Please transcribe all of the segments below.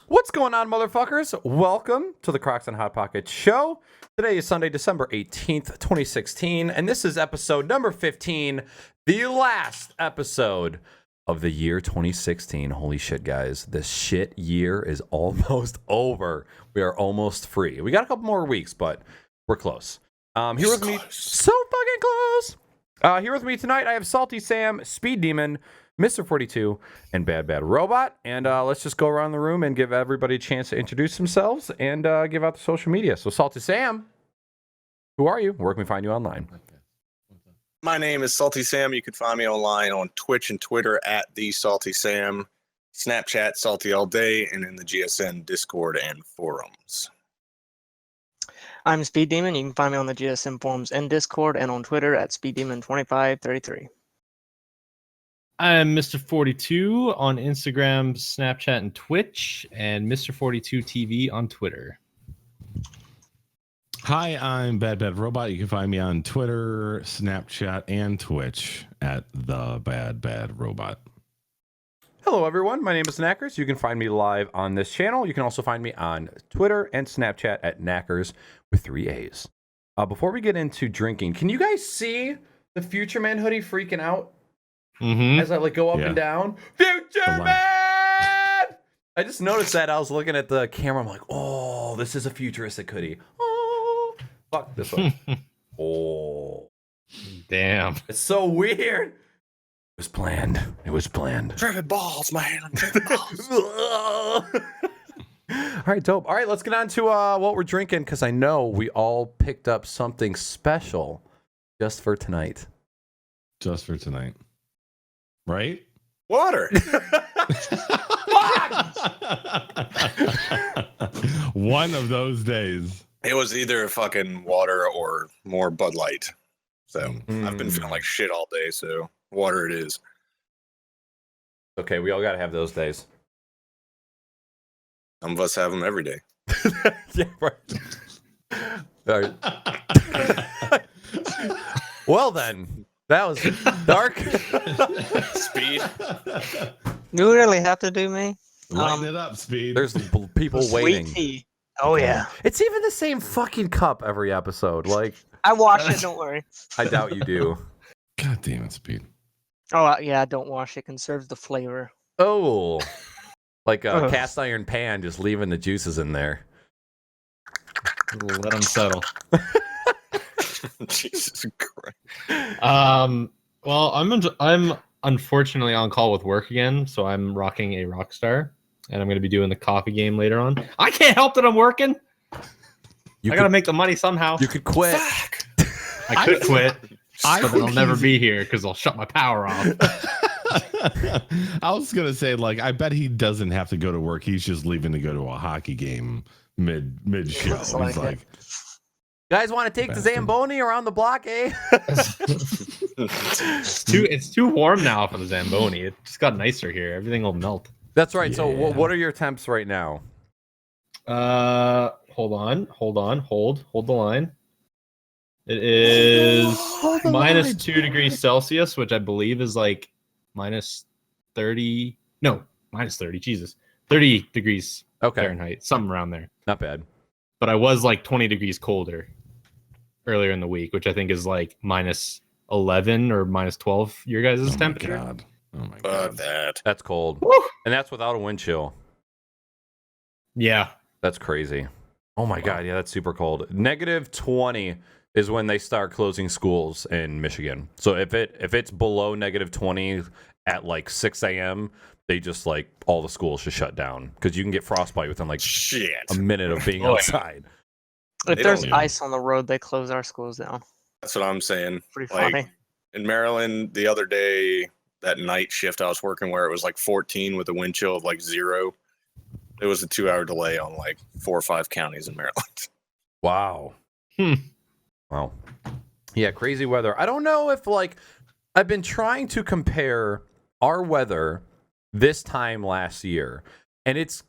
What's going on, motherfuckers? Welcome to the Crocs and Hot Pocket Show. Today is Sunday, December 18th, 2016, and this is episode number 15, the last episode of the year 2016. Holy shit, guys. This shit year is almost over. We are almost free. We got a couple more weeks, but we're close. Here with me, so fucking close. Here with me tonight, I have SaltySam, SpeedDemon, MrFortyTwo, and BadBadRobot. And let's just go around the room and give everybody a chance to introduce themselves and give out the social media. So, SaltySam, who are you? Where can we find you online? My name is SaltySam. You can find me online on Twitch and Twitter at the SaltySam, Snapchat Salty All Day, and in the GSN Discord and forums. I'm SpeedDemon. You can find me on the GSM forums and Discord and on Twitter at SpeedDemon2533. I'm MrFortyTwo on Instagram, Snapchat, and Twitch, and MrFortyTwo TV on Twitter. Hi, I'm BadBadRobot. You can find me on Twitter, Snapchat, and Twitch at the BadBadRobot. Hello, everyone. My name is Naaackers. You can find me live on this channel. You can also find me on Twitter and Snapchat at Naaackers with 3 A's. Before we get into drinking, can you guys see the Future Man hoodie freaking out? As I go up and down? Future Man! I just noticed that. I was looking at the camera. I'm like, oh, this is a futuristic hoodie. Oh, fuck this one. Oh. Damn. It's so weird. It was planned. It was planned. Driven balls, man. I'm driven balls. All right, dope. All right, let's get on to what we're drinking, because I know we all picked up something special just for tonight. Just for tonight. Right? Water. One of those days. It was either fucking water or more Bud Light. So I've been feeling like shit all day, so water it is. Okay, we all got to have those days. Some of us have them every day. Yeah, right. All right. Well, then, that was dark. Speed. You really have to do me? Line it up, Speed. There's people waiting. Sweet tea. Oh, yeah. It's even the same fucking cup every episode. Like, I wash it, don't worry. I doubt you do. God damn it, Speed. Oh, yeah, don't wash it. Conserves the flavor. Oh, like a cast iron pan, just leaving the juices in there. Let them settle. Jesus Christ. Well, I'm unfortunately on call with work again, so I'm rocking a Rockstar, and I'm going to be doing the coffee game later on. I can't help that I'm working. I got to make the money somehow. You could quit. Fuck. I could quit, but then I'll never be here because I'll shut my power off. I was going to say, I bet he doesn't have to go to work. He's just leaving to go to a hockey game mid-show. Looks like He's like, Guys want to take the Zamboni around the block, eh? It's too warm now for the Zamboni. It just got nicer here. Everything will melt. That's right. Yeah. So what are your temps right now? Hold the line. It is minus 2 degrees Celsius, which I believe is like minus 30. No, minus 30. Jesus, 30 degrees Fahrenheit, something around there. Not bad. But I was like 20 degrees colder earlier in the week, which I think is like minus 11 or minus 12 your guys' temperature. God. Oh my Fuck God. that. That's cold. Woo! And that's without a wind chill. Yeah. That's crazy. Oh my God. Yeah, that's super cold. Negative 20 is when they start closing schools in Michigan. So if it's below negative 20 at like 6 a.m., they just all the schools just shut down because you can get frostbite within Shit. a minute of being outside. If They there's don't- ice on the road, they close our schools down. That's what I'm saying. Pretty Like, funny. in Maryland the other day, that night shift I was working where it was 14 with a wind chill of 0. It was a 2-hour delay on 4 or 5 counties in Maryland. Wow. Wow. Yeah, crazy weather. I don't know if I've been trying to compare our weather this time last year, and it's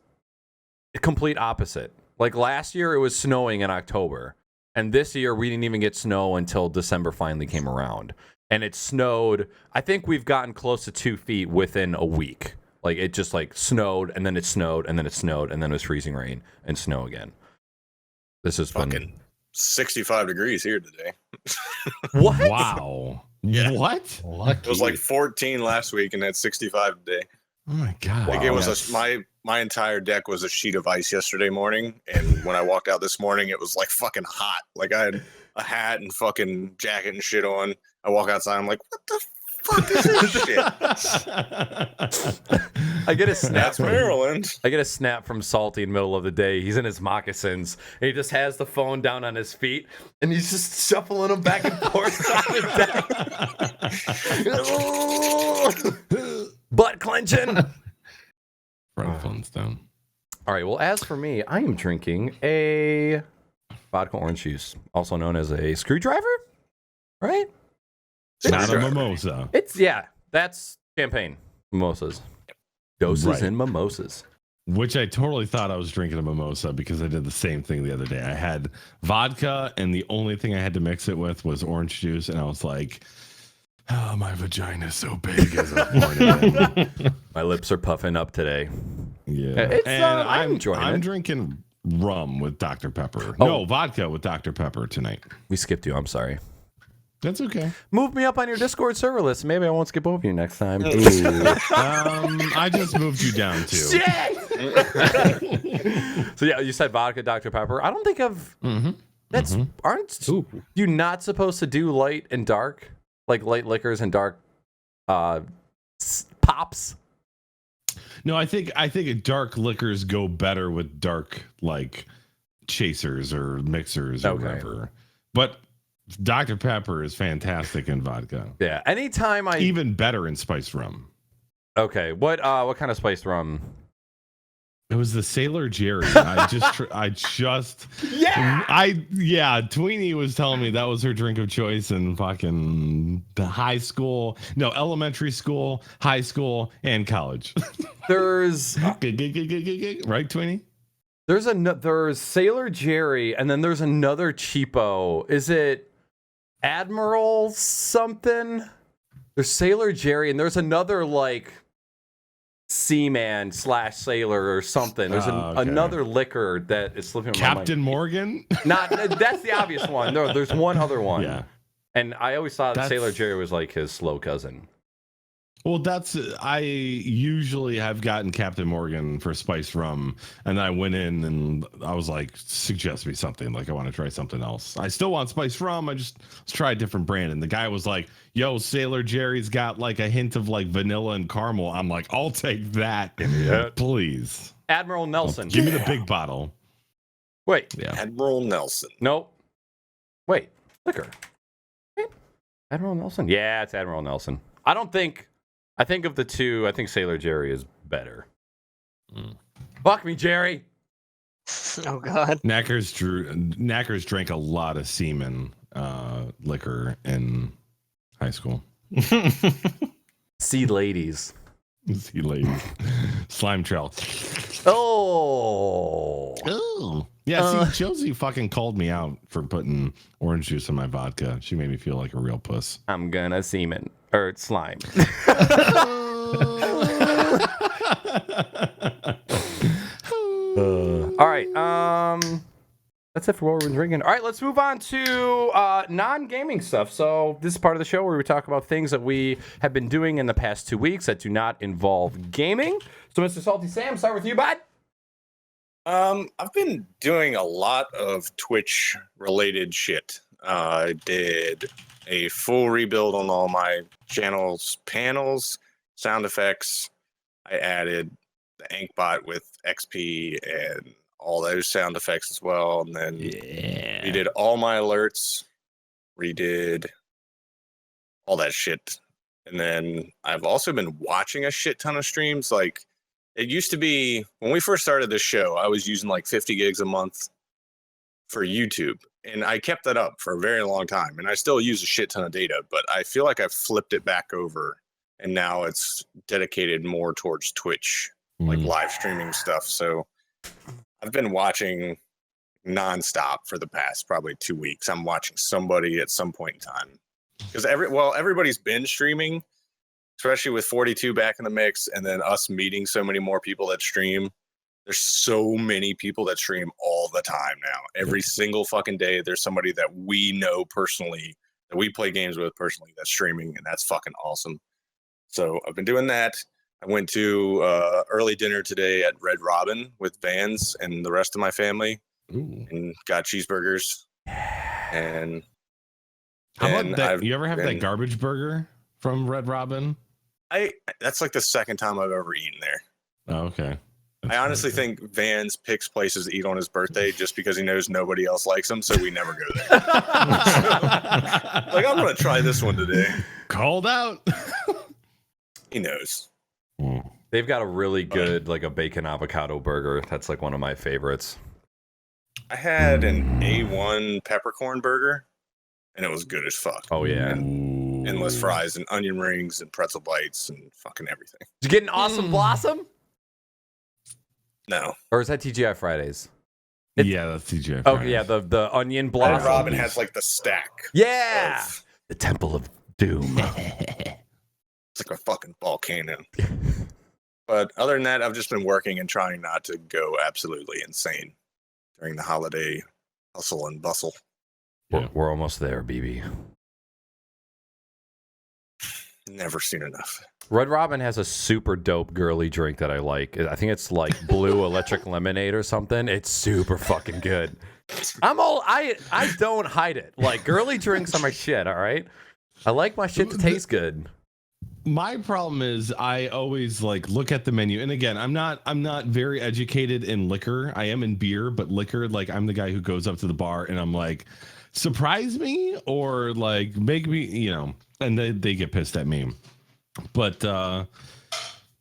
a complete opposite. Last year it was snowing in October, and this year we didn't even get snow until December finally came around. And it snowed. I think we've gotten close to 2 feet within a week Like it just like snowed and then it snowed and then it snowed and then it was freezing rain and snow again. This is Fucking 65 degrees here today. What? Wow. Yeah. What? It was like 14 last week, and that's 65 today. Oh my god. Like it was my entire deck was a sheet of ice yesterday morning, and when I walked out this morning, it was like fucking hot. Like I had a hat and fucking jacket and shit on. I walk outside, I'm like, what the fuck is this shit? I get a snap. That's Maryland. I get a snap from Salty in the middle of the day. He's in his moccasins. And he just has the phone down on his feet, and he's just shuffling them back and forth on the deck. Butt clenching. Front phone's down. All right. Well, as for me, I am drinking a vodka orange juice, also known as a screwdriver. Right? Not a mimosa. That's champagne. Mimosas. Doses Right. and mimosas. Which I totally thought I was drinking a mimosa because I did the same thing the other day. I had vodka, and the only thing I had to mix it with was orange juice, and I was like, oh, my vagina's so big as a morning. My lips are puffing up today. Yeah. It's, And I'm enjoying I'm it. drinking rum with Dr. Pepper. Oh. No, vodka with Dr. Pepper tonight. We skipped you. I'm sorry. That's okay. Move me up on your Discord server list. Maybe I won't skip over you next time. I just moved you down too. Shit! So yeah, you said vodka, Dr. Pepper. I don't think I've. That's aren't you not supposed to do light and dark, like light liquors and dark pops? No, I think dark liquors go better with dark like chasers or mixers or Okay. whatever. But Dr. Pepper is fantastic in vodka. Yeah. Anytime I Even better in spiced rum. okay, what kind of spiced rum? It was the Sailor Jerry. I just Tweenie was telling me that was her drink of choice in fucking the elementary school, high school, and college. There's Right, Tweenie? there's Sailor Jerry, and then there's another cheapo. Is it Admiral something? There's Sailor Jerry, and there's another like Seaman / Sailor or something. There's Okay. another liquor that is slipping. Captain my mind. Morgan? Not that's the obvious one. No, there's one other one. Yeah. And I always thought That's- Sailor Jerry was like his slow cousin. Well, I usually have gotten Captain Morgan for spiced rum, and I went in and I was like, suggest me something. Like, I want to try something else. I still want spiced rum. Let's try a different brand. And the guy was like, yo, Sailor Jerry's got like a hint of like vanilla and caramel. I'm like, I'll take that. Yeah. Please. Admiral Nelson. Give me the big bottle. Wait. Yeah. Admiral Nelson. Nope. Wait. Liquor. Wait. Admiral Nelson? Yeah, it's Admiral Nelson. I think of the two, I think Sailor Jerry is better. Fuck me, Jerry. Oh God. Naaackers drank a lot of semen liquor in high school. See ladies. See ladies. Slime trail. Oh. Oh. Yeah, see, Josie fucking called me out for putting orange juice in my vodka. She made me feel like a real puss. I'm gonna semen. Or slime. All right. That's it for what we're drinking. All right, let's move on to non-gaming stuff. So this is part of the show where we talk about things that we have been doing in the past 2 weeks that do not involve gaming. So, Mr. SaltySam, start with you, bud. I've been doing a lot of Twitch related shit. I did a full rebuild on all my channels, panels, sound effects. I added the Inkbot with XP and all those sound effects as well. And then redid all my alerts, redid all that shit. And then I've also been watching a shit ton of streams. Like, it used to be when we first started this show, I was using like 50 gigs a month for YouTube. And I kept that up for a very long time. And I still use a shit ton of data, but I feel like I've flipped it back over. And now it's dedicated more towards Twitch, like live streaming stuff. So I've been watching nonstop for the past probably 2 weeks. I'm watching somebody at some point in time. Because everybody's been streaming, especially with 42 back in the mix, and then us meeting so many more people that stream. There's so many people that stream all the time now. Every single fucking day, there's somebody that we know personally, that we play games with personally, that's streaming, and that's fucking awesome. So I've been doing that. I went to early dinner today at Red Robin with Vans and the rest of my family, and got cheeseburgers. And how about that? You ever have that garbage burger from Red Robin? That's like the second time I've ever eaten there. Oh, okay. I honestly think Vans picks places to eat on his birthday just because he knows nobody else likes him, so we never go there. Like, I'm gonna try this one today. Called out. He knows. They've got a really good, like a bacon avocado burger. That's like one of my favorites. I had an A1 peppercorn burger, and it was good as fuck. Oh yeah. And endless fries and onion rings and pretzel bites and fucking everything. Did you get an awesome blossom? No. Or is that TGI Fridays? Yeah, that's TGI Fridays. Okay, yeah, the onion blossom. Red Robin has like the stack. Yeah. The Temple of Doom. It's like a fucking volcano. But other than that, I've just been working and trying not to go absolutely insane during the holiday hustle and bustle. We're almost there, BB. Never seen enough. Red Robin has a super dope girly drink that I like. I think it's like blue electric lemonade or something. It's super fucking good. I don't hide it. Like, girly drinks are my shit, all right? I like my shit to taste good. My problem is I always like look at the menu, and again, I'm not very educated in liquor. I am in beer, but liquor, like, I'm the guy who goes up to the bar and I'm like, surprise me or like make me, you know, and they get pissed at me. But I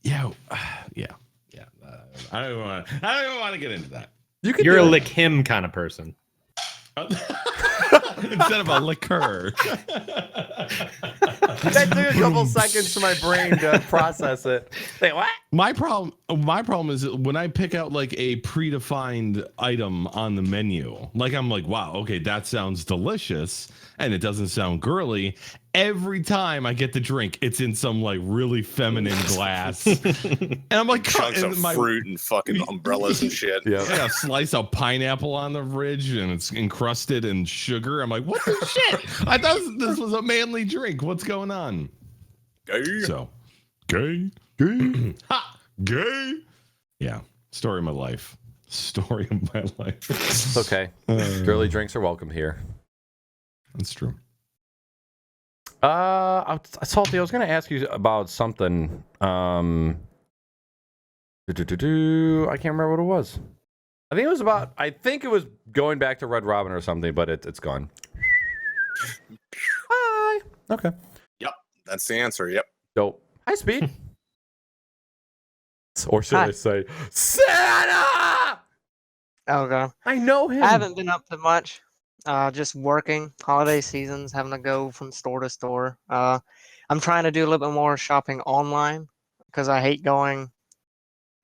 don't even want to get into that. You're a lick him kind of person. Instead of a liqueur. That took a couple seconds for my brain to process it. Wait, what? My problem is when I pick out like a predefined item on the menu, like I'm like, wow, okay, that sounds delicious, and it doesn't sound girly. Every time I get the drink, it's in some like really feminine glass, and I'm like, chunks of fruit and fucking umbrellas and shit. Yeah, a slice of pineapple on the fridge, and it's encrusted in sugar. I'm like, what the shit? I thought this was a manly drink. What's going on? Gay. So, gay, ha, gay. Yeah, story of my life. Story of my life. It's okay. Girly drinks are welcome here. That's true. Salty, I was gonna ask you about something. I can't remember what it was. I think it was going back to Red Robin or something, but it's gone. Hi. Okay. Yep, that's the answer. Yep. Dope. Hi, Speed. Or should I say Santa? Oh god. I know him. I haven't been up to much. Just working, holiday seasons, having to go from store to store. I'm trying to do a little bit more shopping online because I hate going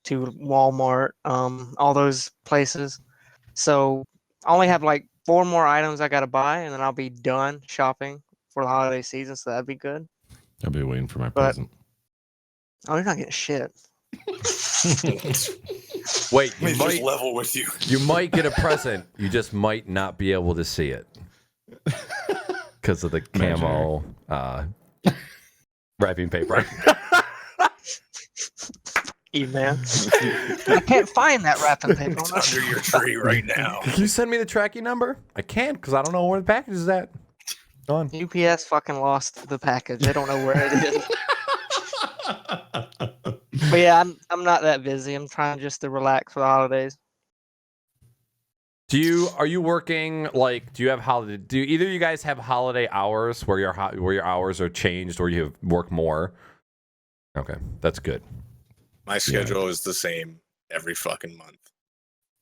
to Walmart, all those places. So I only have like 4 more items I gotta buy, and then I'll be done shopping for the holiday season. So that'd be good. I'll be waiting for my present. Oh, you're not getting shit. Wait, Let me just level with you. You might get a present. You just might not be able to see it because of the camo wrapping paper. Man, I can't find that wrapping paper. It's under your tree right now. Can you send me the tracking number? I can't because I don't know where the package is at. Go on. UPS fucking lost the package. I don't know where it is. But yeah, I'm not that busy. I'm trying just to relax for the holidays. Are you working like? Do you have holiday? Do either of you guys have holiday hours where your hours are changed or you work more? Okay, that's good. My schedule is the same every fucking month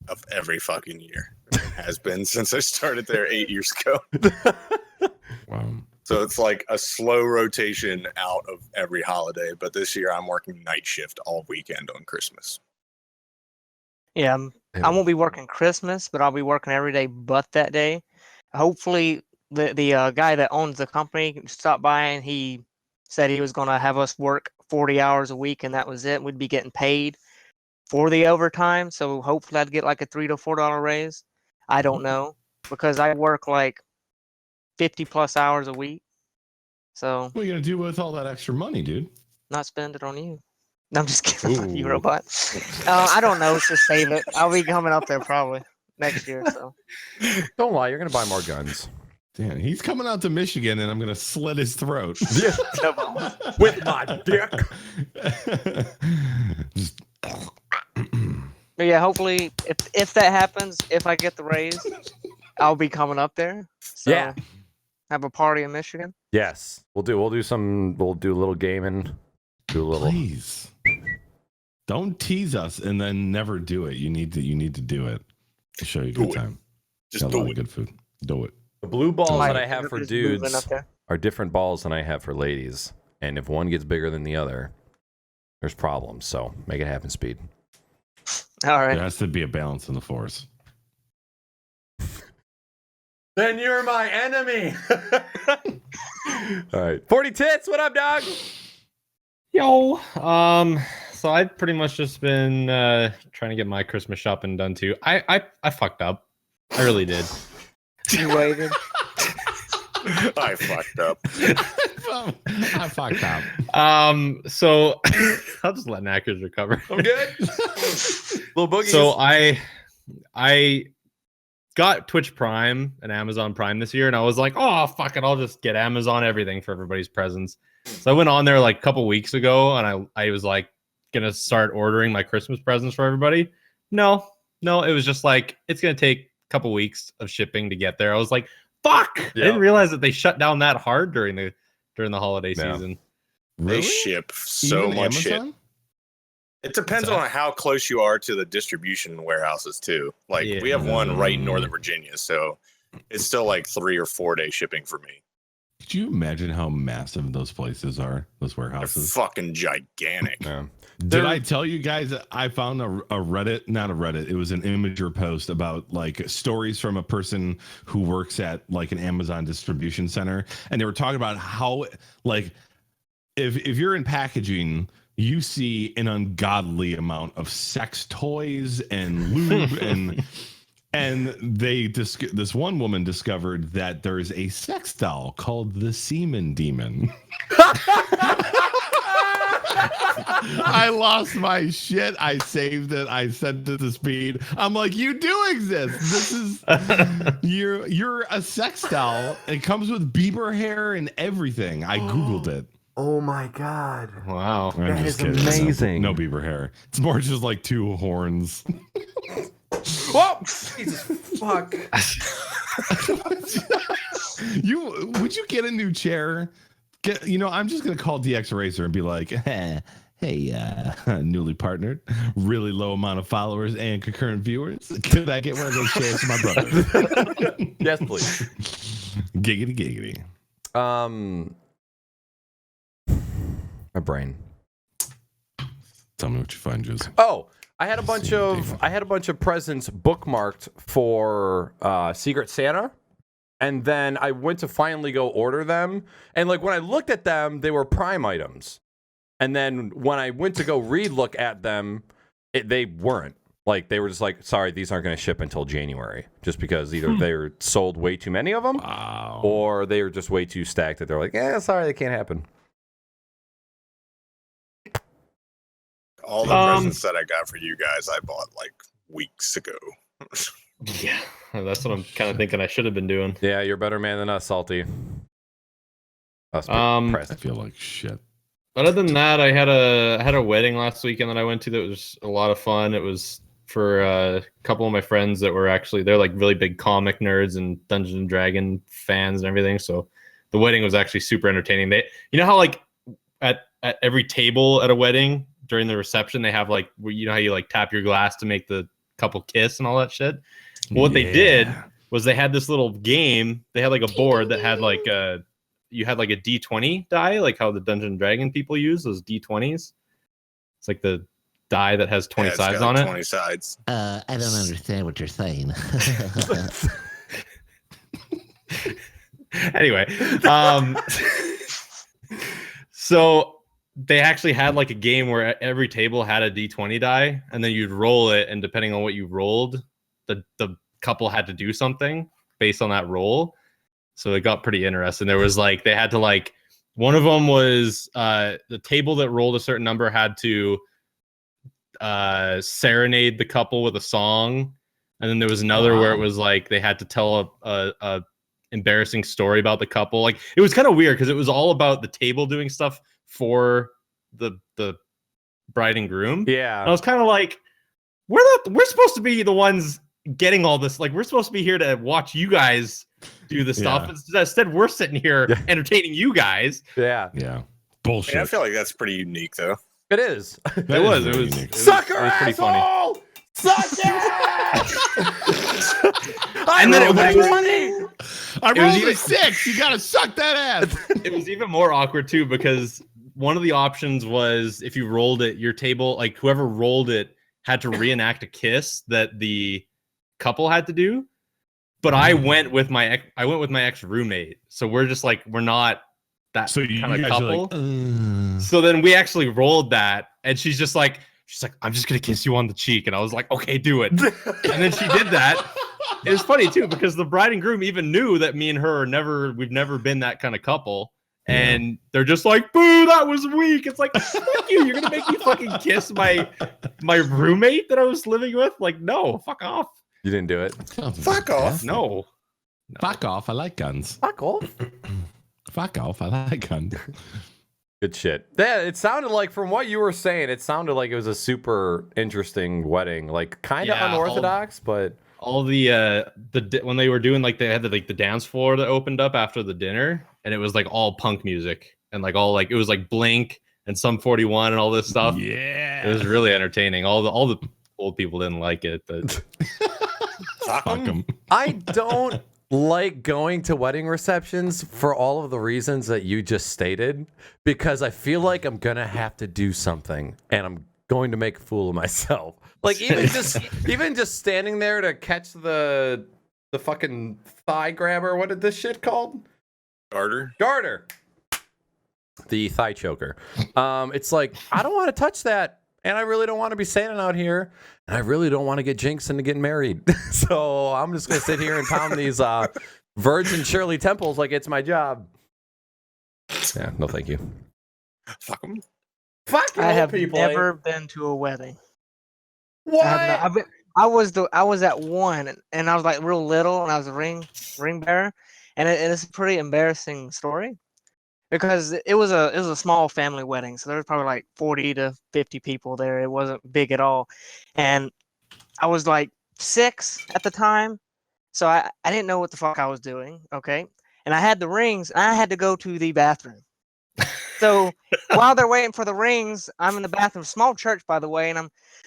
of every fucking year. It has been since I started there 8 years ago. Wow. So it's like a slow rotation out of every holiday. But this year I'm working night shift all weekend on Christmas. Yeah, I won't be working Christmas, but I'll be working every day but that day. Hopefully, the guy that owns the company stopped by and he said he was going to have us work 40 hours a week, and that was it. We'd be getting paid for the overtime. So hopefully I'd get like a $3 to $4 raise. I don't know, because I work like 50 plus hours a week. So What are you gonna do with all that extra money, dude? not spend it on you. No, I'm just kidding. On you, Ooh. robot. I don't know. Just save it. I'll be coming up there probably next year. So Don't lie, you're gonna buy more guns. Damn, he's coming out to Michigan, and I'm gonna slit his throat. Yeah. With my dick. Just but yeah, hopefully if that happens, if I get the raise, I'll be coming up there. So Yeah. have a party in Michigan. Yes, we'll do a little gaming, do a little. please don't tease us and then never do it. You need to do it to show you a Do good it. time. Just Got a lot do of it. good food. Do it. The blue balls My that I have for is moving up dudes there. are different balls than I have for ladies, and if one gets bigger than the other, there's problems. So make it happen, Speed. All right. There has to be a balance in the force. Then you're my enemy. All right, 40 tits. What up, dog? Yo. So I've pretty much just been trying to get my Christmas shopping done too. I fucked up. I really did. You waited. I fucked up. I fucked up. So I'll just let Naaackers recover. I'm good. Little boogies. So I got Twitch Prime and Amazon Prime this year, and I was like, oh fuck it, I'll just get Amazon everything for everybody's presents. So I went on there like a couple weeks ago, and I was like gonna start ordering my Christmas presents for everybody. No, it was just like it's gonna take a couple weeks of shipping to get there. I was like, fuck! I didn't realize that they shut down that hard during the holiday season. They ship so Even much shit. Amazon? It depends on how close you are to the distribution warehouses too. Like Yeah. we have one right in Northern Virginia, so it's still like 3 or 4 day shipping for me. Could you imagine how massive those places are? Those They're warehouses. fucking gigantic. Yeah. Did I tell you guys that I found a Reddit, not a Reddit, it was an Imager post about like stories from a person who works at like an Amazon distribution center. And they were talking about how like if you're in packaging, you see an ungodly amount of sex toys and lube and this one woman discovered that there's a sex doll called the Semen Demon. I lost my shit. I saved it. I sent it to Speed. I'm like, you do exist. This is you're a sex doll. It comes with Bieber hair and everything. I googled it. Oh my god. Wow. I'm That just is kidding. amazing. No Bieber hair. It's more just like 2 horns. Whoa! Jesus fuck. Would you get a new chair? I'm just gonna call DX Racer and be like, hey, newly partnered, really low amount of followers and concurrent viewers. Could I get one of those chairs for my brother? Yes, please. Giggity. My brain. Tell me what you find, Juice. Oh, I had a bunch of presents bookmarked for Secret Santa, and then I went to finally go order them, and like when I looked at them, they were Prime items, and then when I went to go look at them, they weren't. Like they were just like, sorry, these aren't going to ship until January, just because either they were sold way too many of them, Wow. or they were just way too stacked that they're like, sorry, they can't happen. All the presents that I got for you guys, I bought like weeks ago. Yeah, that's what I'm kind of thinking I should have been doing. Yeah, you're a better man than us, Salty. Us I pressed. feel like shit. Other than that, I had a wedding last weekend that I went to that was a lot of fun. It was for a couple of my friends that were they're like really big comic nerds and Dungeons and Dragon fans and everything. So the wedding was actually super entertaining. How like at every table at a wedding during the reception they have like how you like tap your glass to make the couple kiss and all that shit. Well, what they did was they had this little game. They had like a board that had like you had like a D20 die, like how the Dungeon Dragon people use those D20s. It's like the die that has 20 sides on it. 20 sides. I don't understand what you're saying. So they actually had like a game where every table had a D20 die, and then you'd roll it, and depending on what you rolled, the couple had to do something based on that roll. So it got pretty interesting. There was like they had to like one of them was the table that rolled a certain number had to serenade the couple with a song, and then there was another where it was like they had to tell a embarrassing story about the couple. Like it was kind of weird because it was all about the table doing stuff for the bride and groom. Yeah. And I was kind of like, we're supposed to be the ones getting all this. Like we're supposed to be here to watch you guys do the stuff. Instead, we're sitting here entertaining you guys. Yeah. Bullshit. Yeah, I feel like that's pretty unique, though. It is. It was Sucker pretty funny. asshole! Suck it! And then it was funny. I was rolled even- a 6. You gotta suck that ass. It was even more awkward too because one of the options was if you rolled it, your table, like whoever rolled it, had to reenact a kiss that the couple had to do. But I went with my ex roommate, so we're just like we're not that So you kind of guys are couple. like, So then we actually rolled that, and she's like, I'm just gonna kiss you on the cheek, and I was like, okay, do it. And then she did that. It was funny too because the bride and groom even knew that me and her we've never been that kind of couple, and they're just like, boo, that was weak. It's like, fuck you, you're gonna make me fucking kiss my roommate that I was living with? Like, no, fuck off. You didn't do it. Fuck off. No. fuck off. I like guns. Fuck off. Fuck off. I like guns. Good shit. Yeah, it sounded like from what you were saying, it sounded like it was a super interesting wedding. Like kind of unorthodox, but All the when they were doing like they had the dance floor that opened up after the dinner, and it was like all punk music and like all like it was like Blink and Sum 41 and all this stuff. Yeah. It was really entertaining. All the old people didn't like it, but Fuck them. I don't like going to wedding receptions for all of the reasons that you just stated, because I feel like I'm gonna have to do something and I'm going to make a fool of myself. Like even just standing there to catch the fucking thigh grabber. What did this shit called? Garter. The thigh choker. It's like I don't want to touch that, and I really don't want to be standing out here, and I really don't want to get jinxed into getting married. So I'm just gonna sit here and pound these Virgin Shirley Temples like it's my job. Yeah, no, thank you. Fuck them. Fuck I have people. never been to a wedding. What? I was at one, and I was like real little, and I was a ring bearer, and it's a pretty embarrassing story because it was a small family wedding, so there was probably like 40 to 50 people there. It wasn't big at all, and I was like 6 at the time, so I didn't know what the fuck I was doing. Okay, and I had the rings, and I had to go to the bathroom. So while they're waiting for the rings, I'm in the bathroom. Small church, by the way, and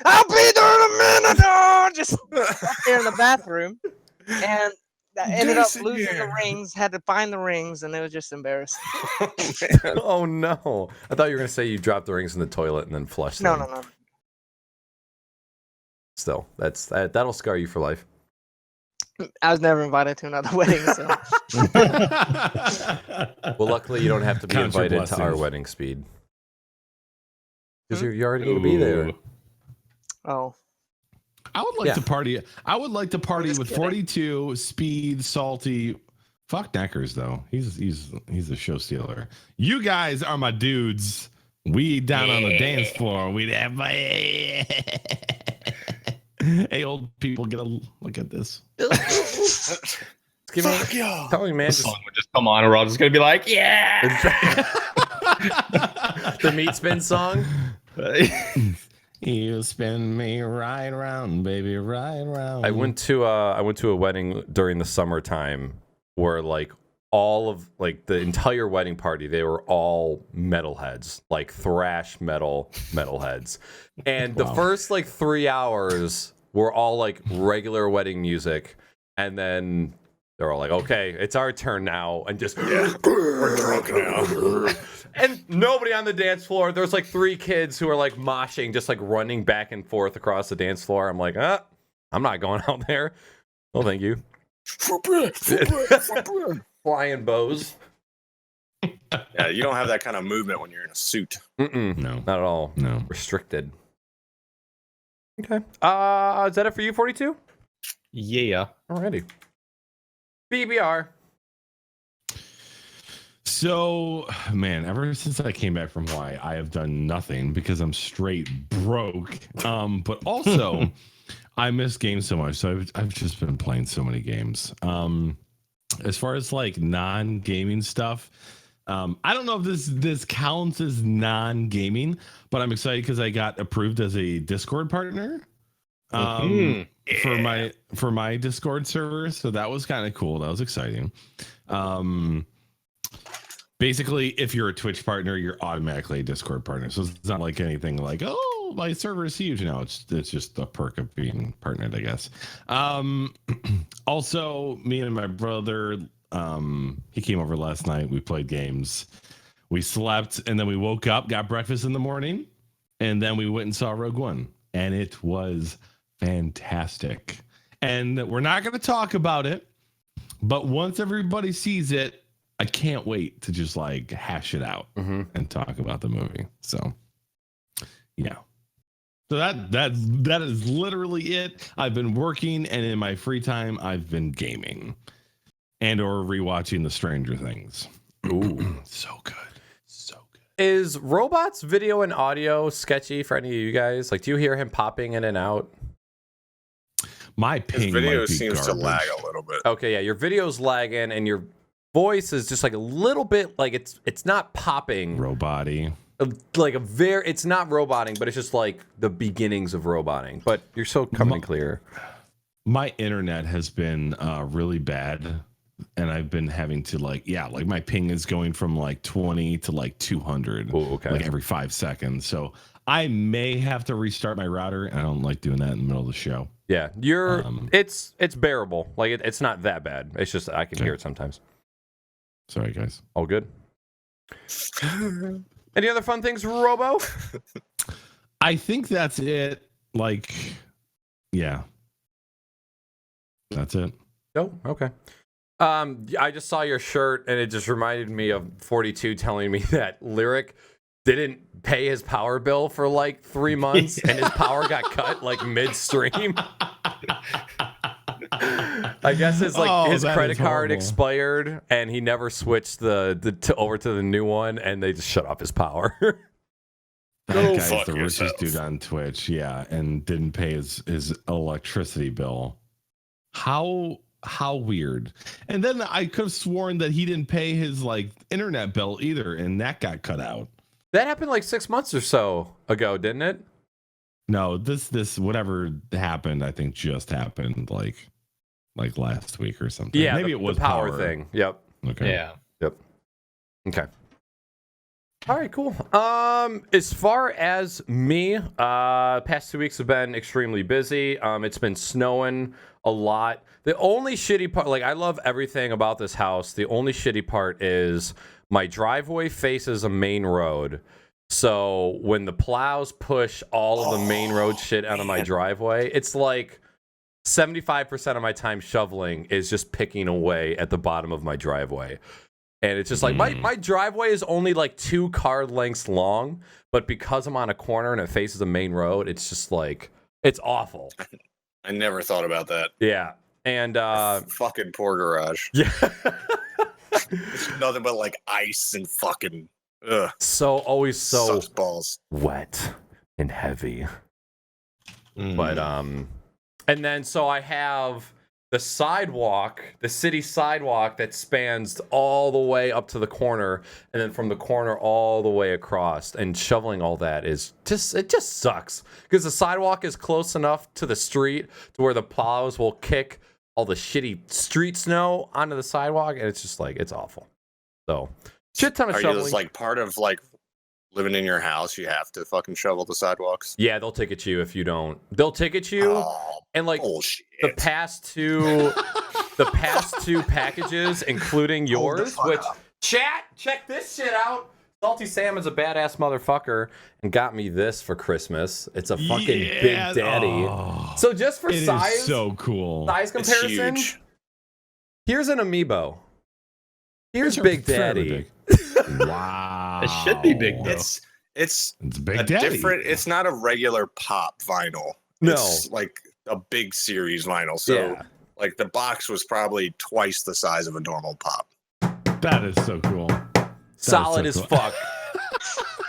I'll be there in a minute. Oh, just up there in the bathroom, and I ended up losing the rings. Had to find the rings, and it was just embarrassing. Oh no! I thought you were gonna say you dropped the rings in the toilet and then flushed them. No. Still, that'll scar you for life. I was never invited to another wedding, so Well, luckily you don't have to be Count your invited to our blessings. wedding, Speed, because you're already gonna be there. oh, I would like to party. I would like to party Just with kidding. 42, Speed, Salty. Fuck Naaackers though. He's a show stealer. You guys are my dudes. We down on the dance floor. We'd have my. Hey, old people, get a look at this. Fuck y'all. Tell me, man. the song would just come on, and we're all just gonna be like, yeah. The meat spin song. You spin me right around, baby, right around. I went to a wedding during the summertime where like all of like the entire wedding party, they were all metalheads, like thrash metalheads. And the first like 3 hours were all like regular wedding music, and then they're all like, okay, it's our turn now, and just We're drunk now. and nobody on the dance floor. There's like 3 kids who are like moshing, just like running back and forth across the dance floor. I'm like, I'm not going out there. Well, thank you. Flying bows. Yeah, you don't have that kind of movement when you're in a suit. Mm-mm, No. not at all. No. Restricted. Okay. Is that it for you, 42? Yeah. Alrighty. BBR. So, man, ever since I came back from Hawaii, I have done nothing because I'm straight broke. But also, I miss games so much. So I've just been playing so many games. As far as like non-gaming stuff, I don't know if this counts as non-gaming, but I'm excited because I got approved as a Discord partner. For my Discord server, so that was kind of cool. That was exciting. Basically, if you're a Twitch partner, you're automatically a Discord partner. So it's not like anything like, oh, my server is huge. No, it's just a perk of being partnered, I guess. Also, me and my brother, he came over last night. We played games. We slept, and then we woke up, got breakfast in the morning, and then we went and saw Rogue One, and it was fantastic. And we're not going to talk about it, but once everybody sees it, I can't wait to just like hash it out and talk about the movie. So, yeah. So that is literally it. I've been working, and in my free time, I've been gaming and or rewatching the Stranger Things. Ooh, so good. So good. Is Robot's video and audio sketchy for any of you guys? Like, do you hear him popping in and out? My His ping video might be seems to garbage. lag a little bit. Okay, yeah, your video's lagging, and your voice is just like a little bit like it's not popping. Robot-y. Like it's not roboting, but it's just like the beginnings of roboting. But you're so coming clear. My internet has been really bad, and I've been having to like my ping is going from like 20 to like 200 like every 5 seconds. So I may have to restart my router, and I don't like doing that in the middle of the show. Yeah, it's bearable. Like it's not that bad. It's just I can hear it sometimes. Sorry, guys. All good. Any other fun things, Robo? I think that's it. Like, yeah, that's it. No, okay. I just saw your shirt, and it just reminded me of 42 telling me that Lyric didn't pay his power bill for like 3 months, and his power got cut like midstream. I guess his credit card expired, and he never switched over to the new one, and they just shut off his power. That guy's the richest dude on Twitch, yeah, and didn't pay his electricity bill. How weird. And then I could have sworn that he didn't pay his like internet bill either, and that got cut out. That happened like 6 months or so ago, didn't it? No, this whatever happened, I think just happened like last week or something. Yeah, maybe it was the power thing. Yep. Okay. Yeah. Yep. Okay. All right, cool. As far as me, past 2 weeks have been extremely busy. It's been snowing a lot. The only shitty part, like I love everything about this house. The only shitty part is my driveway faces a main road. So when the plows push all of the main road shit out of my driveway, it's like 75% of my time shoveling is just picking away at the bottom of my driveway. And it's just like my driveway is only like 2 car lengths long, but because I'm on a corner and it faces a main road, it's just like it's awful. I never thought about that. Yeah. And fucking poor garage. yeah. It's nothing but like ice and fucking always so sucks balls. wet and heavy. But and then so I have the sidewalk, the city sidewalk that spans all the way up to the corner, and then from the corner all the way across. And shoveling all that is it just sucks because the sidewalk is close enough to the street to where the plows will kick all the shitty street snow onto the sidewalk, and it's just like it's awful. So shit ton of shoveling. Are you just like part of like living in your house? You have to fucking shovel the sidewalks. Yeah, they'll ticket you if you don't. They'll ticket you, and like bullshit. the past two packages, including yours. Which chat, check this shit out. SaltySam is a badass motherfucker and got me this for Christmas. It's a fucking Big Daddy. So just for size, is so cool. Size comparison. It's huge. Here's an amiibo. Here's These are Big fairly Daddy. big. Wow. It should be big, though. It's Big a Daddy. different. It's not a regular pop vinyl. No. It's like a big series vinyl. So Yeah. like the box was probably twice the size of a normal pop. That is so cool. Solid so as cool. fuck.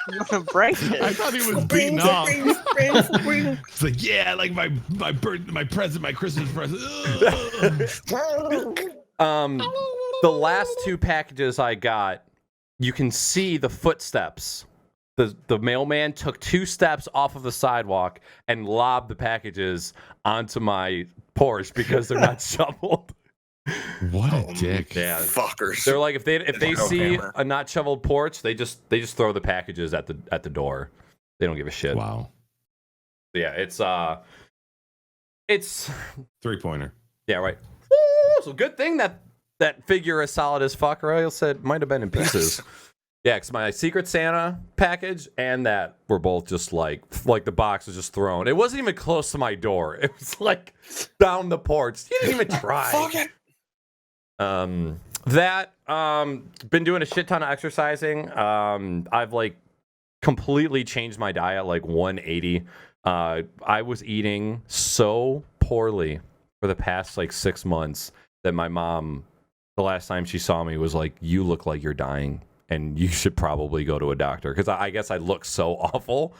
I'm gonna break it. I thought he was beating off. It's like, yeah, like my present, my Christmas present. The last two packages I got, you can see the footsteps. The mailman took 2 steps off of the sidewalk and lobbed the packages onto my porch because they're not shoveled. What a dick. Yeah. Fuckers. They're like if they No see hammer. a not shoveled porch, they just throw the packages at the door. They don't give a shit. Wow. Yeah, it's 3-pointer. yeah, right. Woo! So good thing that figure is solid as fuck, or else it might have been in pieces. Yeah, because my Secret Santa package and that were both just like the box was just thrown. It wasn't even close to my door. It was like down the porch. You didn't even try. Fuck it. Been doing a shit ton of exercising. I've like completely changed my diet, like 180. I was eating so poorly for the past like 6 months that my mom, the last time she saw me, was like, "You look like you're dying, and you should probably go to a doctor." Because I guess I look so awful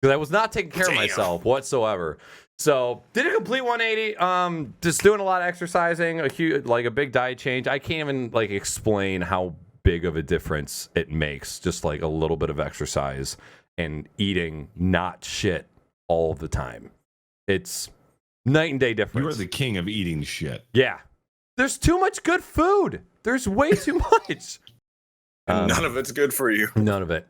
because I was not taking care of myself whatsoever. So did a complete 180. Just doing a lot of exercising, a big diet change. I can't even like explain how big of a difference it makes. Just like a little bit of exercise and eating not shit all the time. It's night and day difference. You are the king of eating shit. Yeah. There's too much good food. There's way too much. None of it's good for you. None of it.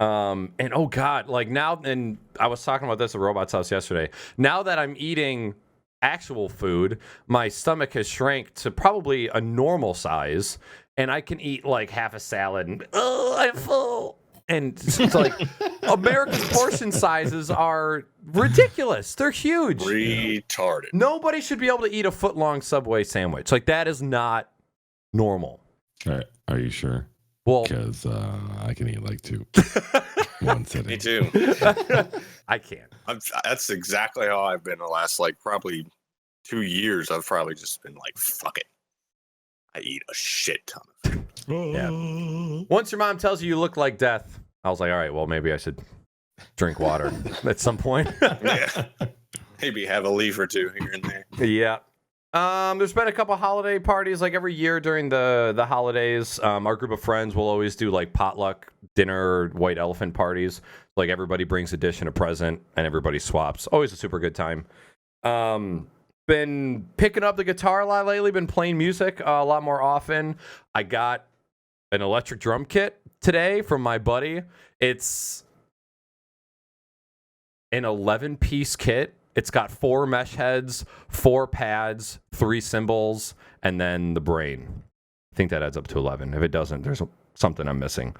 And oh god, like now, and I was talking about this at Robot's house yesterday. Now that I'm eating actual food, my stomach has shrank to probably a normal size, and I can eat like half a salad and I'm full. And it's like American portion sizes are ridiculous. They're huge. Retarded. Nobody should be able to eat a foot-long Subway sandwich. Like that is not normal. All right. Are you sure? Well, Because I can eat like 2. One sitting. Me too. I can't. That's exactly how I've been the last like probably 2 years. I've probably just been like, fuck it. I eat a shit ton of food. Yeah. Once your mom tells you look like death, I was like, all right, well, maybe I should drink water at some point. Yeah. Maybe have a leaf or 2 here and there. Yeah. There's been a couple holiday parties like every year during the holidays. Our group of friends will always do like potluck dinner, white elephant parties. Like everybody brings a dish and a present and everybody swaps. Always a super good time. Been picking up the guitar a lot lately, been playing music a lot more often. I got an electric drum kit today from my buddy. It's an 11-piece kit. It's got 4 mesh heads, 4 pads, 3 cymbals, and then the brain. I think that adds up to 11. If it doesn't, there's something I'm missing.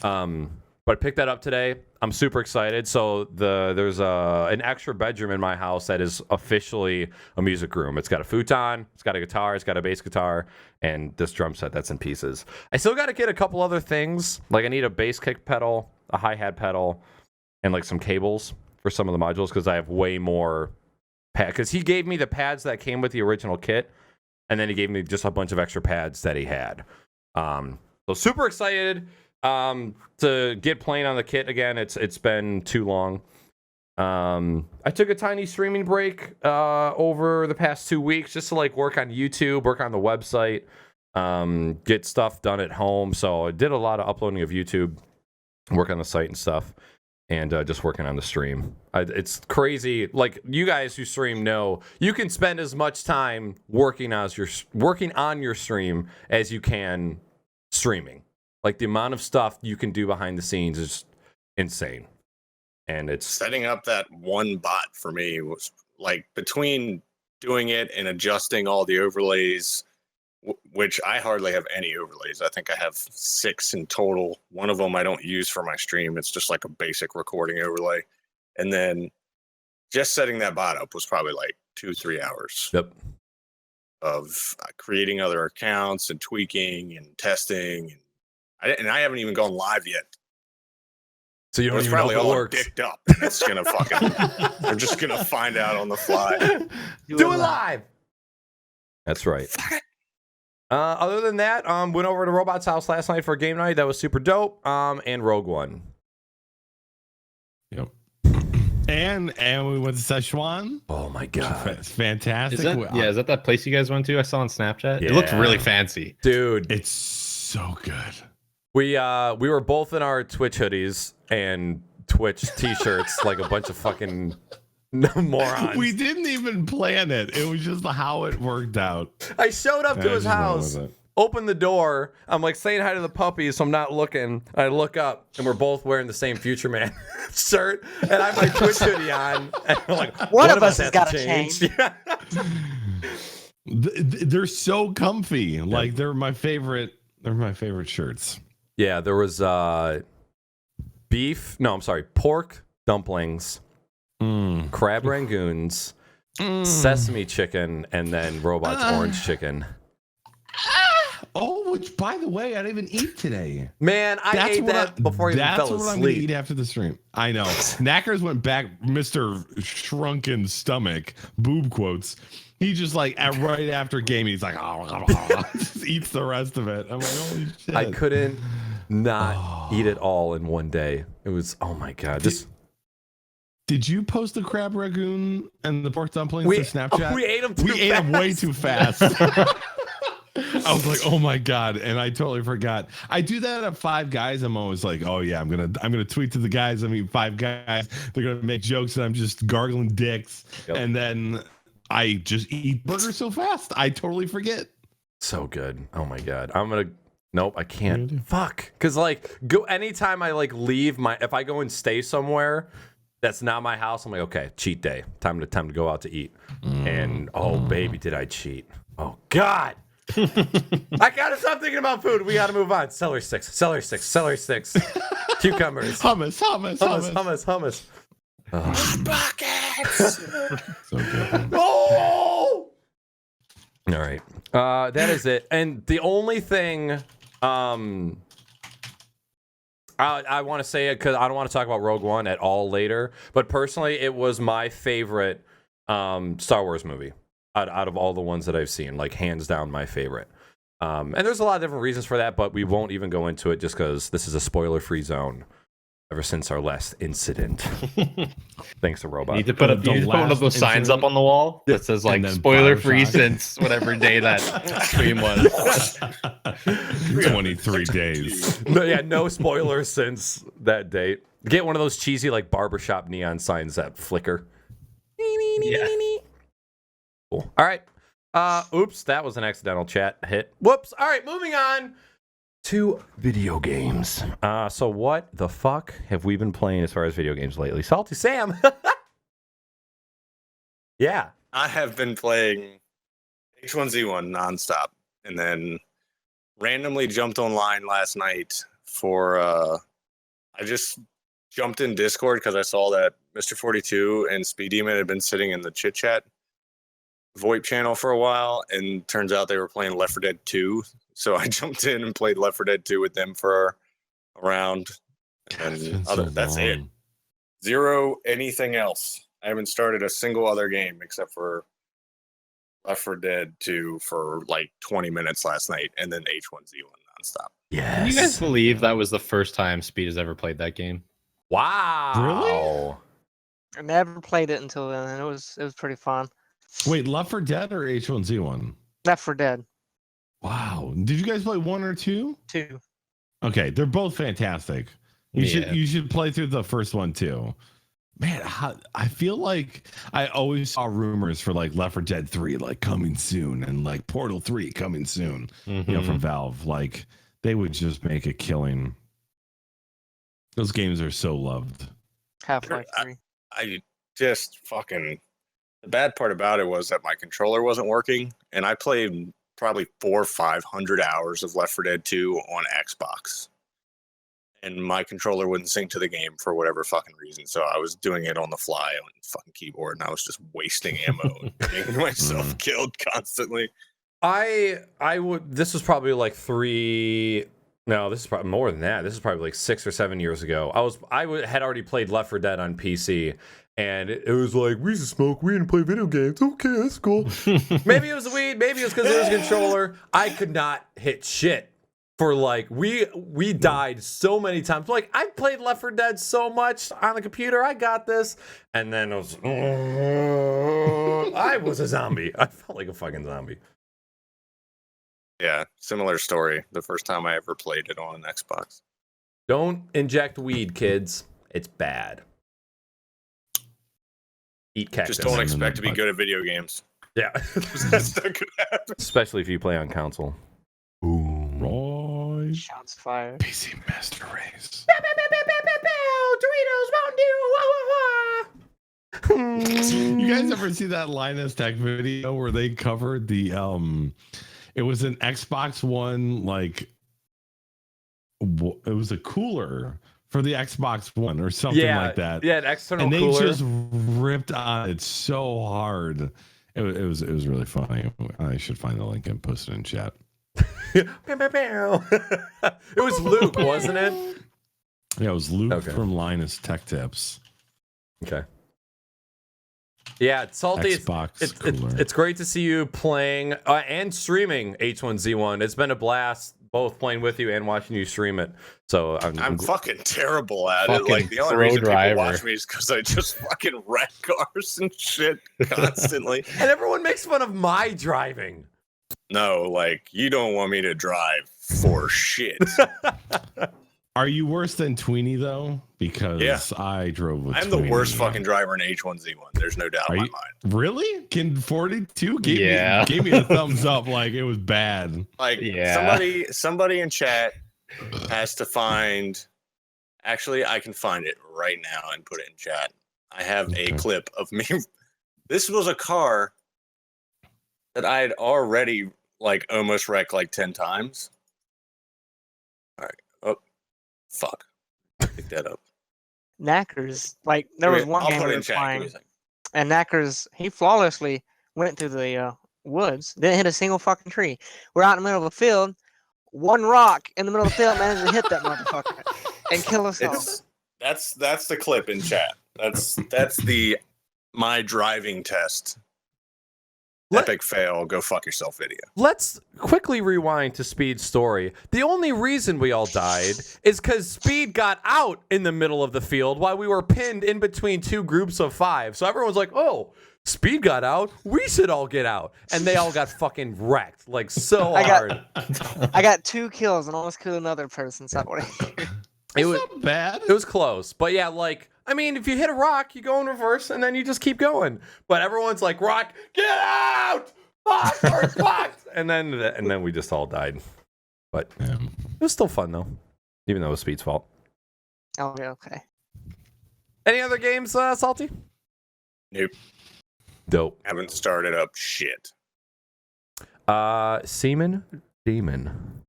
But I picked that up today. I'm super excited. So there's an extra bedroom in my house that is officially a music room. It's got a futon, it's got a guitar, it's got a bass guitar, and this drum set that's in pieces. I still got to get a couple other things. Like I need a bass kick pedal, a hi-hat pedal, and like some cables for some of the modules because I have way more pads. Because he gave me the pads that came with the original kit, and then he gave me just a bunch of extra pads that he had. So super excited to get playing on the kit again. It's been too long. I took a tiny streaming break over the past 2 weeks just to like work on YouTube, work on the website, get stuff done at home. So I did a lot of uploading of YouTube, work on the site and stuff. And just working on the stream. It's crazy. Like you guys who stream know, you can spend as much time working on your stream as you can streaming. Like the amount of stuff you can do behind the scenes is insane. And it's setting up that one bot for me was like between doing it and adjusting all the overlays, which I hardly have any overlays. I think I have 6 in total. One of them I don't use for my stream. It's just like a basic recording overlay. And then just setting that bot up was probably like 2-3 hours. Yep. of creating other accounts and tweaking and testing. And I haven't even gone live yet. So you don't It's even know probably if it all works. dicked up. And it's gonna fucking. We're just gonna find out on the fly. Do it live. That's right. Other than that, went over to Robot's house last night for a game night. That was super dope. And Rogue One. Yep. And we went to Szechuan. Oh my god, It's fantastic. Is that place you guys went to? I saw on Snapchat. Yeah. It looked really fancy. dude. It's so good. We were both in our Twitch hoodies and Twitch t-shirts like a bunch of fucking morons. We didn't even plan it. It was just how it worked out. I showed up to his house, With it. opened the door. I'm like saying hi to the puppies, so I'm not looking. I look up, and we're both wearing the same Future Man shirt, and I have my Twitch hoodie on. And I'm like, One of us has has gotta change. Yeah. They're so comfy. Like they're my favorite. They're my favorite shirts. Yeah, there was pork dumplings, crab rangoons, sesame chicken, and then Robot's orange chicken. Oh, which by the way, I didn't even eat today. Man, I ate that before I even fell That's what I'm gonna asleep. eat after the stream. I know. Naaackers went back, Mr. Shrunken Stomach, boob quotes. He just like right after game, he's like, just eats the rest of it. I'm like, holy shit. I couldn't not eat it all in one day. It was, oh my god. Did you post the crab ragoon and the pork dumplings to Snapchat? We ate them We ate them way too fast. I was like, oh my god, and I totally forgot. I do that at Five Guys. I'm always like, oh yeah, I'm gonna tweet to the guys. I mean, Five Guys. They're gonna make jokes, and I'm just gargling dicks, and then I just eat burgers so fast, I totally forget. So good. Oh my god. Nope, I can't. Fuck. Because anytime I leave if I go and stay somewhere that's not my house, I'm like, okay, cheat day. Time to go out to eat. And oh baby, did I cheat? Oh god. I gotta stop thinking about food. We gotta move on. Celery sticks. Cucumbers. Hummus. Buckets. So good. Oh! All right. That is it. And the only thing I want to say it because I don't want to talk about Rogue One at all later, but personally, it was my favorite Star Wars movie out of all the ones that I've seen, like hands down my favorite. And there's a lot of different reasons for that, but we won't even go into it just because this is a spoiler-free zone. Ever since our last incident, thanks to Robot. You need to put one of those signs up on the wall that says like spoiler free since whatever day that stream was. 23 days. No spoilers since that date. Get one of those cheesy barbershop neon signs that flicker. Yeah. Cool. All right. Oops, that was an accidental chat hit. Whoops. All right, moving on to video games. So what the fuck have we been playing as far as video games lately? SaltySam. Yeah. I have been playing H1Z1 nonstop, and then randomly jumped online last night for. I just jumped in Discord because I saw that MrFortyTwo and SpeedDemon had been sitting in the chit chat VoIP channel for a while, and turns out they were playing Left 4 Dead 2. So I jumped in and played Left 4 Dead 2 with them for a round, and that's it. Zero anything else. I haven't started a single other game except for Left 4 Dead 2 for 20 minutes last night, and then H1Z1 nonstop. Yes. Can you guys believe that was the first time Speed has ever played that game? Wow. I never played it until then, and it was pretty fun. Wait, Left 4 Dead or H1Z1? Left 4 Dead Wow. Did you guys play 1 or 2? 2. Okay, they're both fantastic. You should play through the first one too. Man, I feel like I always saw rumors for Left 4 Dead 3 coming soon, and Portal 3 coming soon. From Valve. They would just make a killing. Those games are so loved. Half-Life 3. I just fucking. The bad part about it was that my controller wasn't working, and I played probably 400 or 500 hours of Left 4 Dead 2 on Xbox. And my controller wouldn't sync to the game for whatever fucking reason. So I was doing it on the fly on fucking keyboard, and I was just wasting ammo and getting myself killed constantly. I would. This was probably like 3. No, this is probably more than that. This is probably like 6 or 7 years ago. Had already played Left 4 Dead on PC, and it was like, we used to smoke weed and play video games. Okay, that's cool. Maybe it was the weed. Maybe it was because it was a controller. I could not hit shit for like we died so many times. Like I played Left 4 Dead so much on the computer. I got this, and then it was I was a zombie. I felt like a fucking zombie. Yeah, similar story. The first time I ever played it on an Xbox. Don't inject weed, kids. It's bad. Eat cactus. Just don't expect to be good at video games. Yeah. That's not gonna happen. Especially if you play on console. Ooh. Right. Shots fired. PC Master Race. Doritos Mountain Dew. You guys ever see that Linus Tech video where they covered the it was an Xbox One, like it was a cooler for the Xbox One or something like that. Yeah, an external and they cooler. just ripped on it so hard. It was really funny. I should find the link and post it in chat. It was Luke, wasn't it? Yeah, it was Luke Okay. from Linus Tech Tips. Okay. Yeah, Salty. Xbox cooler. It's great to see you playing and streaming H1Z1. It's been a blast, both playing with you and watching you stream it. So I'm fucking terrible at Fucking it. Like the only pro reason driver. people watch me is because I just fucking wreck cars and shit constantly. and everyone makes fun of my driving. No, like you don't want me to drive for shit. Are you worse than Tweenie though? Because Yeah. I drove with I'm the Tweenie. worst fucking driver in H1Z1. There's no doubt Are in my you- mind. Really? Can 42 Yeah. gave me a thumbs up like it was bad. Like Yeah. somebody in chat has to find. Actually, I can find it right now and put it in chat. I have a Okay. clip of me. This was a car that I had already like almost wrecked like 10 times. All right. Oh, fuck. Pick that up. Naaackers, like there was Wait, one I'll game put we it in were chat. Give me playing, a second. and Naaackers, he flawlessly went through the woods, didn't hit a single fucking tree. We're out in the middle of a field, one rock in the middle of the field managed to hit that motherfucker and kill us all. That's the clip in chat. That's the my driving test. Let- Epic fail. Go fuck yourself video. Let's quickly rewind to Speed's story. The only reason we all died is because Speed got out in the middle of the field while we were pinned in between two groups of 5. So everyone's like, oh, Speed got out. We should all get out. And they all got fucking wrecked. Like, so hard. I got 2 kills and almost killed another person. So It was, Not bad. it was close. But yeah, like, I mean, if you hit a rock, you go in reverse and then you just keep going. But everyone's like, rock, get out! Fuck, we're fucked! And then we just all died. But it was still fun, though. Even though it was Speed's fault. oh yeah, okay. Any other games, Salty? Nope. Dope. Haven't started up shit. Seaman Demon.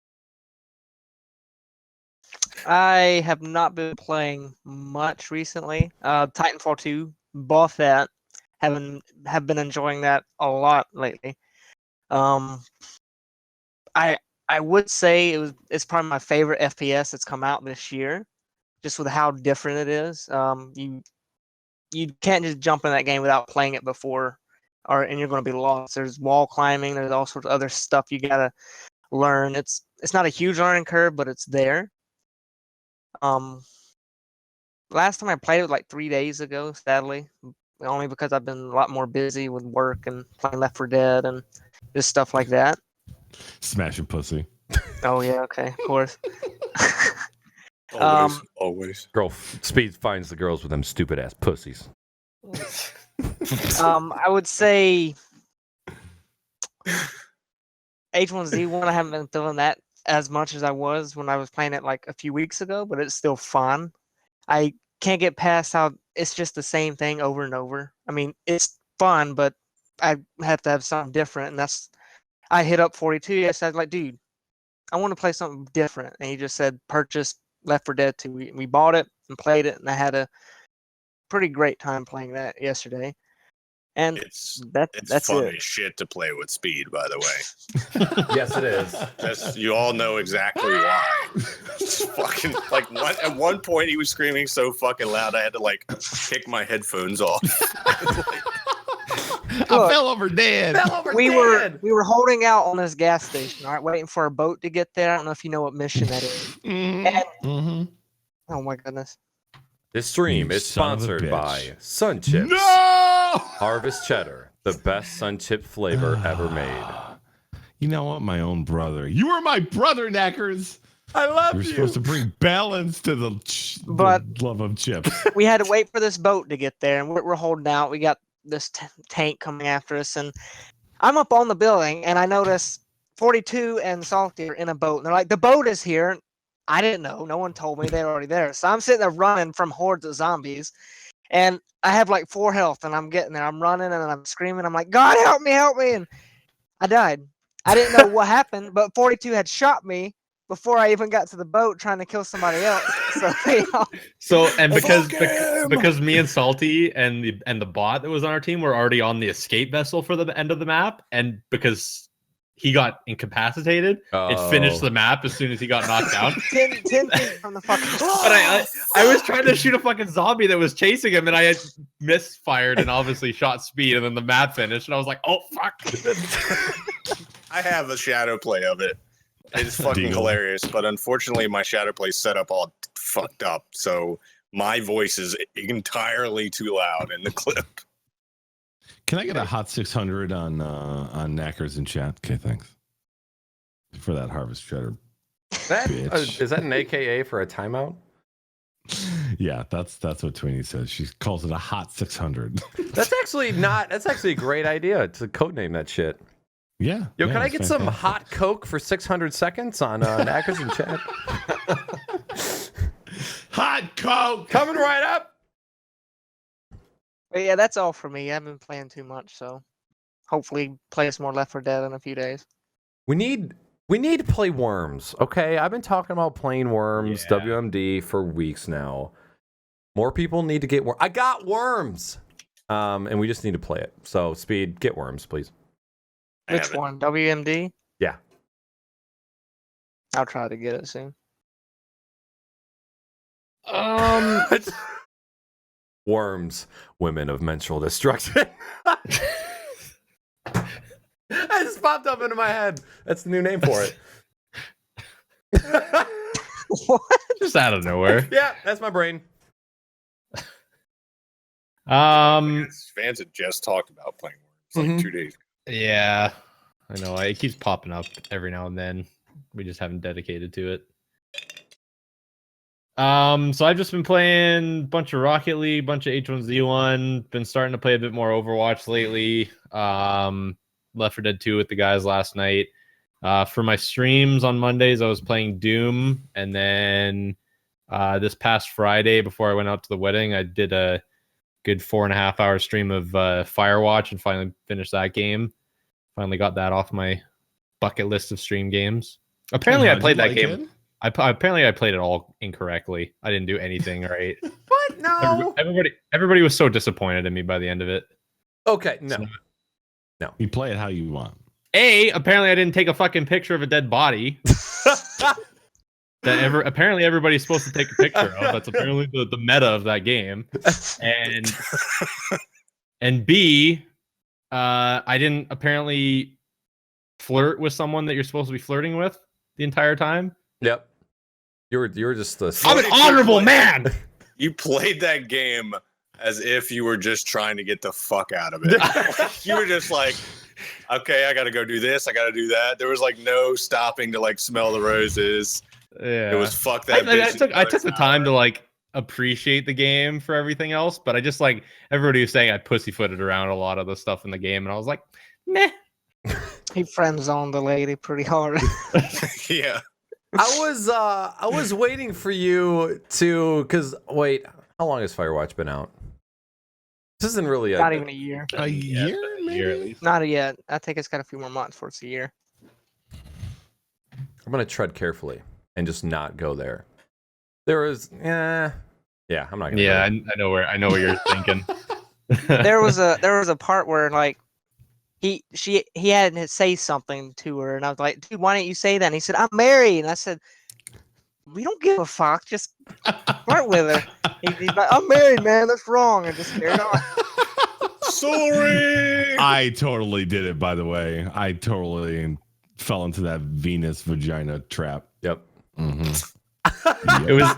I have not been playing much recently. Titanfall 2, bought that. Have been enjoying that a lot lately. I would say it's probably my favorite FPS that's come out this year, just with how different it is. You can't just jump in that game without playing it before, and you're going to be lost. There's wall climbing. There's all sorts of other stuff you gotta learn. It's not a huge learning curve, but it's there. Last time I played it like 3 days ago, sadly, only because I've been a lot more busy with work and playing Left 4 Dead and just stuff like that. Smashing pussy. Oh yeah, okay, of course. Always. Speed finds the girls with them stupid ass pussies. I would say H1Z1. I haven't been feeling that as much as I was when I was playing it like a few weeks ago, but it's still fun. I can't get past how it's just the same thing over and over. I mean, it's fun, but I have to have something different, and that's. I hit up 42. Yes, I was like, dude, I want to play something different, and he just said purchase Left 4 Dead 2. We bought it and played it, and I had a pretty great time playing that yesterday. And It's that's fun it. as shit to play with Speed, by the way. Yes, it is. You all know exactly why. It's fucking like at one point he was screaming so fucking loud I had to like kick my headphones off. I fell over dead. We were holding out on this gas station, all right, waiting for a boat to get there. I don't know if you know what mission that is. Oh my goodness. This stream You is son of a sponsored bitch. by Sun Chips. No! Harvest Cheddar, the best sun chip flavor ever made. You know what? My own brother. You were my brother, Naaackers. I love You're supposed to bring balance to the love of chips. We had to wait for this boat to get there, and we're holding out. We got this tank coming after us, and I'm up on the building, and I notice 42 and Salty are in a boat, and they're like, the boat is here. I didn't know. No one told me they were already there. So I'm sitting there running from hordes of zombies, and I have like 4 health, and I'm getting there. I'm running, and I'm screaming. I'm like, God, help me, and I died. I didn't know what happened, but 42 had shot me before I even got to the boat trying to kill somebody else. So, and because me and Salty and the bot that was on our team were already on the escape vessel for the end of the map, and because he got incapacitated, it finished the map as soon as he got knocked down. 10 feet from the fucking. But I was trying to shoot a fucking zombie that was chasing him, and I had misfired and obviously shot Speed, and then the map finished, and I was like, oh fuck. I have a shadow play of it. It's fucking hilarious, but unfortunately my shadow play setup all fucked up, so my voice is entirely too loud in the clip. Can I get a hot 600 on Naaackers in chat? Okay, thanks. For that Harvest Cheddar. Is that an AKA for a timeout? Yeah, that's what Tweenie says. She calls it a hot 600. That's actually a great idea to codename that shit. Yeah. Yo, can I get some hot Coke for 600 seconds on Naaackers in chat? Hot Coke! Coming right up! But yeah, that's all for me. I haven't been playing too much, so hopefully play some more Left 4 Dead in a few days. We need to play Worms, okay? I've been talking about playing Worms, WMD, for weeks now. More people need to get Worms. I got Worms! And we just need to play it. So, Speed, get Worms, please. Which one? WMD? Yeah. I'll try to get it soon. Worms, women of menstrual destruction. That just popped up into my head. That's the new name for it. What? Just out of nowhere. Yeah, that's my brain. Fans had just talked about playing Worms like 2 days ago. Yeah, I know. It keeps popping up every now and then. We just haven't dedicated to it. So I've just been playing a bunch of Rocket League, bunch of H1Z1. Been starting to play a bit more Overwatch lately. Left 4 Dead 2 with the guys last night. For my streams on Mondays, I was playing Doom, and then this past Friday, before I went out to the wedding, I did a good 4.5 hour stream of Firewatch and finally finished that game. Finally got that off my bucket list of stream games. Apparently, I played that game. Apparently I played it all incorrectly. I didn't do anything right. What? No. Everybody was so disappointed in me by the end of it. Okay, no. You play it how you want. Apparently I didn't take a fucking picture of a dead body. Apparently everybody's supposed to take a picture of. That's apparently the meta of that game. And B, I didn't apparently flirt with someone that you're supposed to be flirting with the entire time. Yep. You were just the. I'm an honorable man. You played that game as if you were just trying to get the fuck out of it. You were just like, okay, I got to go do this. I got to do that. There was like no stopping to like smell the roses. Yeah. It was fuck that. I took the time to like appreciate the game for everything else, but I just like everybody was saying I pussyfooted around a lot of the stuff in the game, and I was like, meh. He friend zoned the lady pretty hard. Yeah. I was waiting for you to, because wait, how long has Firewatch been out? This isn't really Not even a year. A year, maybe? Year at least. Not yet. I think it's got a few more months before it's a year. I'm gonna tread carefully and just not go there. There is, yeah, I'm not gonna. Yeah, I know what you're thinking. there was a part where like he had to say something to her, and I was like, dude, why didn't you say that? And he said, I'm married, and I said, we don't give a fuck, just flirt with her. He's like, I'm married, man, that's wrong, and just carried on. Sorry. I totally did it, by the way. I totally fell into that Venus vagina trap. Yep. Mm-hmm. It was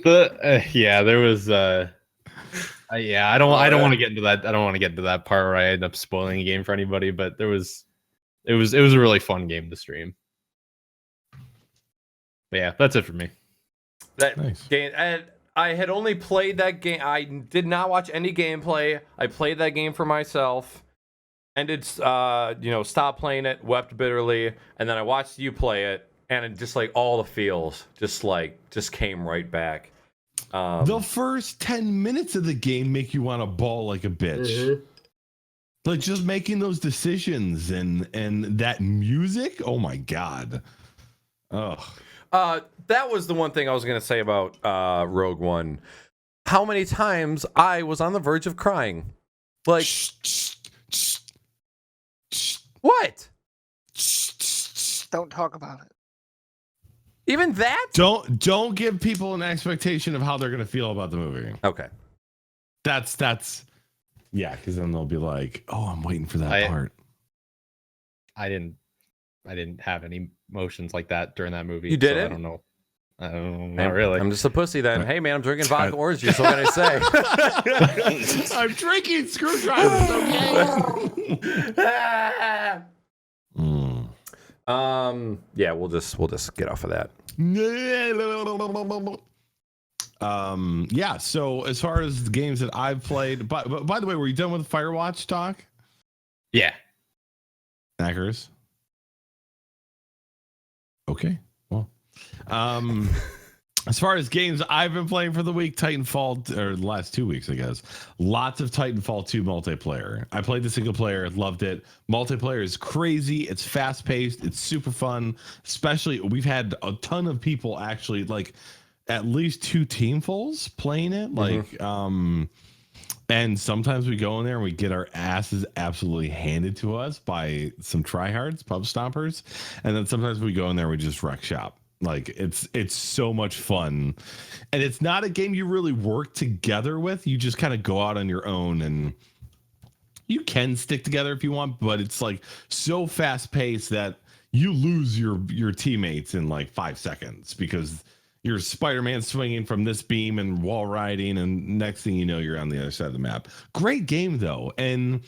there was I don't want to get into that. I don't want to get into that part where I end up spoiling a game for anybody, but it was a really fun game to stream. But yeah, that's it for me. That Nice. game, and I had only played that game. I did not watch any gameplay. I played that game for myself, ended, stopped playing it, wept bitterly, and then I watched you play it, and it just like all the feels just came right back. The first 10 minutes of the game make you want to bawl like a bitch. Mm-hmm. Like just making those decisions and that music. Oh my god. Ugh. That was the one thing I was gonna say about Rogue One. How many times I was on the verge of crying? Like what? Don't talk about it. Even that? Don't give people an expectation of how they're gonna feel about the movie. Okay. That's yeah, because then they'll be like, oh, I'm waiting for that part. I didn't have any emotions like that during that movie. You didn't? So I don't know. Not really. I'm just a pussy then. Hey man, I'm drinking vodka orange juice. What can I say? I'm drinking screwdrivers, okay? Yeah, we'll just get off of that. Yeah, so as far as the games that I've played, by the way, were you done with Firewatch talk? Yeah. Naaackers? Okay. Well, as far as games I've been playing for the week, Titanfall, or the last 2 weeks, I guess, lots of Titanfall 2 multiplayer. I played the single player, loved it. Multiplayer is crazy. It's fast paced. It's super fun. Especially, we've had a ton of people actually, like at least 2 teamfuls playing it. Like, and sometimes we go in there and we get our asses absolutely handed to us by some tryhards, pub stompers. And then sometimes we go in there and we just wreck shop. Like it's so much fun. And it's not a game you really work together with. You just kind of go out on your own, and you can stick together if you want, but it's like so fast paced that you lose your teammates in like 5 seconds because you're Spider-Man swinging from this beam and wall riding, and next thing you know, you're on the other side of the map. Great game though. And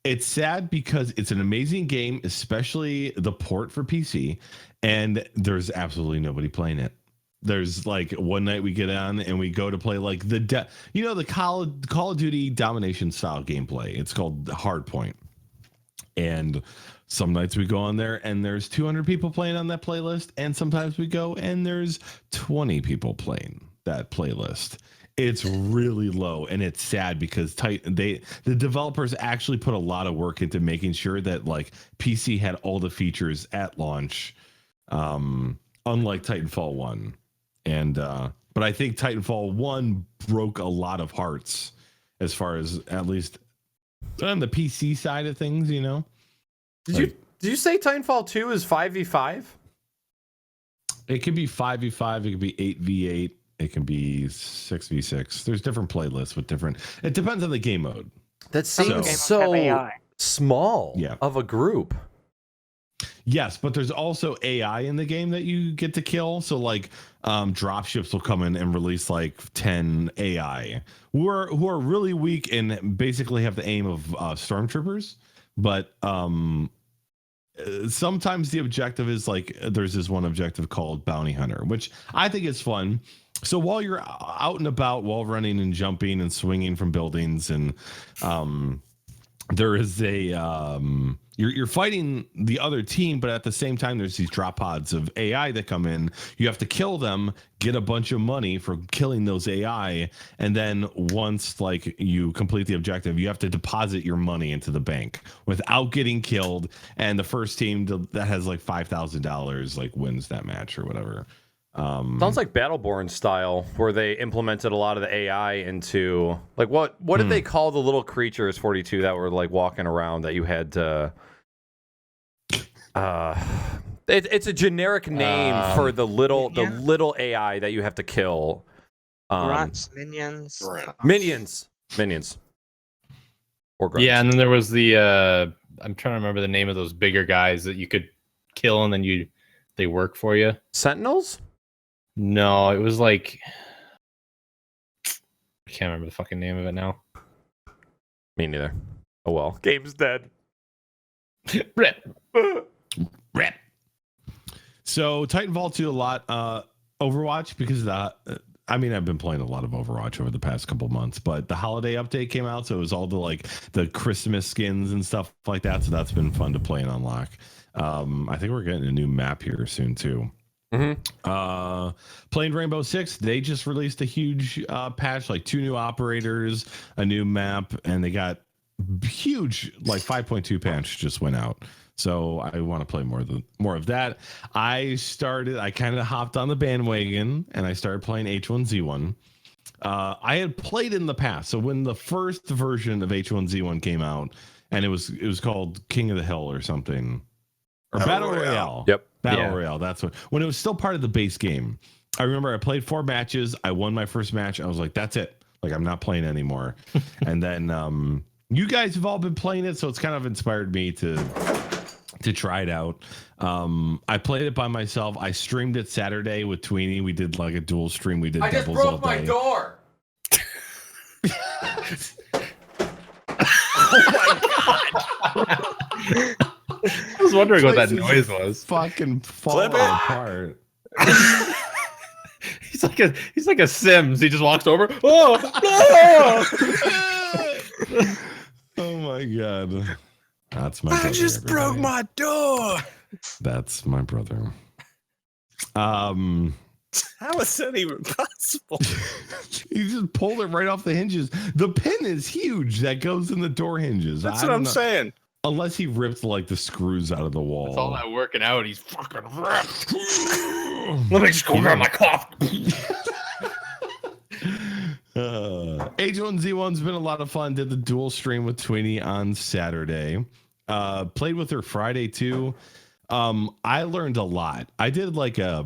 it's sad because it's an amazing game, especially the port for PC, and there's absolutely nobody playing it. There's like one night we get on and we go to play like the Call of Duty domination style gameplay. It's called Hardpoint. And some nights we go on there and there's 200 people playing on that playlist, and sometimes we go and there's 20 people playing that playlist. It's really low, and it's sad because the developers actually put a lot of work into making sure that like PC had all the features at launch, unlike Titanfall 1. And but I think Titanfall 1 broke a lot of hearts as far as at least on the PC side of things, you know. Did you say Titanfall 2 is 5v5? It could be 5v5, it could be 8v8. It can be 6v6. There's different playlists with different. It depends on the game mode. That seems so small of a group. Yes, but there's also AI in the game that you get to kill. So like dropships will come in and release like 10 AI who are really weak and basically have the aim of stormtroopers. But sometimes the objective is like there's this one objective called Bounty Hunter, which I think is fun. So while you're out and about, wall running and jumping and swinging from buildings, and there is a you're fighting the other team, but at the same time there's these drop pods of AI that come in. You have to kill them, get a bunch of money for killing those AI, and then once like you complete the objective, you have to deposit your money into the bank without getting killed. And the first team that has like $5,000 like wins that match or whatever. Sounds like Battleborn style, where they implemented a lot of the AI into like what did they call the little creatures 42 that were like walking around that you had to it's a generic name for the little AI that you have to kill. Grunts, minions. Minions. Or grunts. Yeah, and then there was the I'm trying to remember the name of those bigger guys that you could kill and then they work for you. Sentinels? No, it was like I can't remember the fucking name of it now. Me neither. Oh well. Game's dead. Rip. Rip. So Titanfall 2 a lot. Overwatch, because I've been playing a lot of Overwatch over the past couple months, but the holiday update came out, so it was all the Christmas skins and stuff like that. So that's been fun to play and unlock. I think we're getting a new map here soon too. Playing Rainbow Six, they just released a huge patch, like 2 new operators, a new map, and they got huge 5.2 patch just went out. So I want to play more of that. I kind of hopped on the bandwagon and I started playing H1Z1. I had played in the past. So when the first version of H1Z1 came out, and it was called King of the Hill or something, or Battle Royale. Yep. Battle Royale. That's when it was still part of the base game. I remember I played 4 matches. I won my first match. I was like, that's it. Like, I'm not playing anymore. And then you guys have all been playing it, so it's kind of inspired me to try it out. I played it by myself. I streamed it Saturday with Tweenie. We did like a dual stream. We did doubles all day. my door. Oh my god! I was wondering what that noise was. Fucking falling apart. He's like a Sims. He just walks over. Oh no! Oh my god. That's my brother. I just broke my door. That's my brother. How is that even possible? You just pulled it right off the hinges. The pin is huge that goes in the door hinges. That's what I'm saying. Unless he ripped like the screws out of the wall. It's all that working out. He's fucking ripped. Let me just go grab my cough. H1Z1's been a lot of fun. Did the dual stream with Tweenie on Saturday. Played with her Friday too. I learned a lot. I did like a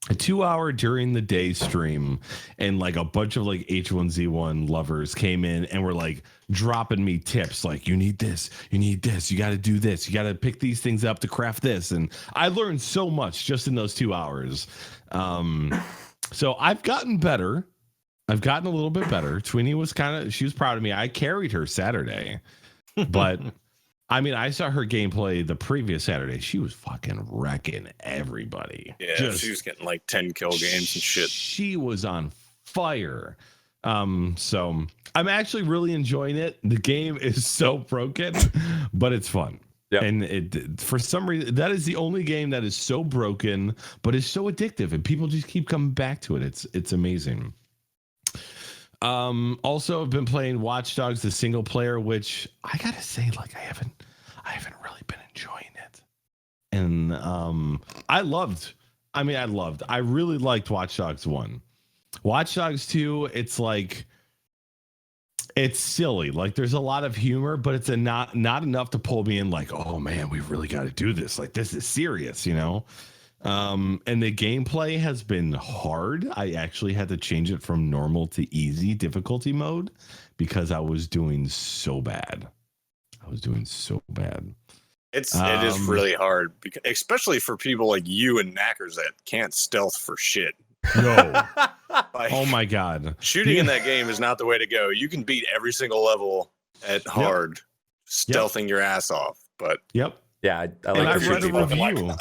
2-hour during the day stream, and like a bunch of like H1Z1 lovers came in and were like dropping me tips like, you need this, you got to do this, you got to pick these things up to craft this. And I learned so much just in those 2 hours. So I've gotten better. I've gotten a little bit better. Tweenie she was proud of me. I carried her Saturday, but I saw her gameplay the previous Saturday. She was fucking wrecking everybody. Yeah, she was getting like 10 kill games and shit. She was on fire. So I'm actually really enjoying it. The game is so broken, but it's fun. Yep. And it, for some reason, that is the only game that is so broken, but is so addictive, and people just keep coming back to it. It's amazing. Also I've been playing Watch Dogs, the single player, which I gotta say, like, I haven't really been enjoying it. And I really liked Watch Dogs 1. Watch Dogs 2, it's silly. Like, there's a lot of humor, but it's not enough to pull me in like, oh man, we really got to do this. Like, this is serious, you know? And the gameplay has been hard. I actually had to change it from normal to easy difficulty mode because I was doing so bad. It is really hard, especially for people like you and Naaackers that can't stealth for shit. No. Like, Oh my god. shooting in that game is not the way to go. You can beat every single level at hard, stealthing your ass off. But Yep. Yeah, I And I like read a people. review.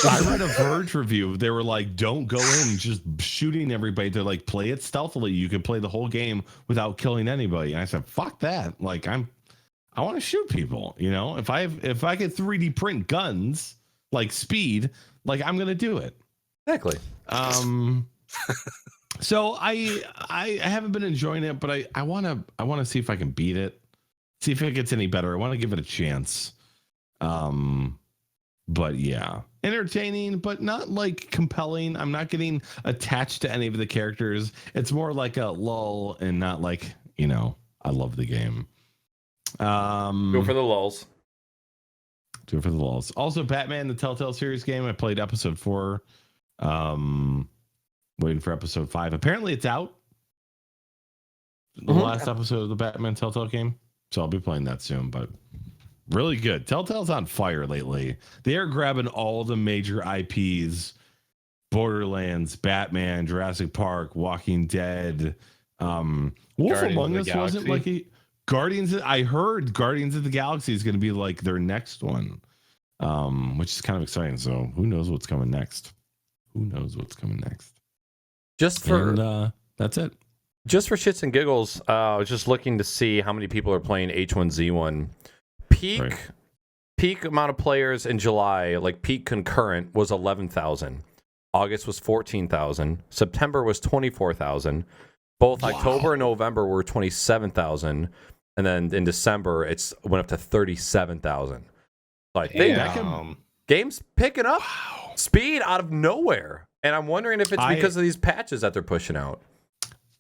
I read a Verge review. They were like, don't go in just shooting everybody. They're like, play it stealthily. You can play the whole game without killing anybody. And I said, fuck that. Like, I want to shoot people. You know, if I could 3D print guns like Speed, like, I'm gonna do it. Exactly. So I haven't been enjoying it, but I want to see if I can beat it. See if it gets any better. I want to give it a chance. But yeah, entertaining, but not like compelling. I'm not getting attached to any of the characters. It's more like a lull and not like, I love the game. Go for the lulls. Do it for the lulls. Also, Batman, the Telltale series game. I played episode 4. Waiting for episode 5. Apparently it's out. The last episode of the Batman Telltale game. So I'll be playing that soon, but really good. Telltale's on fire lately. They are grabbing all the major IPs: Borderlands, Batman, Jurassic Park, Walking Dead. Wolf Guardians Among of the Us wasn't like a Guardians. I heard Guardians of the Galaxy is going to be like their next one, which is kind of exciting. So who knows what's coming next? Just for And, that's it. Just for shits and giggles, I was just looking to see how many people are playing H1Z1. Peak amount of players in July, like peak concurrent, was 11,000. August was 14,000. September was 24,000. Both October and November were 27,000. And then in December, it's went up to 37,000. So I think game's picking up speed out of nowhere. And I'm wondering if it's because of these patches that they're pushing out.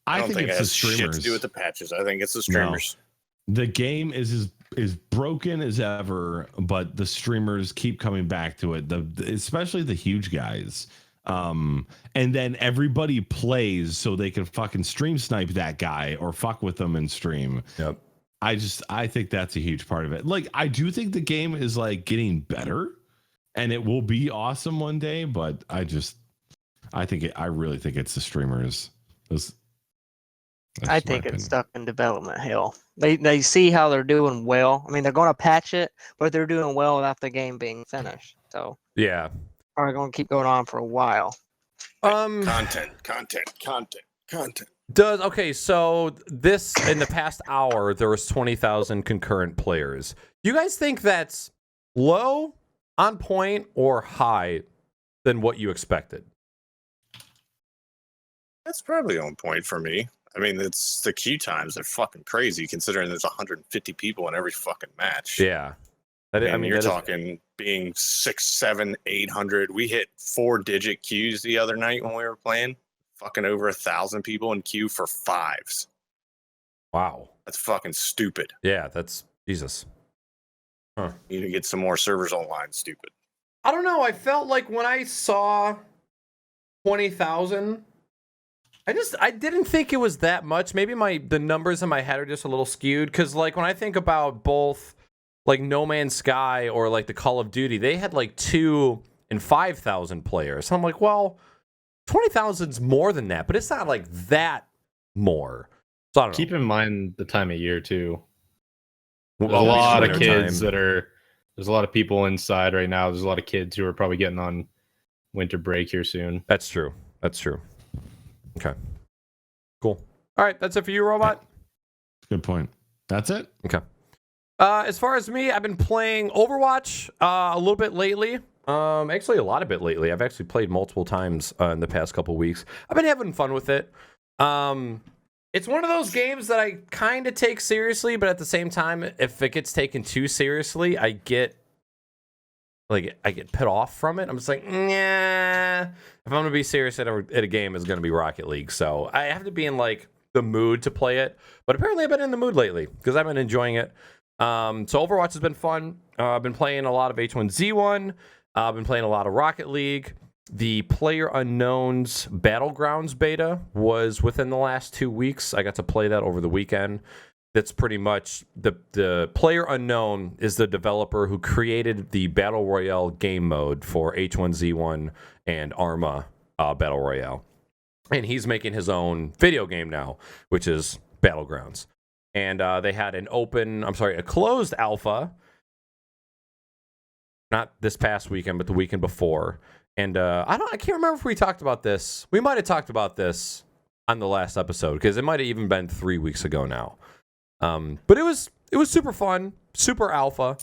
I don't think it's it the has shit streamers. to do with the patches. I think it's the streamers. No. The game is broken as ever, but the streamers keep coming back to it. Especially the huge guys. And then everybody plays so they can fucking stream snipe that guy or fuck with them in stream. Yep. I think that's a huge part of it. Like, I do think the game is like getting better and it will be awesome one day, but I really think it's the streamers. I think it's stuck in development hell. They see how they're doing well. I mean, they're going to patch it, but they're doing well without the game being finished. So yeah, are going to keep going on for a while. Content. So this in the past hour there was 20,000 concurrent players. You guys think that's low, on point, or high than what you expected? That's probably on point for me. I mean, it's the queue times are fucking crazy considering there's 150 people in every fucking match. Yeah. You're talking being 6, 7, 800. We hit 4-digit queues the other night when we were playing. Fucking over 1,000 people in queue for 5s. Wow. That's fucking stupid. Yeah, that's Jesus. Huh. You need to get some more servers online, stupid. I don't know. I felt like when I saw 20,000, I didn't think it was that much. Maybe the numbers in my head are just a little skewed, because like when I think about both like No Man's Sky or like the Call of Duty, they had like 2,000 and 5,000 players. So I'm like, well, 20,000's more than that, but it's not like that more. So I don't know. Keep in mind the time of year too. Well, There's a lot of winter kids time. there's a lot of people inside right now. There's a lot of kids who are probably getting on winter break here soon. That's true. Okay. Cool. All right, that's it for you, Robot. Good point. That's it. Okay. As far as me, I've been playing Overwatch a little bit lately. Actually, a lot of it lately. I've actually played multiple times in the past couple weeks. I've been having fun with it. It's one of those games that I kind of take seriously, but at the same time, if it gets taken too seriously, I get put off from it. I'm just like, nah. If I'm gonna be serious at a game, it's gonna be Rocket League. So I have to be in like the mood to play it. But apparently, I've been in the mood lately because I've been enjoying it. So Overwatch has been fun. I've been playing a lot of H1Z1. I've been playing a lot of Rocket League. The PlayerUnknown's Battlegrounds beta was within the last 2 weeks. I got to play that over the weekend. That's pretty much the PlayerUnknown is the developer who created the Battle Royale game mode for H1Z1 and Arma Battle Royale. And he's making his own video game now, which is Battlegrounds. And they had a closed alpha, not this past weekend, but the weekend before. And I can't remember if we talked about this. We might have talked about this on the last episode because it might have even been 3 weeks ago now. But it was super fun, super alpha.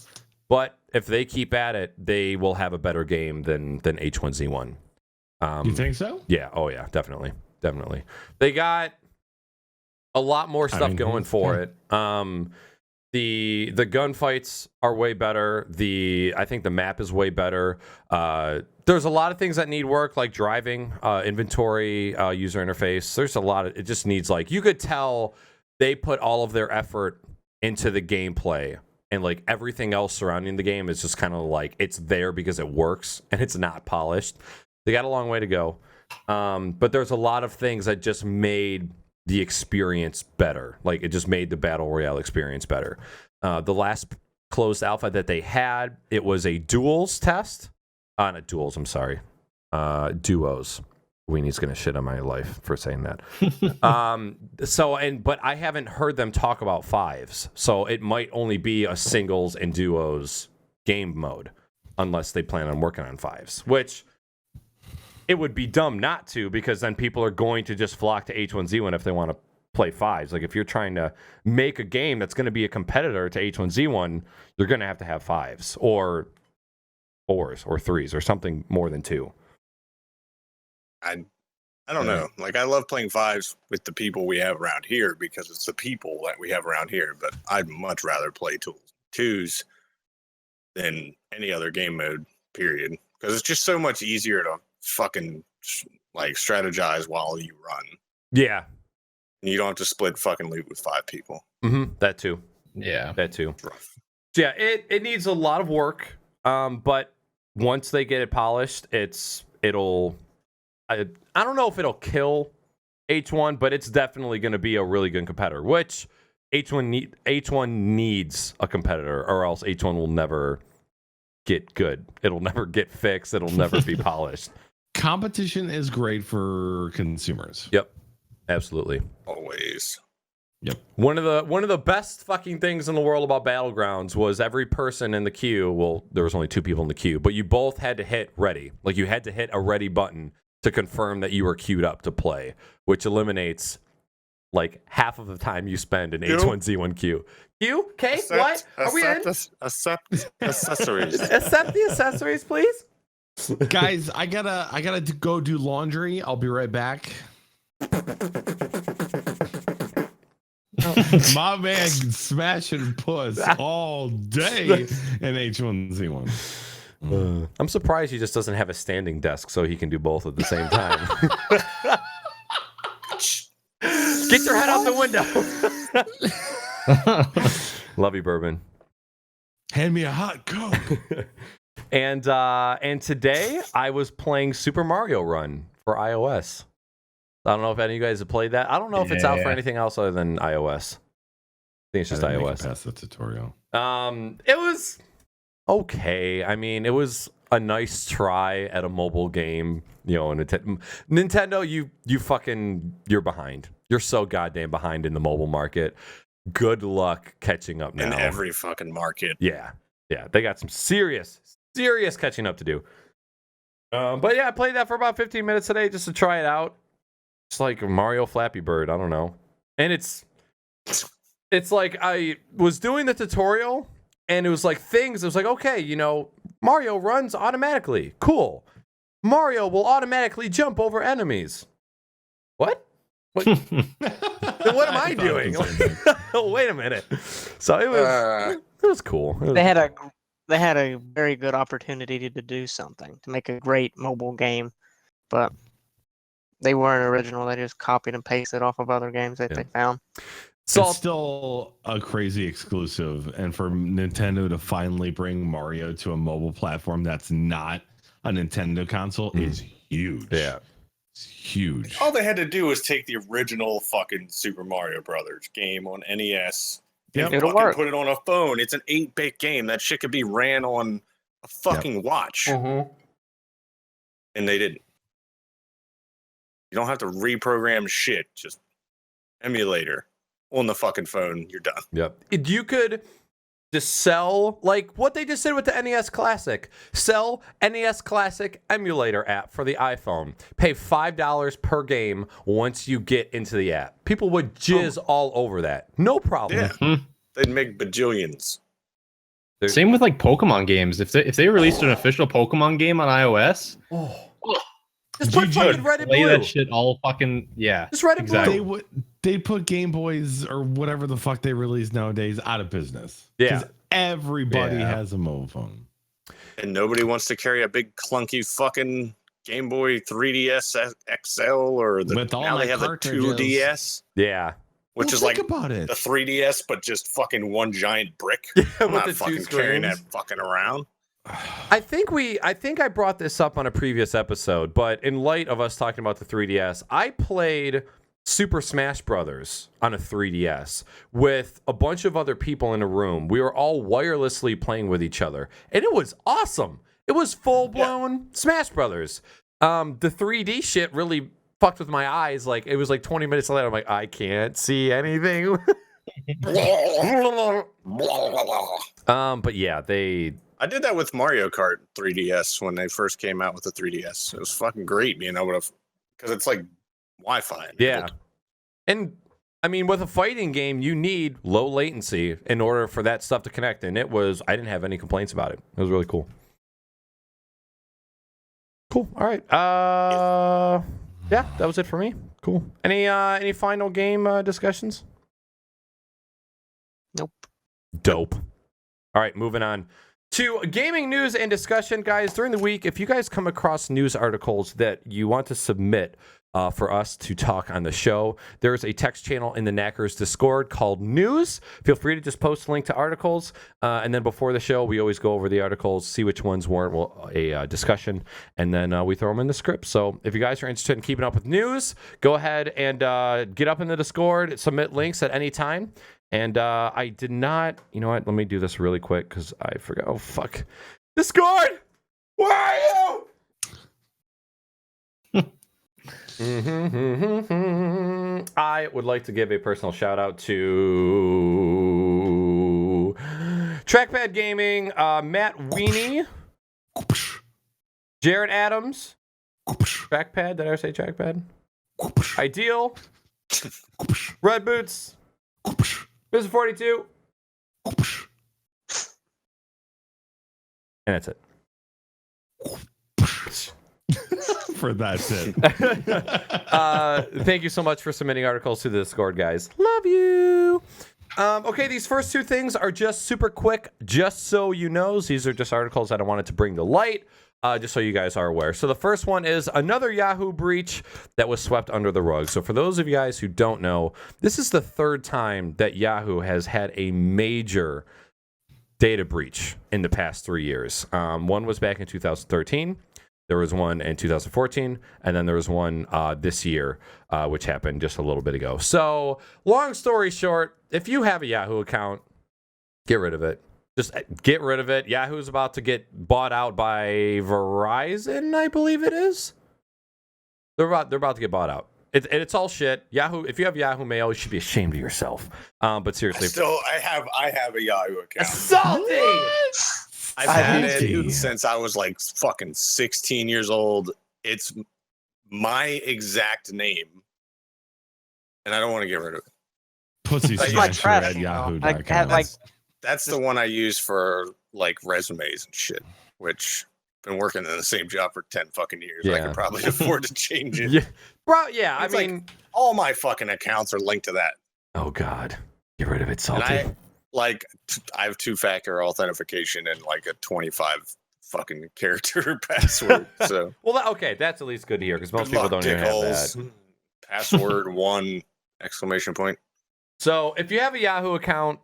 But if they keep at it, they will have a better game than H1Z1. You think so? Yeah. Oh yeah. Definitely. They got a lot more stuff going for it. The gunfights are way better. I think the map is way better. There's a lot of things that need work, like driving, inventory, user interface. There's a lot of it. Just needs like you could tell they put all of their effort into the gameplay, and like everything else surrounding the game is just kind of like it's there because it works and it's not polished. They got a long way to go, but there's a lot of things that just made the experience better. Like it just made the battle royale experience better. The last closed alpha that they had, it was a duels test. Not duels, I'm sorry. Duos. Weenie's gonna shit on my life for saying that. But I haven't heard them talk about fives, so it might only be a singles and duos game mode, unless they plan on working on fives, which it would be dumb not to, because then people are going to just flock to H1Z1 if they want to play fives. Like if you're trying to make a game that's going to be a competitor to H1Z1, you're going to have fives or fours or threes or something more than two. I don't know. Like I love playing fives with the people we have around here because it's the people that we have around here. But I'd much rather play twos than any other game mode. Period. Because it's just so much easier to fucking like strategize while you run. Yeah. And you don't have to split fucking loot with 5 people. Mm-hmm. That too. Yeah. That too. Rough. Yeah, it needs a lot of work. But once they get it polished, it'll I don't know if it'll kill H1, but it's definitely going to be a really good competitor, which H1 needs a competitor, or else H1 will never get good. It'll never get fixed. It'll never be polished. Competition is great for consumers. Yep. Absolutely. Always. Yep. One of the best fucking things in the world about Battlegrounds was every person in the queue, well, there was only 2 people in the queue, but you both had to hit ready. Like you had to hit a ready button to confirm that you were queued up to play, which eliminates like half of the time you spend in H1Z1 queue. Q? K? What? Are we in? Accept accessories. Accept the accessories, please. Guys, I gotta go do laundry. I'll be right back. My man smashing puss all day in H1Z1. I'm surprised he just doesn't have a standing desk so he can do both at the same time. Get your head out the window. Love you, Bourbon. Hand me a hot Coke. And today I was playing Super Mario Run for iOS. I don't know if any of you guys have played that. I don't know if it's out for anything else other than iOS. I think it's just iOS. Pass the tutorial. It was okay. I mean, it was a nice try at a mobile game. You know, Nintendo, you're behind. You're so goddamn behind in the mobile market. Good luck catching up now. In every fucking market. Yeah, they got some serious catching up to do. But yeah, I played that for about 15 minutes today just to try it out. It's like Mario Flappy Bird. I don't know. And it's like I was doing the tutorial and it was like things. It was like, okay, Mario runs automatically. Cool. Mario will automatically jump over enemies. What? What am I doing? Wait a minute. So it was cool. They had a very good opportunity to do something, to make a great mobile game, but they weren't original. They just copied and pasted off of other games that they found. So it's still a crazy exclusive, and for Nintendo to finally bring Mario to a mobile platform that's not a Nintendo console is huge. Yeah. It's huge. All they had to do was take the original fucking Super Mario Brothers game on NES. Yep. It'll work. Put it on a phone. It's an 8-bit game. That shit could be ran on a fucking watch. Mm-hmm. And they didn't. You don't have to reprogram shit. Just emulator on the fucking phone. You're done. Yep. You could just sell, like what they just did with the NES Classic. Sell NES Classic emulator app for the iPhone. Pay $5 per game once you get into the app. People would jizz all over that. No problem. Yeah. They'd make bajillions. Same with like Pokemon games. If they released an official Pokemon game on iOS, Just put fucking red and Play blue. that shit all fucking Just red and exactly. blue. They put Game Boys or whatever the fuck they release nowadays out of business. Yeah. 'Cause everybody Yeah. has a mobile phone. And nobody wants to carry a big clunky fucking Game Boy 3DS XL or With all now my they have a cartridges. 2DS, Yeah. which Well, is think like about it. the 3DS, but just fucking one giant brick. Yeah, I'm with not the two fucking carrying that screens. fucking around. I think I brought this up on a previous episode, but in light of us talking about the 3DS, I played Super Smash Brothers on a 3DS with a bunch of other people in a room. We were all wirelessly playing with each other, and it was awesome. It was full-blown Smash Brothers. The 3D shit really fucked with my eyes. Like, it was like 20 minutes later, I'm like, I can't see anything. But yeah, I did that with Mario Kart 3DS when they first came out with the 3DS. It was fucking great being able to, because it's like Wi-Fi. yeah. And I mean, with a fighting game, you need low latency in order for that stuff to connect. And I didn't have any complaints about it. It was really cool. Cool. All right. Yeah, that was it for me. Cool. Any final game discussions? Nope. Dope. All right, moving on to gaming news and discussion, guys. During the week, if you guys come across news articles that you want to submit for us to talk on the show, there's a text channel in the Naaackers Discord called News. Feel free to just post a link to articles, and then before the show, we always go over the articles, see which ones warrant a discussion, and then we throw them in the script. So if you guys are interested in keeping up with news, go ahead and get up in the Discord, submit links at any time. And I did not, you know what? Let me do this really quick because I forgot. Oh, fuck. Discord! Where are you? I would like to give a personal shout out to Trackpad Gaming, Matt Weenie, Jared Adams, Trackpad. Did I say Trackpad? Ideal, Red Boots, MrFortyTwo, and that's it. For that's it. Thank you so much for submitting articles to the Discord, guys. Love you. Okay, these first two things are just super quick, just so you know. These are just articles that I wanted to bring to light, just so you guys are aware. So the first one is another Yahoo breach that was swept under the rug. So for those of you guys who don't know, this is the third time that Yahoo has had a major data breach in the past 3 years. One was back in 2013. There was one in 2014, and then there was one this year, which happened just a little bit ago. So, long story short, if you have a Yahoo account, get rid of it. Just get rid of it. Yahoo's about to get bought out by Verizon, I believe it is. They're about to get bought out. It's all shit. Yahoo. If you have Yahoo Mail, you should be ashamed of yourself. But seriously, I have a Yahoo account. Salty. I've had Salty. it since I was like fucking 16 years old. It's my exact name, and I don't want to get rid of it. Pussy It's like smasher trash at email. yahoo.com. I have, like, That's the one I use for like resumes and shit, which I've been working in the same job for 10 fucking years. I Yeah. could probably afford to change it. Yeah, bro. Yeah, It's I like- mean, All my fucking accounts are linked to that. oh god, get rid of it, Salty. And I have two-factor authentication and like a 25 fucking character password. So Well, okay, that's at least good to hear because most good people luck, don't even have dickholes. that. Password 1 exclamation point. So if you have a Yahoo account,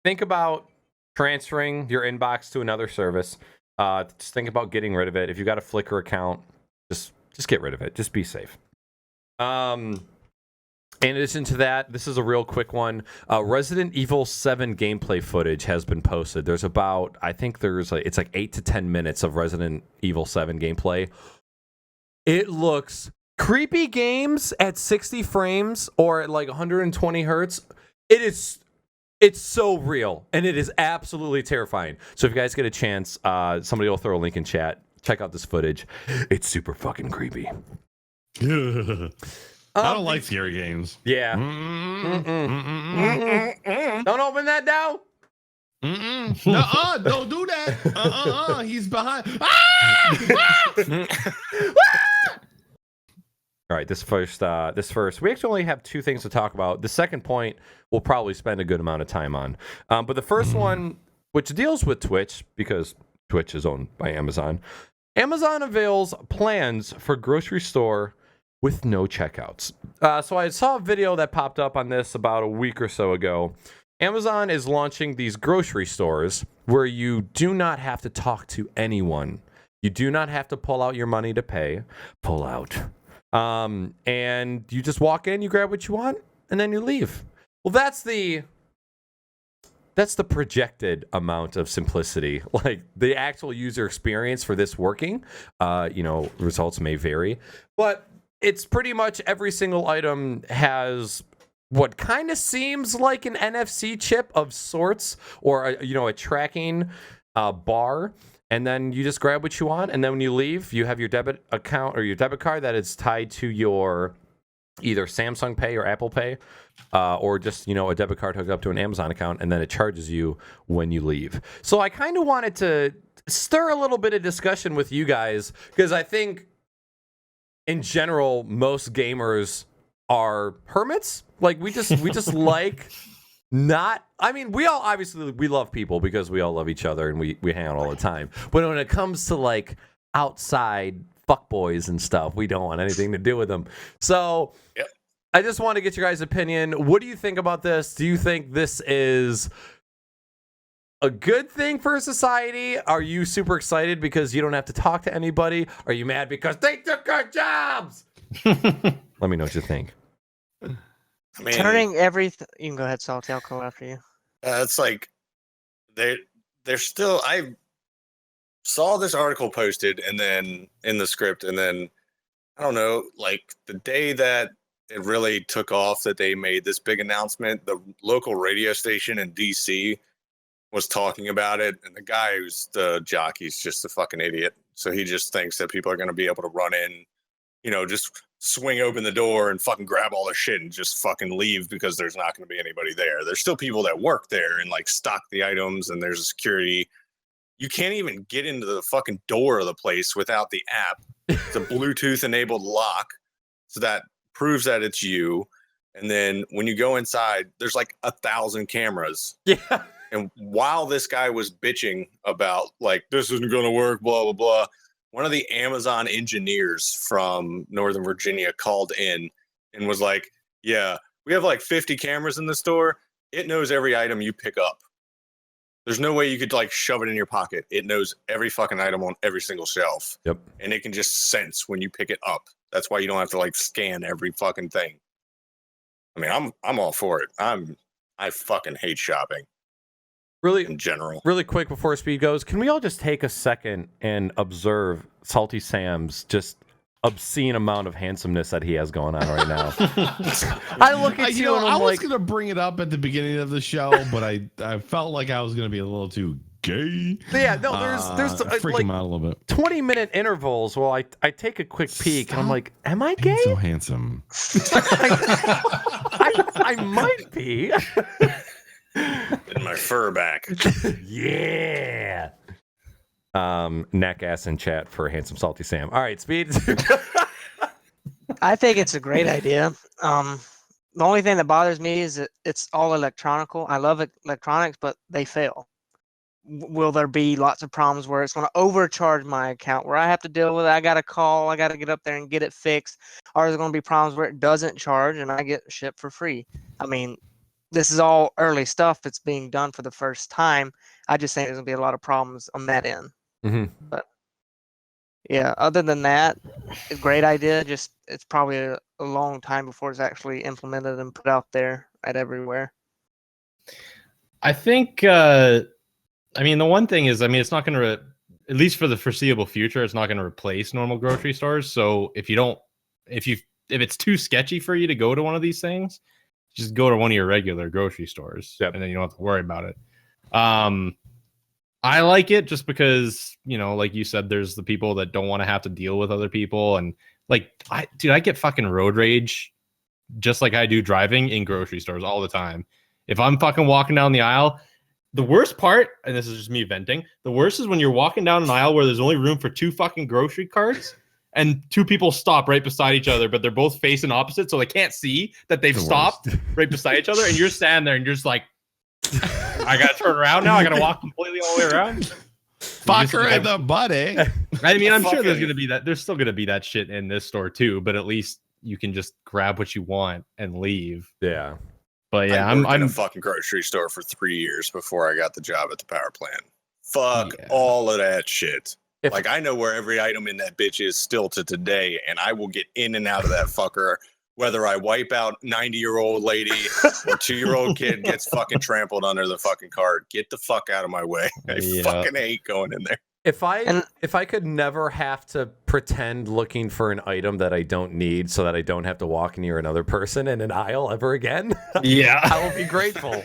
think about transferring your inbox to another service. Just think about getting rid of it. If you got a Flickr account, just get rid of it. Just be safe. In addition to that, this is a real quick one. Resident Evil 7 gameplay footage has been posted. There's about, I think it's like 8 to 10 minutes of Resident Evil 7 gameplay. It looks creepy games at 60 frames or at like 120 hertz. It's so real and it is absolutely terrifying. So if you guys get a chance, somebody will throw a link in chat. Check out this footage. It's super fucking creepy. I don't like scary games. Yeah. Don't open that door. No, don't do that. He's behind. All right, this first, we actually only have two things to talk about. The second point we'll probably spend a good amount of time on. But the first one, which deals with Twitch, because Twitch is owned by Amazon. Amazon unveils plans for grocery store with no checkouts. So I saw a video that popped up on this about a week or so ago. Amazon is launching these grocery stores where you do not have to talk to anyone. You do not have to pull out your money to pay. Pull out. And you just walk in, you grab what you want, and then you leave. Well, that's the projected amount of simplicity. Like the actual user experience for this working, results may vary, but it's pretty much every single item has what kind of seems like an NFC chip of sorts, or a tracking bar. And then you just grab what you want, and then when you leave, you have your debit account or your debit card that is tied to your either Samsung Pay or Apple Pay, or just a debit card hooked up to an Amazon account, and then it charges you when you leave. So I kind of wanted to stir a little bit of discussion with you guys, because I think in general most gamers are hermits. Like we just like. We all obviously we love people because we all love each other and we hang out all the time. But when it comes to like outside fuckboys and stuff, we don't want anything to do with them. So yep. I just want to get your guys' opinion. What do you think about this? Do you think this is a good thing for society? Are you super excited because you don't have to talk to anybody? Are you mad because they took our jobs? Let me know what you think. I mean, Turning everything. You can go ahead, Salty. I'll go after you. it's like they're still. I saw this article posted, and then in the script, and then I don't know, like the day that it really took off, that they made this big announcement, the local radio station in DC was talking about it, and the guy who's the jockey's just a fucking idiot. So he just thinks that people are going to be able to run in, just swing open the door and fucking grab all their shit and just fucking leave because there's not going to be anybody there. There's still people that work there and like stock the items, and there's a security. You can't even get into the fucking door of the place without the app. It's a Bluetooth enabled lock. So that proves that it's you. And then when you go inside, there's like 1,000 cameras. Yeah. And while this guy was bitching about like, this isn't going to work, blah, blah, blah, one of the Amazon engineers from Northern Virginia called in and was like, yeah, we have like 50 cameras in the store. It knows every item you pick up. There's no way you could like shove it in your pocket. It knows every fucking item on every single shelf. Yep. And it can just sense when you pick it up. That's why you don't have to like scan every fucking thing. I mean, I'm all for it. I fucking hate shopping. Really, in general. Really quick before Speed goes, can we all just take a second and observe SaltySam's just obscene amount of handsomeness that he has going on right now? I look at you and I'm I was like, gonna bring it up at the beginning of the show, but I felt like I was gonna be a little too gay. yeah, no, there's freak like him out a little bit. 20-minute intervals. Well, I take a quick peek and I'm like, am I gay? He's so handsome. I might be. In my fur back. Yeah. Neck ass in chat for handsome salty Sam. All right, Speed. I think it's a great idea. The only thing that bothers me is that it's all electronical. I love electronics, but they fail. Will there be lots of problems where it's going to overcharge my account, where I have to deal with it? I got to call, I got to get up there and get it fixed. Or is there going to be problems where it doesn't charge and I get shipped for free? I mean, this is all early stuff that's being done for the first time. I just think there's going to be a lot of problems on that end. Mm-hmm. But yeah, other than that, a great idea. Just it's probably a long time before it's actually implemented and put out there at everywhere. I think, the one thing is, it's not going to, at least for the foreseeable future, it's not going to replace normal grocery stores. So if it's too sketchy for you to go to one of these things, just go to one of your regular grocery stores, and then you don't have to worry about it. I like it just because, like you said, there's the people that don't want to have to deal with other people. And like, I get fucking road rage just like I do driving in grocery stores all the time. If I'm fucking walking down the aisle, the worst part, and this is just me venting, the worst is when you're walking down an aisle where there's only room for 2 fucking grocery carts. and two people stop right beside each other, but they're both facing opposite, so they can't see that they've stopped right beside each other, and you're standing there and you're just like, I gotta turn around now. I gotta walk completely all the way around. Fuck her in the butt, eh? I mean, I'm sure there's gonna be that. There's still gonna be that shit in this store too, but at least you can just grab what you want and leave. Yeah. But yeah, I worked in a fucking grocery store for 3 years before I got the job at the power plant. Fuck all of that shit. Like, I know where every item in that bitch is still to today, and I will get in and out of that fucker, whether I wipe out 90-year-old lady or 2-year-old kid gets fucking trampled under the fucking cart. Get the fuck out of my way. I fucking hate going in there. If I could never have to pretend looking for an item that I don't need so that I don't have to walk near another person in an aisle ever again, I will be grateful.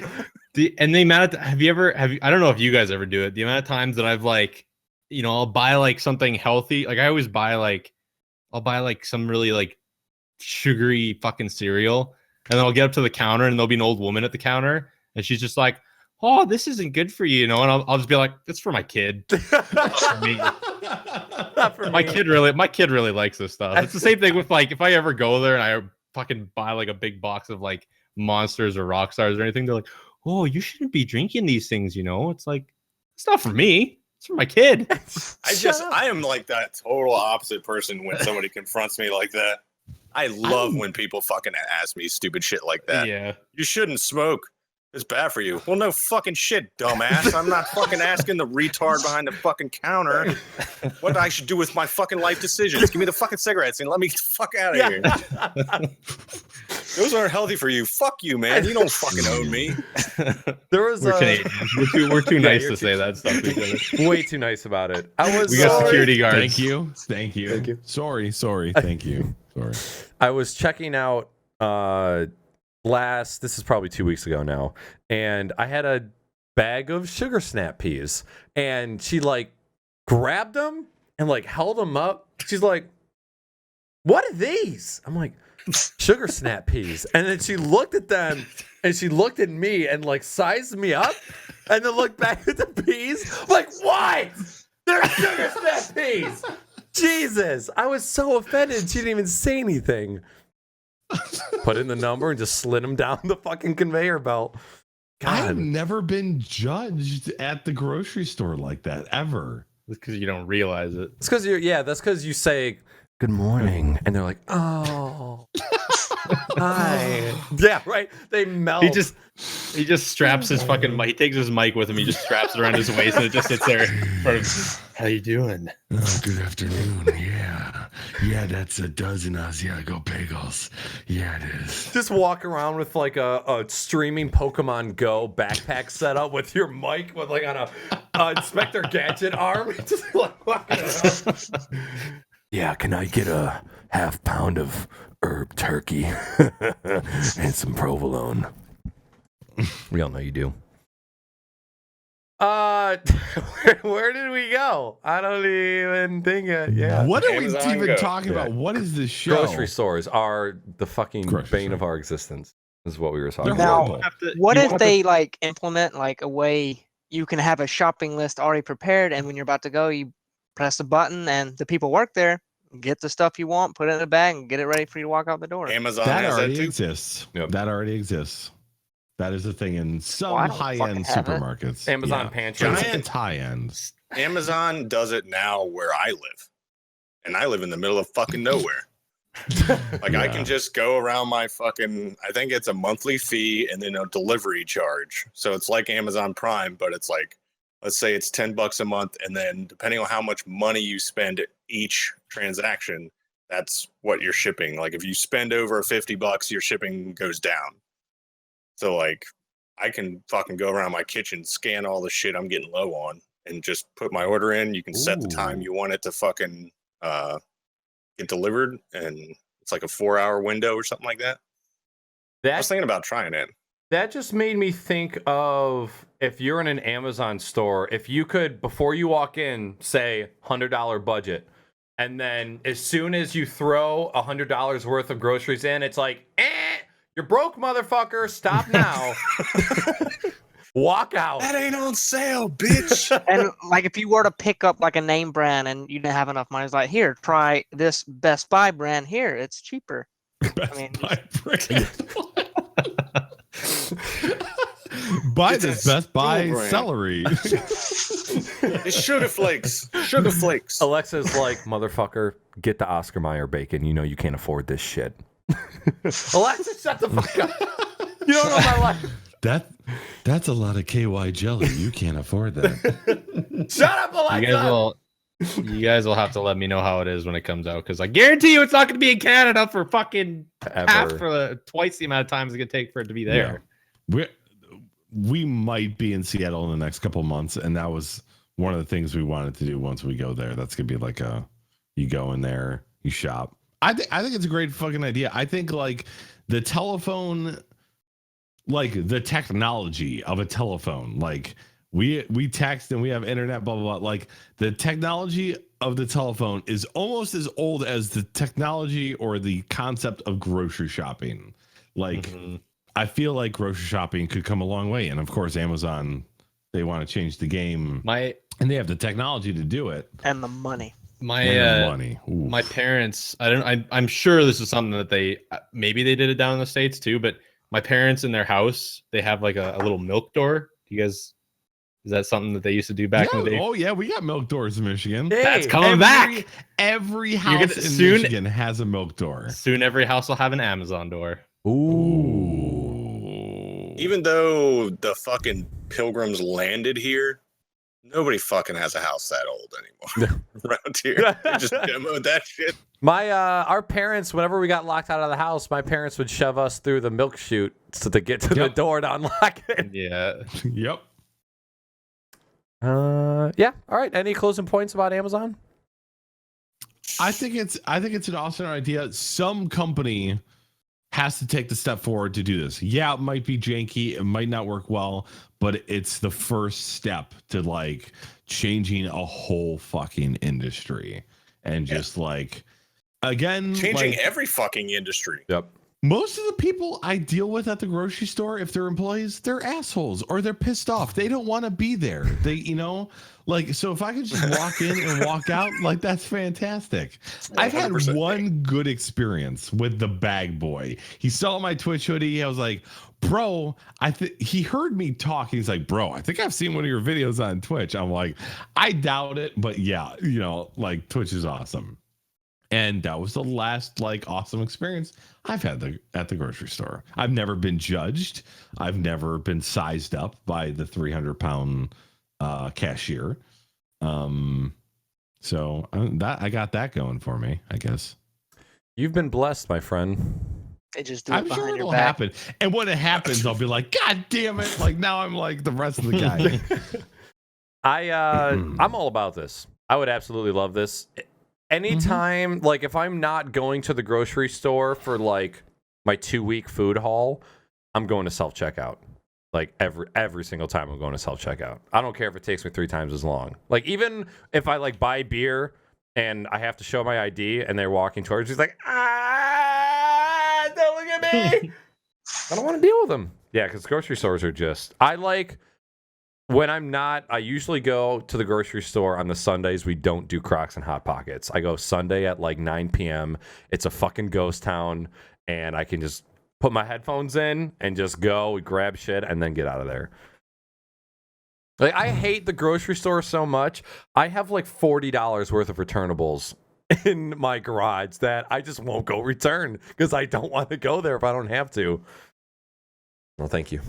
And the amount of have you I don't know if you guys ever do it. The amount of times that I've like, you know, I'll buy like something healthy. Like I always buy like, I'll buy like some really like sugary fucking cereal, and then I'll get up to the counter and there'll be an old woman at the counter and she's just like, oh, this isn't good for you, you know, and I'll just be like, it's for my kid. Not for me. Not for my me. kid really likes this stuff. It's the same thing with like if I ever go there and I fucking buy like a big box of like Monsters or Rock Stars or anything, they're like, oh, you shouldn't be drinking these things, you know. It's like, it's not for me, it's for my kid. I am like that total opposite person when somebody confronts me like that. I love when people fucking ask me stupid shit like that. Yeah. You shouldn't smoke. It's bad for you. Well, no fucking shit, dumbass. I'm not fucking asking the retard behind the fucking counter what I should do with my fucking life decisions. Give me the fucking cigarettes and let me get the fuck out of here. Those aren't healthy for you. Fuck you, man. You don't fucking own me. There was We're Canadians. We're too nice to say that stuff to each other. way too nice about it. We got security guards. Thank you. Thank you. Sorry. Thank you. Sorry. I was checking out this is probably 2 weeks ago now, and I had a bag of sugar snap peas, and she like grabbed them and like held them up. She's like, what are these? I'm like, sugar snap peas. And then she looked at them and she looked at me and like sized me up and then looked back at the peas. I'm like, what? They're sugar snap peas. Jesus. I was so offended. She didn't even say anything. Put in the number and just slid them down the fucking conveyor belt. God. I've never been judged at the grocery store like that ever. It's because you don't realize it. It's because that's because you say good morning and they're like, oh. Hi. Yeah, right. They melt. He just straps his fucking mic. He takes his mic with him. He just straps it around his waist and it just sits there in front of. How you doing? Oh, good afternoon. Yeah, that's a dozen Asiago bagels. Yeah, it is. Just walk around with like a streaming Pokemon Go backpack set up with your mic with like on a Inspector Gadget arm. Just like walking around. Yeah, can I get a half pound of herb turkey and some provolone? We all know you do. Where did we go? I don't even think it. Yeah. What are we Amazon even Go. talking about? What is this show? Grocery stores are the fucking bane of our existence. Is what we were talking They're about. horrible. What if they like implement like a way you can have a shopping list already prepared, and when you're about to go, you press a button, and the people work there get the stuff you want, put it in a bag, and get it ready for you to walk out the door. Amazon That has that already too. exists. Yep. That already exists. That is a thing in some I don't high-end fucking have it. supermarkets. Amazon pantry. Giant high-ends. Amazon does it now where I live. And I live in the middle of fucking nowhere. Like I can just go around my fucking, I think it's a monthly fee and then a delivery charge. So it's like Amazon Prime, but it's like, let's say it's $10 a month. And then depending on how much money you spend each transaction, that's what you're shipping. Like if you spend over $50, your shipping goes down. So like I can fucking go around my kitchen, scan all the shit I'm getting low on and just put my order in. You can set the time you want it to fucking get delivered, and it's like a 4-hour window or something like that. I was thinking about trying it. That just made me think of if you're in an Amazon store, if you could, before you walk in, say $100 budget, and then as soon as you throw $100 worth of groceries in, it's like, you're broke, motherfucker. Stop now. Walk out. That ain't on sale, bitch. And like, if you were to pick up like a name brand and you didn't have enough money, it's like, here, try this Best Buy brand. Here, it's cheaper. Best mean, Buy brand. Buy It's this a Best Buy school brand. celery. It's Sugar Flakes. Sugar Flakes. Alexa's like, motherfucker, get the Oscar Mayer bacon. You know you can't afford this shit. Alexa, shut the fuck up. You don't know my life. That's a lot of KY jelly. You can't afford that. Shut up, Alexa. You guys will have to let me know how it is when it comes out, because I guarantee you it's not going to be in Canada for fucking twice the amount of time it's going to take for it to be there. Yeah. We might be in Seattle in the next couple months, and that was one of the things we wanted to do once we go there. That's gonna be like you go in there, you shop. I think it's a great fucking idea. I think like the telephone, like the technology of a telephone, like we text and we have internet, blah blah blah. Like the technology of the telephone is almost as old as the technology or the concept of grocery shopping. Like. I feel like grocery shopping could come a long way. And of course, Amazon, they want to change the game. And they have the technology to do it. And the money. My parents, I'm sure this is something that maybe they did it down in the States too, but my parents in their house, they have like a little milk door. Is that something that they used to do back in the day? Oh yeah, we got milk doors in Michigan. Hey, that's coming back. Every house in Michigan has a milk door. Soon every house will have an Amazon door. Ooh. Even though the fucking Pilgrims landed here, nobody fucking has a house that old anymore around here. They just demoed that shit. Our parents, whenever we got locked out of the house, my parents would shove us through the milk chute so to get to the door to unlock it. Yeah. Yep. Yeah. All right. Any closing points about Amazon? I think it's an awesome idea. Some company has to take the step forward to do this. Yeah, it might be janky, it might not work well, but it's the first step to like changing a whole fucking industry. And just like again, changing like, every fucking industry. Yep. most of the people I deal with at the grocery store, if they're employees, they're assholes or they're pissed off. They don't want to be there. They, you know, like, so if I could just walk in and walk out, like, that's fantastic. 100%. I've had one good experience with the bag boy. He saw my Twitch hoodie. I was like, bro, he heard me talk. He's like, bro, I think I've seen one of your videos on Twitch. I'm like, I doubt it, but yeah, you know, like, Twitch is awesome. And that was the last like awesome experience I've had at the grocery store. I've never been judged. I've never been sized up by the 300-pound cashier. So I got that going for me, I guess. You've been blessed, my friend. They just do it I'm behind sure your it'll back. happen. And when it happens, I'll be like, God damn it. Like now I'm like the rest of the guy. I'm all about this. I would absolutely love this. Anytime, like if I'm not going to the grocery store for like my 2-week food haul, I'm going to self-checkout. Like every single time I'm going to self-checkout. I don't care if it takes me 3 times as long. Like even if I like buy beer and I have to show my ID and they're walking towards me, he's like, don't look at me. I don't want to deal with them. Yeah, because grocery stores are just, when I'm not, I usually go to the grocery store on the Sundays. We don't do Crocs and Hot Pockets. I go Sunday at like 9 p.m. It's a fucking ghost town, and I can just put my headphones in and just go grab shit and then get out of there. Like I hate the grocery store so much. I have like $40 worth of returnables in my garage that I just won't go return because I don't want to go there if I don't have to. Well, thank you.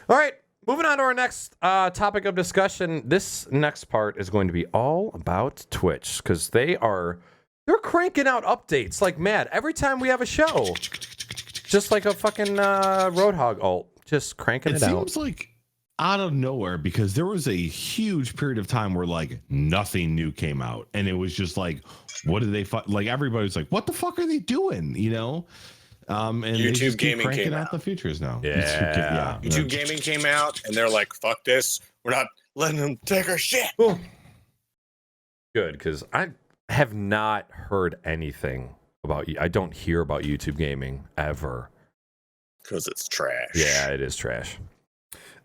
All right. Moving on to our next topic of discussion. This next part is going to be all about Twitch because they're cranking out updates like mad every time we have a show. Just like a fucking Roadhog ult, just cranking it out. It seems like out of nowhere because there was a huge period of time where like nothing new came out and it was just like, what did they like? Everybody's like, what the fuck are they doing? You know. And YouTube Gaming came out out. The features now. Yeah. YouTube Gaming came out, and they're like, "Fuck this! We're not letting them take our shit." Good, because I have not heard anything about you. I don't hear about YouTube Gaming ever. Because it's trash. Yeah, it is trash.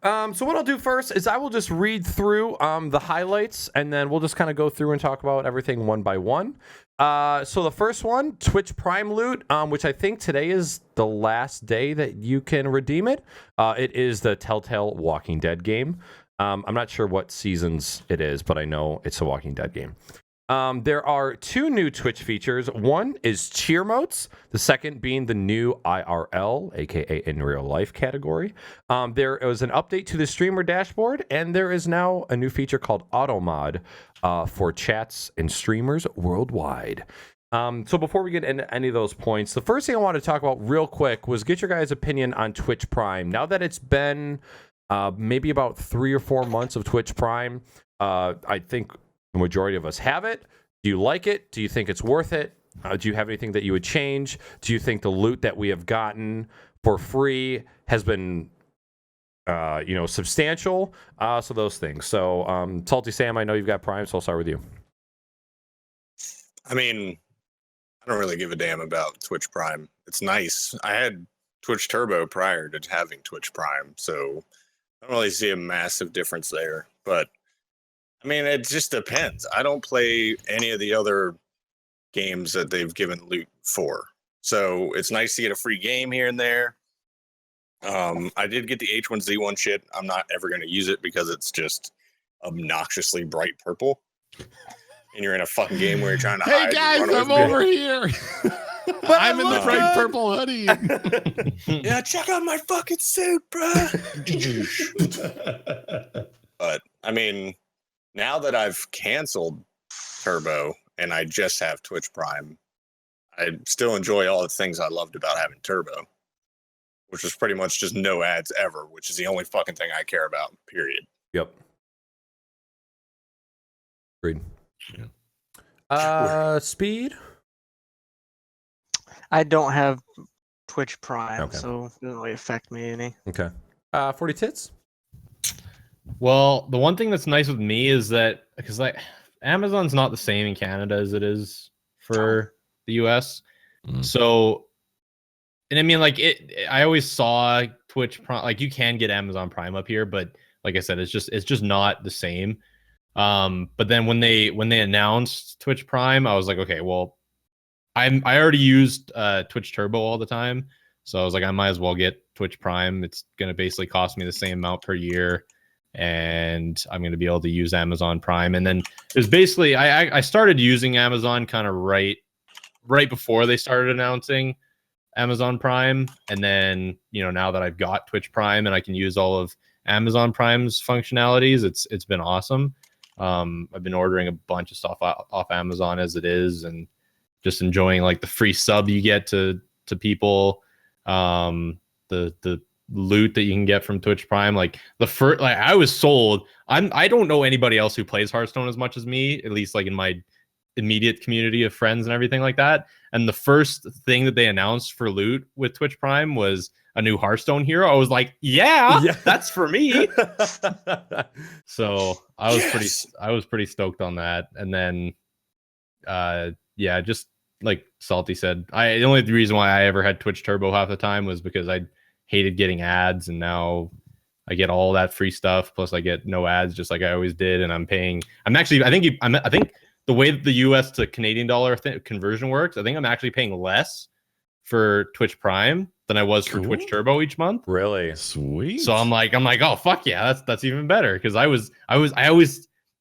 So what I'll do first is I will just read through the highlights, and then we'll just kind of go through and talk about everything one by one. So the first one, Twitch Prime loot, which I think today is the last day that you can redeem it. It is the Telltale Walking Dead game. I'm not sure what seasons it is, but I know it's a Walking Dead game. There are 2 new Twitch features. One is cheer motes, the second being the new IRL, aka in real life category. There was an update to the streamer dashboard, and there is now a new feature called Auto Mod for chats and streamers worldwide. So before we get into any of those points, the first thing I want to talk about real quick was get your guys' opinion on Twitch Prime. Now that it's been maybe about 3 or 4 months of Twitch Prime, I think the majority of us have it. Do you like it? Do you think it's worth it? Do you have anything that you would change? Do you think the loot that we have gotten for free has been, substantial? So those things. So, SaltySam, I know you've got Prime, so I'll start with you. I mean, I don't really give a damn about Twitch Prime. It's nice. I had Twitch Turbo prior to having Twitch Prime, so I don't really see a massive difference there. But I mean, it just depends. I don't play any of the other games that they've given loot for. So it's nice to get a free game here and there. I did get the H1Z1 shit. I'm not ever going to use it because it's just obnoxiously bright purple. And you're in a fucking game where you're trying to hide. Hey guys, and run I'm away from over here. I'm in the bright purple hoodie. Yeah, check out my fucking suit, bro. But I mean, now that I've canceled Turbo and I just have Twitch Prime, I still enjoy all the things I loved about having Turbo, which was pretty much just no ads ever, which is the only fucking thing I care about, period. Yep. Agreed. Speed? I don't have Twitch Prime, Okay. so it doesn't really affect me any. Okay. 40 tits? Well, the one thing that's nice with me is that because like Amazon's not the same in Canada as it is for the US. So, and I mean, like I always saw Twitch Prime, like you can get Amazon Prime up here, but like I said, it's just not the same. But then when they announced Twitch Prime, I was like, okay, well, I already used Twitch Turbo all the time, so I was like, I might as well get Twitch Prime. It's gonna basically cost me the same amount per year, and I'm gonna be able to use Amazon Prime. And then there's basically I started using Amazon kind of right before they started announcing Amazon Prime, and then now that I've got Twitch Prime and I can use all of Amazon Prime's functionalities, it's been awesome. I've been ordering a bunch of stuff off Amazon as it is, and just enjoying like the free sub you get to people, the loot that you can get from Twitch Prime. Like I was sold. I don't know anybody else who plays Hearthstone as much as me, at least like in my immediate community of friends and everything like that. And the first thing that they announced for loot with Twitch Prime was a new Hearthstone hero. I was like, yeah. That's for me. So I was pretty stoked on that. And then just like Salty said, the only reason why I ever had Twitch Turbo half the time was because I hated getting ads, and now I get all that free stuff, plus I get no ads just like I always did. And I think the way that the US to Canadian dollar conversion works, I think I'm actually paying less for Twitch Prime than I was for Twitch Turbo each month. Really? Sweet. So I'm like, oh fuck yeah, that's even better, because I always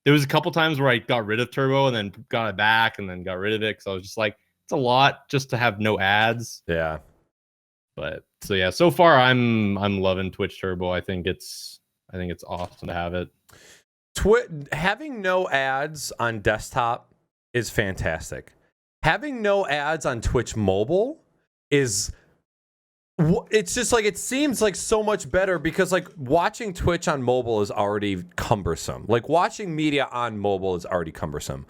there was a couple times where I got rid of Turbo and then got it back and then got rid of it, because I was just like, it's a lot just to have no ads. Yeah. But so yeah, so far I'm loving Twitch Turbo. I think it's awesome to have it. Having no ads on desktop is fantastic. Having no ads on Twitch mobile it's just like, it seems like so much better, because like watching Twitch on mobile is already cumbersome. Like watching media on mobile is already cumbersome.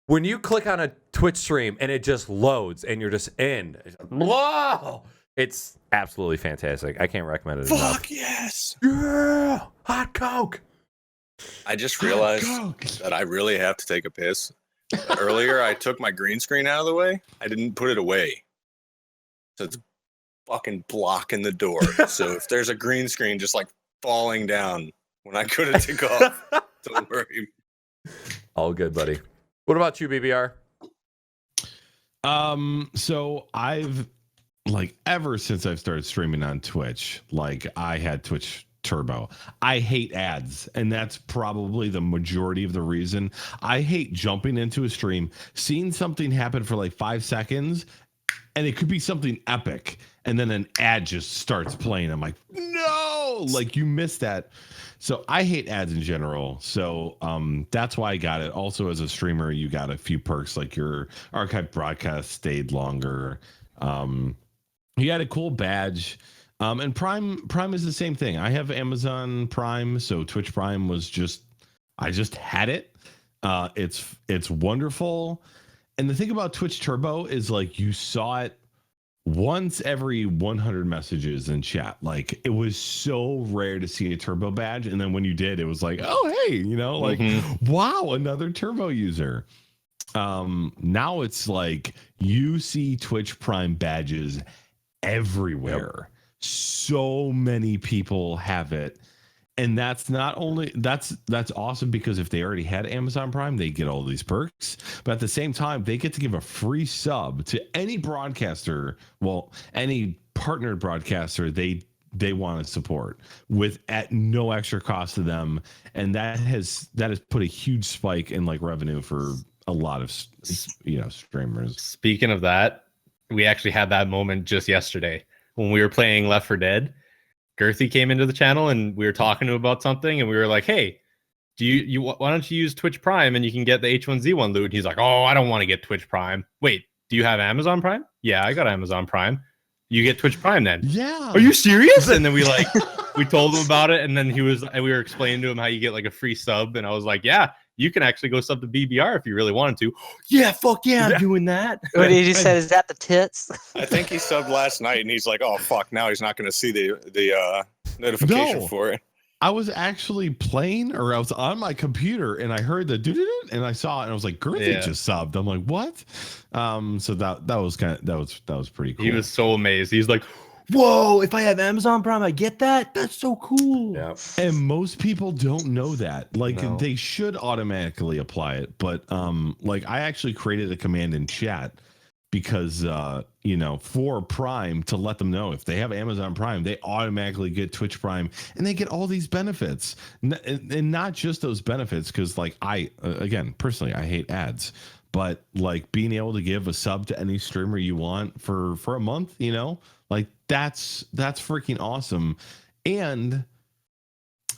When you click on a Twitch stream and it just loads and you're just in, whoa, it's absolutely fantastic. I can't recommend it enough. Fuck yes. Yeah, hot Coke. I just realized that I really have to take a piss. Earlier, I took my green screen out of the way. I didn't put it away. So it's fucking blocking the door. So if there's a green screen just like falling down when I could have took off. Don't worry. All good, buddy. What about you, BBR? So I've ever since I've started streaming on Twitch, I had Twitch Turbo. I hate ads, and that's probably the majority of the reason. I hate jumping into a stream, seeing something happen for 5 seconds, and it could be something epic, and then an ad just starts playing. I'm like, no, you missed that. So I hate ads in general. So that's why I got it. Also, as a streamer, you got a few perks, like your archive broadcast stayed longer. You had a cool badge. And Prime is the same thing. I have Amazon Prime, so Twitch Prime was I just had it. It's wonderful. And the thing about Twitch Turbo is you saw it once every 100 messages in chat. It was so rare to see a Turbo badge, and then when you did, it was oh hey, wow, another Turbo user. Now it's you see Twitch Prime badges everywhere. Yep. So many people have it, and that's not only that's awesome, because if they already had Amazon Prime, they get all these perks, but at the same time they get to give a free sub to any broadcaster, any partnered broadcaster they want to support at no extra cost to them, and that has put a huge spike in revenue for a lot of streamers. Speaking of that, we actually had that moment just yesterday when we were playing Left 4 Dead. Girthy came into the channel and we were talking to him about something, and we were like, hey, why don't you use Twitch Prime and you can get the H1Z1 loot? And he's like, oh, I don't want to get Twitch Prime. Wait, do you have Amazon Prime? Yeah, I got Amazon Prime. You get Twitch Prime then? Yeah. Are you serious? And then we told him about it, and then we were explaining to him how you get a free sub, and I was like, yeah, you can actually go sub to BBR if you really wanted to. Yeah, fuck yeah, I'm doing that. What he just said, is that the tits? I think he subbed last night, and he's like, oh fuck, now he's not going to see the notification for it. I was actually playing, or I was on my computer, and I heard the doo-doo-doo, and I saw it, and I was like, Girthy just subbed. I'm like, what? So that was pretty cool. He was so amazed. He's like, whoa, if I have Amazon Prime, I get that? That's so cool. Yeah. And most people don't know that. No. They should automatically apply it, but I actually created a command in chat because for Prime, to let them know if they have Amazon Prime, they automatically get Twitch Prime, and they get all these benefits, and not just those benefits, because again, personally, I hate ads, but being able to give a sub to any streamer you want for a month, that's freaking awesome. And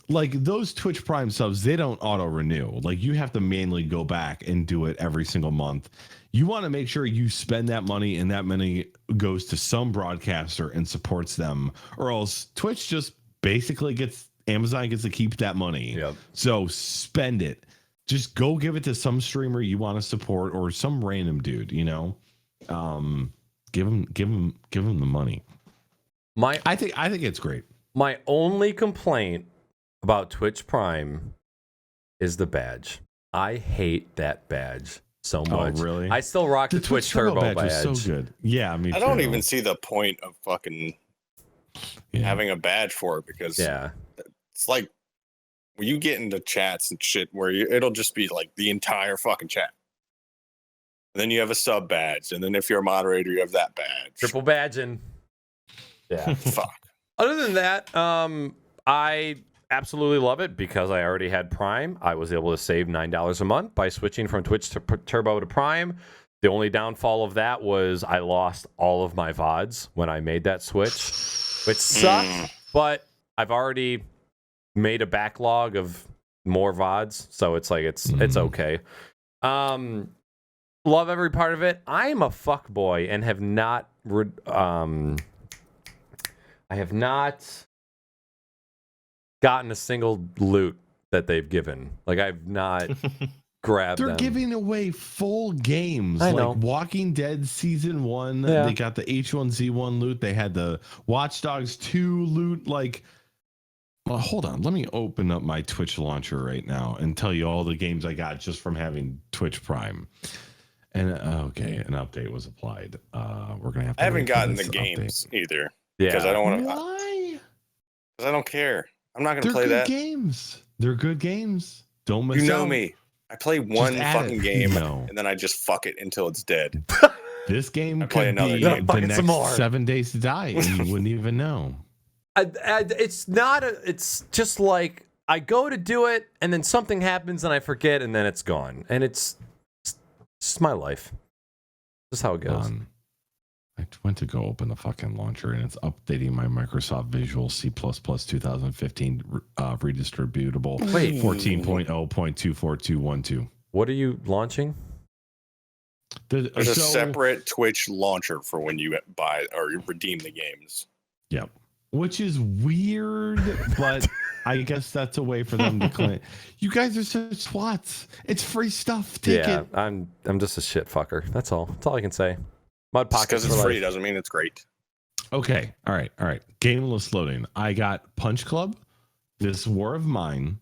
those Twitch Prime subs, they don't auto renew. You have to manually go back and do it every single month. You want to make sure you spend that money, and that money goes to some broadcaster and supports them, or else Twitch just basically Amazon gets to keep that money. Yep. So spend it. Just go give it to some streamer you want to support, or some random dude, give him the money. I think it's great. My only complaint about Twitch Prime is the badge. I hate that badge so much. Oh, really? I still rock the Twitch Turbo badge. Was so good. Yeah, I don't even see the point of fucking having a badge for it, because it's when you get into chats and shit where it'll just be the entire fucking chat. And then you have a sub badge, and then if you're a moderator, you have that badge. Triple badging. Yeah. Fuck. Other than that, I absolutely love it because I already had Prime. I was able to save $9 a month by switching from Twitch Turbo to Prime. The only downfall of that was I lost all of my VODs when I made that switch, which sucked, but I've already made a backlog of more VODs, so it's it's okay. Love every part of it. I am a fuck boy and have not I have not gotten a single loot that they've given. I've not grabbed them. They're giving away full games. I know. Walking Dead Season 1, they got the H1Z1 loot. They had the Watch Dogs 2 loot. Well, hold on. Let me open up my Twitch launcher right now and tell you all the games I got just from having Twitch Prime. And okay, an update was applied. We're gonna have to. I haven't gotten the games either. Yeah. Because I don't want to. Why? Because I don't care. I'm not gonna They're play good that. games. They're good games. Don't miss You know out. me. I play one add fucking it. game No. and then I just fuck it until it's dead. This game I play could another be game. the Fuck it some more. next 7 days to die, and you wouldn't even know. It's not a. It's just like I go to do it, and then something happens, and I forget, and then it's gone, and it's my life. This is how it goes. I went to go open the fucking launcher, and it's updating my Microsoft Visual C++ 2015 redistributable. Wait. 14.0.24212. What are you launching? There's a So- separate Twitch launcher for when you buy or you redeem the games. Yep. Which is weird, but I guess that's a way for them to claim. You guys are such swats. It's free stuff. Take Yeah, it. I'm just a shit fucker. That's all. That's all I can say. Mud Just pockets because it's for free life. doesn't mean it's great. Okay. All right. Gameless loading. I got Punch Club, This War of Mine,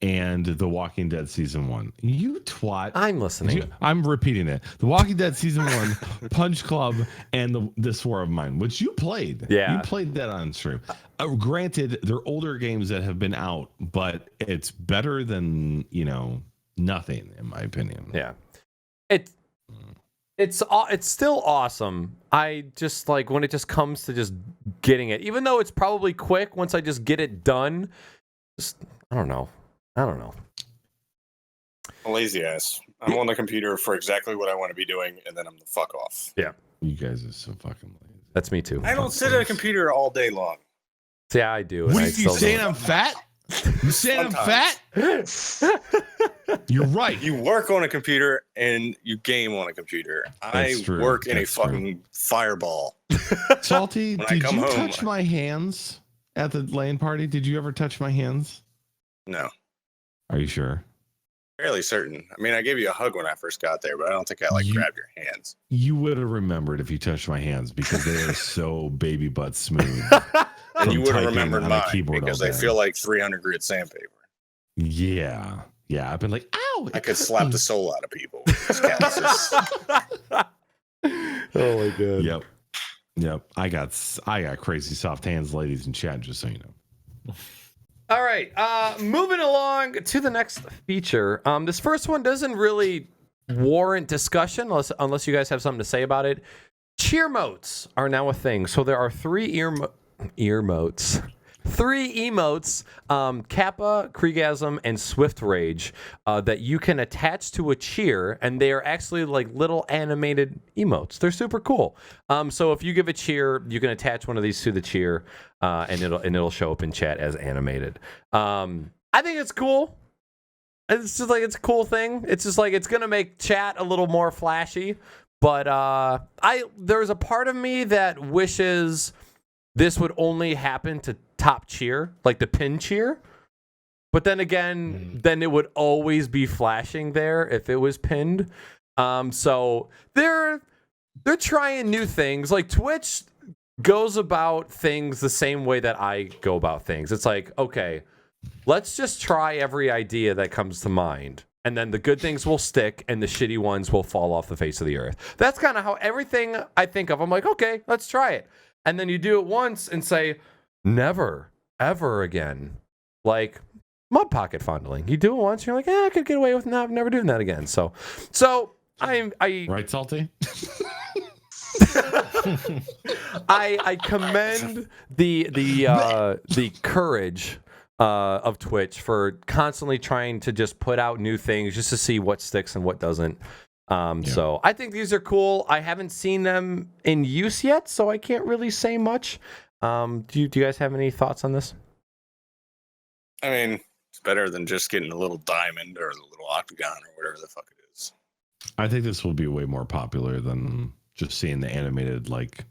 and The Walking Dead Season 1. You twat. I'm listening. I'm repeating it. The Walking Dead Season 1, Punch Club, and This War of Mine, which you played. Yeah. You played that on stream. Granted, they're older games that have been out, but it's better than, nothing, in my opinion. Yeah. It's still awesome. I just like when it just comes to just getting it, even though it's probably quick once I just get it done. Just I don't know. I'm a lazy ass. I'm on the computer for exactly what I want to be doing, and then I'm the fuck off. You guys are so fucking lazy. That's me too. I don't sit at a computer all day long. Yeah, I do. and What I are you still saying? don't. I'm fat? You saying I'm fat? You're right. You work on a computer and you game on a computer. I That's true. work in That's a fucking fireball. Salty, When I did come you home, touch my hands at the LAN party? Did you ever touch my hands? No, Are you sure? fairly certain. I mean, I gave you a hug when I first got there, but I don't think I You- grabbed your hands. You would have remembered if you touched my hands because they are so baby butt smooth. And you From would have typing remembered on a mine keyboard because all they day. feel like 300 grit sandpaper. Yeah. I've been like, ow! I could slap the soul out of people with this calluses. Oh my god. Yep. I got crazy soft hands, ladies in chat. Just so you know. All right, moving along to the next feature. This first one doesn't really warrant discussion unless you guys have something to say about it. Cheer motes are now a thing. So there are three emotes. Three emotes, Kappa, Kriegasm, and Swift Rage, that you can attach to a cheer, and they are actually like little animated emotes. They're super cool. So if you give a cheer, you can attach one of these to the cheer, and it'll show up in chat as animated. I think it's cool. It's just like it's a cool thing. It's just like it's gonna make chat a little more flashy. But there's a part of me that wishes this would only happen to top cheer, like the pin cheer. But then again, then it would always be flashing there if it was pinned. So they're trying new things. Like Twitch goes about things the same way that I go about things. It's like, okay, let's just try every idea that comes to mind. And then the good things will stick and the shitty ones will fall off the face of the earth. That's kind of how everything I think of, I'm like, okay, let's try it. And then you do it once and say, never, ever again. Like mud pocket fondling. You do it once, you're like, I could get away with never doing that again. So I Right, Salty? I commend the courage of Twitch for constantly trying to just put out new things just to see what sticks and what doesn't. So I think these are cool. I haven't seen them in use yet, so I can't really say much. Do you guys have any thoughts on this? I mean, it's better than just getting a little diamond or a little octagon or whatever the fuck it is. I think this will be way more popular than just seeing the animated like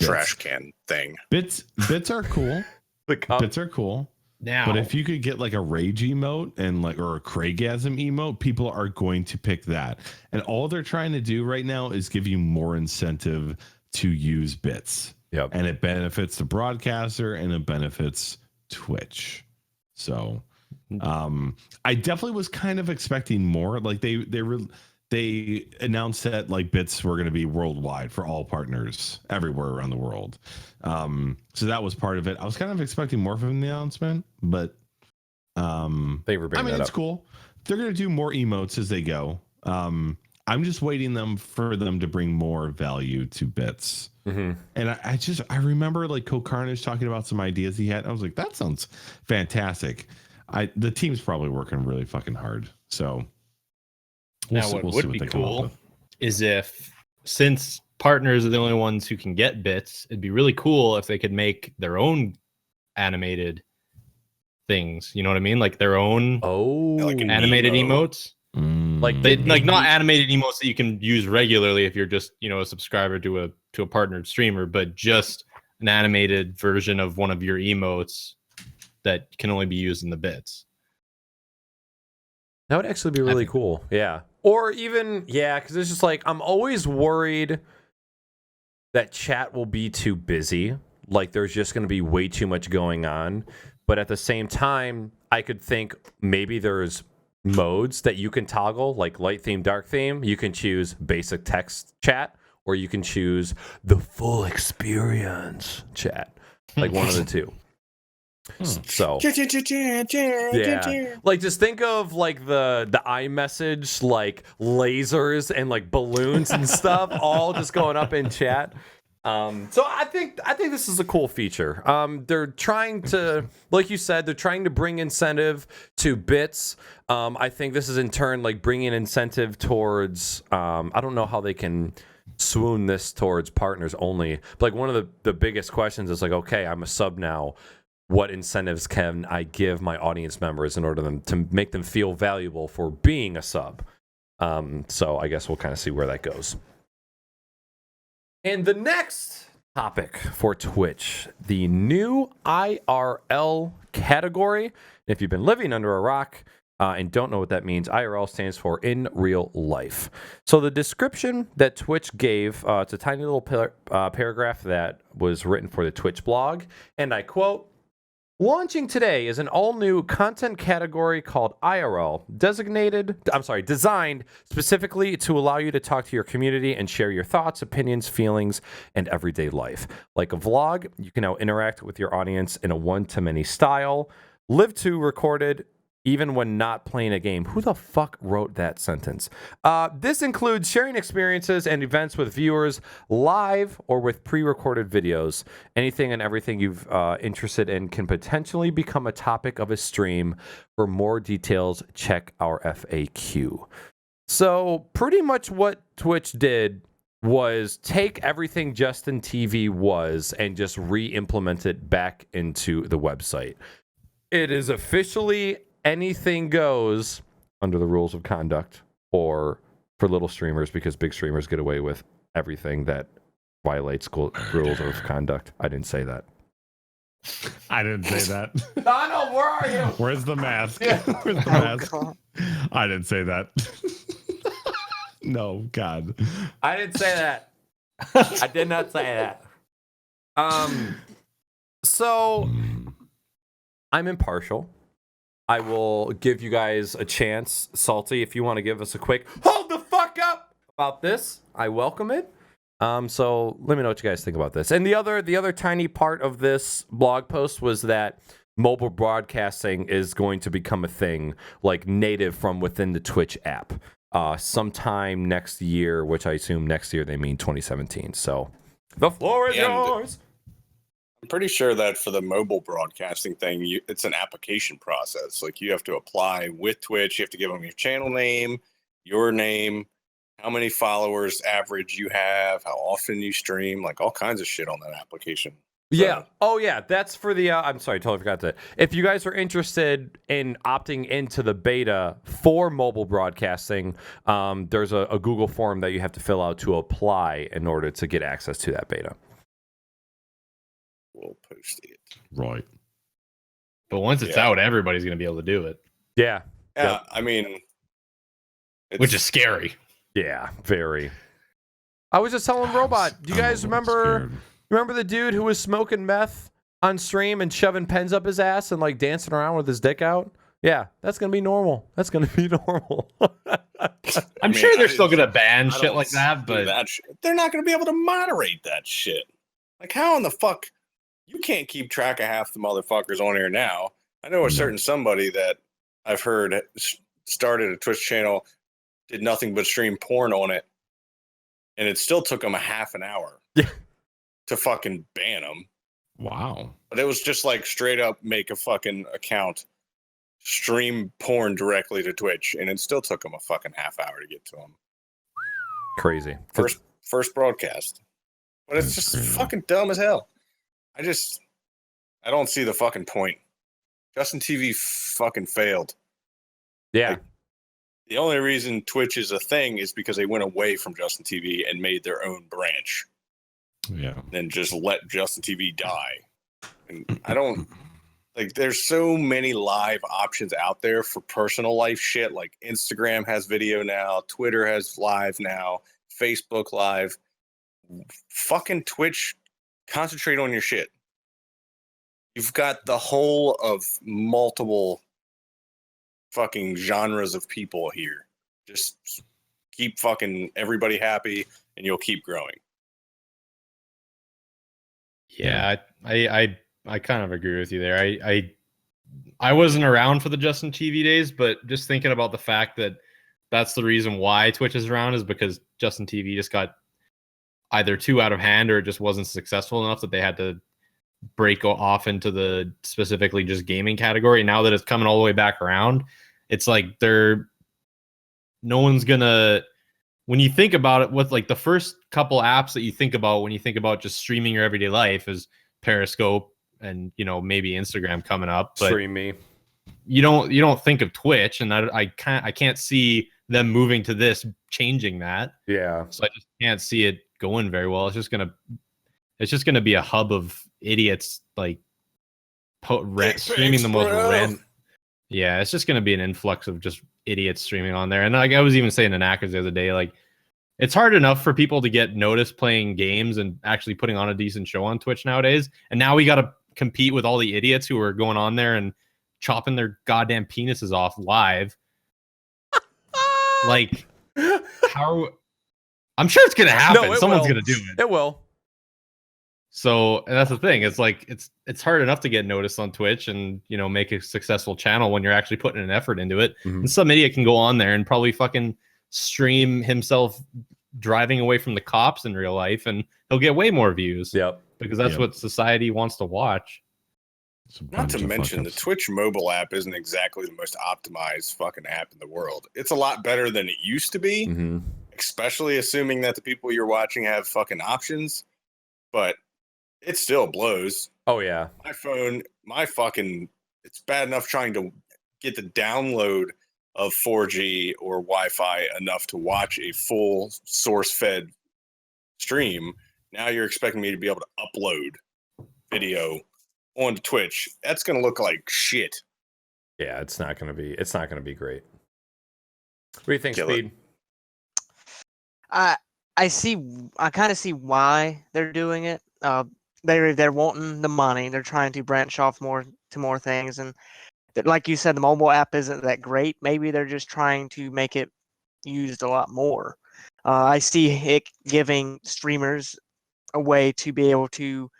Trash can thing. bits. Bits are cool. Bits are cool. Now, But if you could get like a rage emote and or a Craigasm emote, people are going to pick that. And all they're trying to do right now is give you more incentive to use bits. Yep. And it benefits the broadcaster and it benefits Twitch. So I definitely was kind of expecting more. Like they they announced that like bits were going to be worldwide for all partners everywhere around the world. So that was part of it. I was kind of expecting more from the announcement, but They were bringing that it's up. cool. They're going to do more emotes as they go. I'm just waiting for them to bring more value to bits. Mm-hmm. And I remember like Co-Carnage talking about some ideas he had. I was like, that sounds fantastic. The team's probably working really fucking hard. So Now, what would be cool is if, since partners are the only ones who can get bits, it'd be really cool if they could make their own animated things. You know what I mean? Like their own like an animated emote. emotes. Like They like not animated emotes that you can use regularly if you're just, you know, a subscriber to a partnered streamer, but just an animated version of one of your emotes that can only be used in the bits. That would actually be really cool. Yeah. Or even, because it's just like, I'm always worried that chat will be too busy. Like there's just going to be way too much going on. But at the same time, I could think maybe there's modes that you can toggle, like light theme, dark theme. You can choose basic text chat, or you can choose the full experience chat. Like one of the two. So yeah, like just think of like the iMessage, like lasers and like balloons and stuff, all just going up in chat. So I think this is a cool feature. They're trying to, like you said, they're trying to bring incentive to bits. I think this is in turn like bringing incentive towards. I don't know how they can swoon this towards partners only. But like one of the biggest questions is like, okay, I'm a sub now. What incentives can I give my audience members in order to make them feel valuable for being a sub? So I guess we'll kind of see where that goes. And the next topic for Twitch, the new IRL category. If you've been living under a rock and don't know what that means, IRL stands for in real life. So the description that Twitch gave, it's a tiny little paragraph that was written for the Twitch blog, and I quote, "Launching today is an all-new content category called IRL, designed specifically to allow you to talk to your community and share your thoughts, opinions, feelings, and everyday life. Like a vlog, you can now interact with your audience in a one-to-many style, live to recorded, even when not playing a game." Who the fuck wrote that sentence? This includes sharing experiences and events with viewers live or with pre-recorded videos. Anything and everything you've interested in can potentially become a topic of a stream. For more details, check our FAQ. So pretty much what Twitch did was take everything Justin TV was and just re-implement it back into the website. It is officially anything goes under the rules of conduct, or for little streamers, because big streamers get away with everything that violates rules of conduct. I didn't say that. I didn't say that. Donald, where are you? Where's the mask? Yeah. Where's the mask? I didn't say that. No, God. I didn't say that. I did not say that. So I'm impartial. I will give you guys a chance. Salty, if you want to give us a quick hold the fuck up about this, I welcome it. So let me know what you guys think about this. And the other tiny part of this blog post was that mobile broadcasting is going to become a thing, like native from within the Twitch app, sometime next year, which I assume next year they mean 2017. So the floor is yours. I'm pretty sure that for the mobile broadcasting thing, it's an application process. Like you have to apply with Twitch. You have to give them your channel name, your name, how many followers average you have, how often you stream, like all kinds of shit on that application. Yeah. Oh, yeah. That's for the. I'm sorry, totally forgot that. If you guys are interested in opting into the beta for mobile broadcasting, there's a Google form that you have to fill out to apply in order to get access to that beta. We'll post it. Right. But once it's out, everybody's going to be able to do it. Yeah. Yeah. Yep. I mean, Which is scary. Yeah. Very. I was just telling Robot. Do you guys remember the dude who was smoking meth on stream and shoving pens up his ass and like dancing around with his dick out? Yeah, that's gonna be normal. That's gonna be normal. I'm sure they're still gonna ban shit like that, but they're not gonna be able to moderate that shit. Like, how in the fuck? You can't keep track of half the motherfuckers on here now. I know a certain somebody that I've heard started a Twitch channel, did nothing but stream porn on it, and it still took them a half an hour to fucking ban them. Wow. But it was just like straight up make a fucking account, stream porn directly to Twitch, and it still took them a fucking half hour to get to them. Crazy. First broadcast. But it's just fucking dumb as hell. I don't see the fucking point. Justin TV fucking failed. Yeah. Like, the only reason Twitch is a thing is because they went away from Justin TV and made their own branch. Yeah. And just let Justin TV die. And I don't like, there's so many live options out there for personal life shit. Like Instagram has video now, Twitter has live now, Facebook live. Fucking Twitch, concentrate on your shit. You've got the whole of multiple fucking genres of people here. Just keep fucking everybody happy and you'll keep growing. Yeah, I kind of agree with you there. I wasn't around for the Justin TV days, but just thinking about the fact that that's the reason why Twitch is around is because Justin TV just got either too out of hand or it just wasn't successful enough that they had to break off into the specifically just gaming category. Now that it's coming all the way back around, it's like no one's gonna, when you think about it, with like the first couple apps that you think about when you think about just streaming your everyday life is Periscope and, you know, maybe Instagram coming up, but Stream me. You don't think of Twitch, and I can't see them moving to this changing that. Yeah. So I just can't see it going very well. It's just gonna be a hub of idiots like streaming the most random. Yeah, it's just gonna be an influx of just idiots streaming on there. And like I was even saying to Naaackers the other day, like it's hard enough for people to get noticed playing games and actually putting on a decent show on Twitch nowadays. And now we got to compete with all the idiots who are going on there and chopping their goddamn penises off live. Like, how? I'm sure it's gonna happen. No, Someone's gonna do it. It will. So, and that's the thing. It's like it's hard enough to get noticed on Twitch and, you know, make a successful channel when you're actually putting an effort into it. Mm-hmm. And some idiot can go on there and probably fucking stream himself driving away from the cops in real life, and he'll get way more views. Yep. Because that's what society wants to watch. Not to mention, the Twitch mobile app isn't exactly the most optimized fucking app in the world. It's a lot better than it used to be, especially assuming that the people you're watching have fucking options. But it still blows. Oh, yeah. My phone, it's bad enough trying to get the download of 4G or Wi-Fi enough to watch a full source-fed stream. Now you're expecting me to be able to upload video onto Twitch. That's going to look like shit. Yeah, it's not going to be great. What do you think, Kill Speed? I kind of see why they're doing it. They're wanting the money. They're trying to branch off to more things, and like you said, the mobile app isn't that great. Maybe they're just trying to make it used a lot more. I see it giving streamers a way to be able to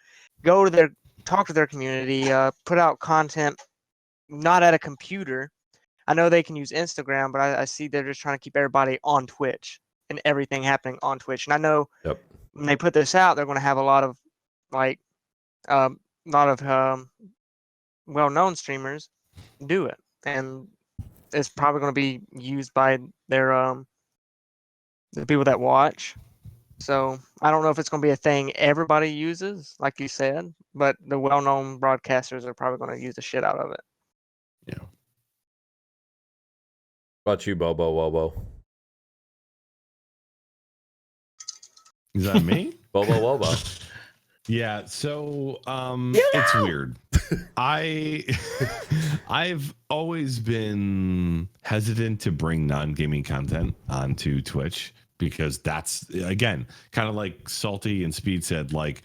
talk to their community, put out content, not at a computer. I know they can use Instagram, but I see they're just trying to keep everybody on Twitch and everything happening on Twitch. And I know when they put this out, they're going to have a lot of well-known streamers do it, and it's probably going to be used by their the people that watch. So I don't know if it's going to be a thing everybody uses, like you said, but the well-known broadcasters are probably going to use the shit out of it. Yeah. What about you, Bobo Wobo? Is that me? Bobo Wobo. Yeah, so it's weird. I've always been hesitant to bring non-gaming content onto Twitch because that's, again, kind of like Salty and Speed said, like,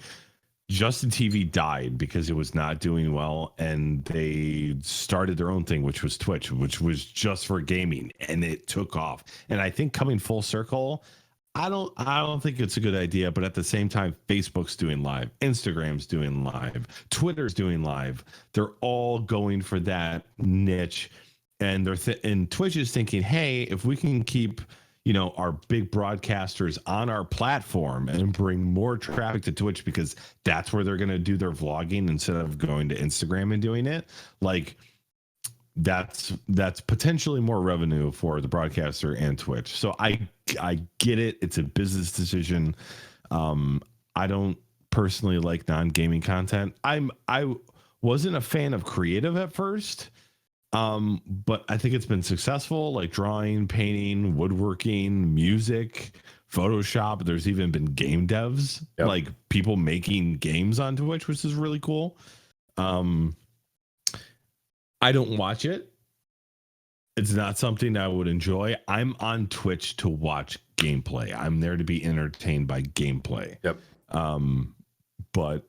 Justin TV died because it was not doing well, and they started their own thing, which was Twitch, which was just for gaming, and it took off. And I think coming full circle, I don't think it's a good idea, but at the same time, Facebook's doing live, Instagram's doing live, Twitter's doing live. They're all going for that niche, and and Twitch is thinking, hey, if we can keep our big broadcasters on our platform and bring more traffic to Twitch, because that's where they're going to do their vlogging instead of going to Instagram and doing it. Like that's potentially more revenue for the broadcaster and Twitch. So I get it. It's a business decision. I don't personally like non-gaming content. I wasn't a fan of creative at first. But I think it's been successful, like drawing, painting, woodworking, music, Photoshop. There's even been game devs, like people making games on Twitch, which is really cool. I don't watch it. It's not something I would enjoy. I'm on Twitch to watch gameplay. I'm there to be entertained by gameplay. Yep. But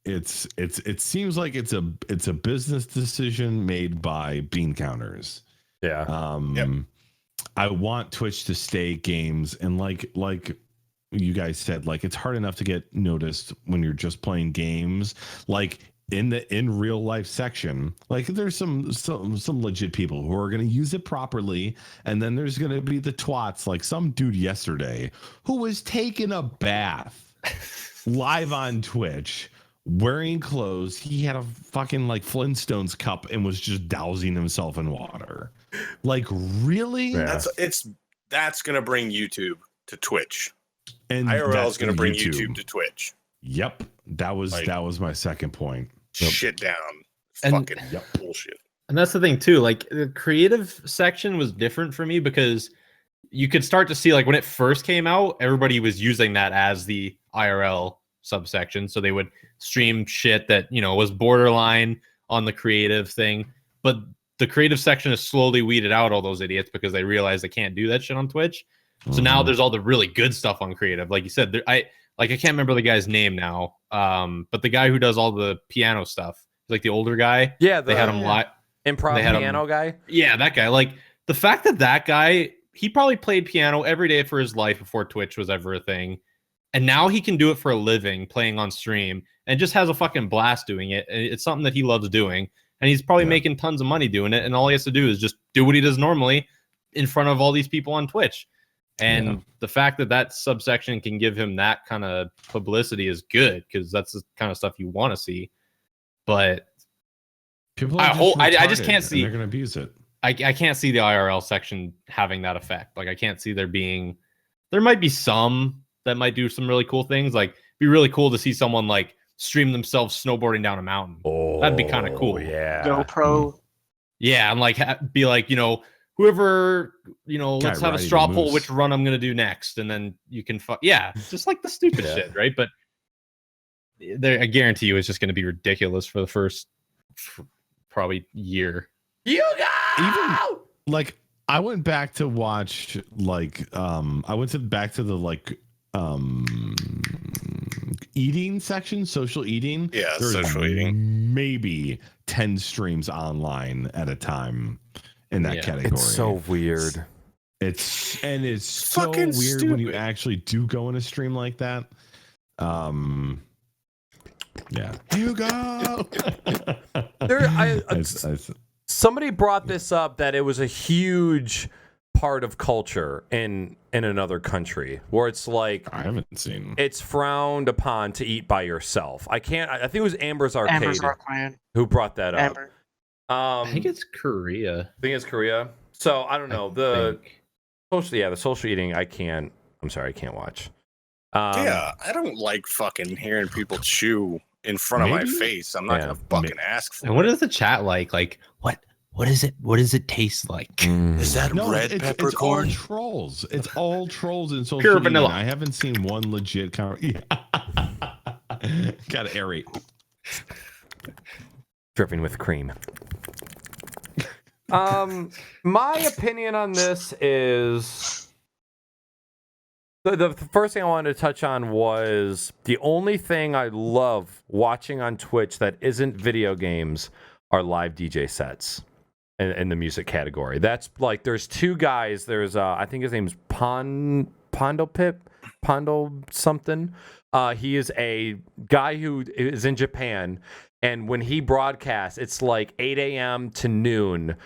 it seems like it's a business decision made by bean counters. Yeah. I want Twitch to stay games, and like you guys said, like it's hard enough to get noticed when you're just playing games. Like in real life section, like there's some legit people who are going to use it properly, and then there's going to be the twats, like some dude yesterday who was taking a bath live on Twitch, wearing clothes. He had a fucking like Flintstones cup and was just dousing himself in water. Like, really? Yeah. That's gonna bring YouTube to Twitch. And IRL is gonna bring YouTube to Twitch. Yep. That was my second point. Shit down. And- Fucking bullshit. And that's the thing too. Like the creative section was different for me because you could start to see, like, when it first came out, everybody was using that as the IRL subsection. So they would stream shit that, was borderline on the creative thing. But the creative section has slowly weeded out all those idiots because they realize they can't do that shit on Twitch. So now there's all the really good stuff on creative. Like you said, I can't remember the guy's name now. But the guy who does all the piano stuff, like the older guy. Yeah. They had him live. Improv piano guy. Yeah, that guy. Like the fact that guy, he probably played piano every day for his life before Twitch was ever a thing. And now he can do it for a living, playing on stream, and just has a fucking blast doing it. It's something that he loves doing. And he's probably making tons of money doing it. And all he has to do is just do what he does normally in front of all these people on Twitch. And the fact that subsection can give him that kind of publicity is good, because that's the kind of stuff you want to see. But people I just can't see. They're going to abuse it. I can't see the IRL section having that effect. Like, I can't see there might be some that might do some really cool things. Like, be really cool to see someone like stream themselves snowboarding down a mountain. Oh, that'd be kind of cool. Yeah. GoPro. Yeah, and like be like, whoever, let's have a straw poll which run I'm gonna do next, and then you can just like the stupid shit, right? But I guarantee you, it's just gonna be ridiculous for the first probably year. You go. Even like I went back to watch back to the eating section, social eating. Yeah, There's social eating. Maybe 10 streams online at a time in that category. It's so weird. It's so fucking weird stupid when you actually do go in a stream like that. Yeah. You go. Somebody brought this up, that it was a huge part of culture in another country, where it's like, I haven't seen. It's frowned upon to eat by yourself. I think it was Amber's Arcade who brought that up. Amber. I think it's Korea. I think it's Korea. So I don't know. The social eating, I'm sorry, I can't watch. I don't like fucking hearing people chew in front of my face. I'm not gonna fucking ask for it. And what is the chat like? Like, what is it? What does it taste like? Is that red peppercorn? It's all trolls. It's all trolls in social Pure media. vanilla. I haven't seen one legit Gotta aerate. Dripping with cream. My opinion on this is the first thing I wanted to touch on was the only thing I love watching on Twitch that isn't video games are live DJ sets in the music category. That's like, there's two guys. There's I think his name's Pondo something. He is a guy who is in Japan, and when he broadcasts, it's like 8 a.m. to noon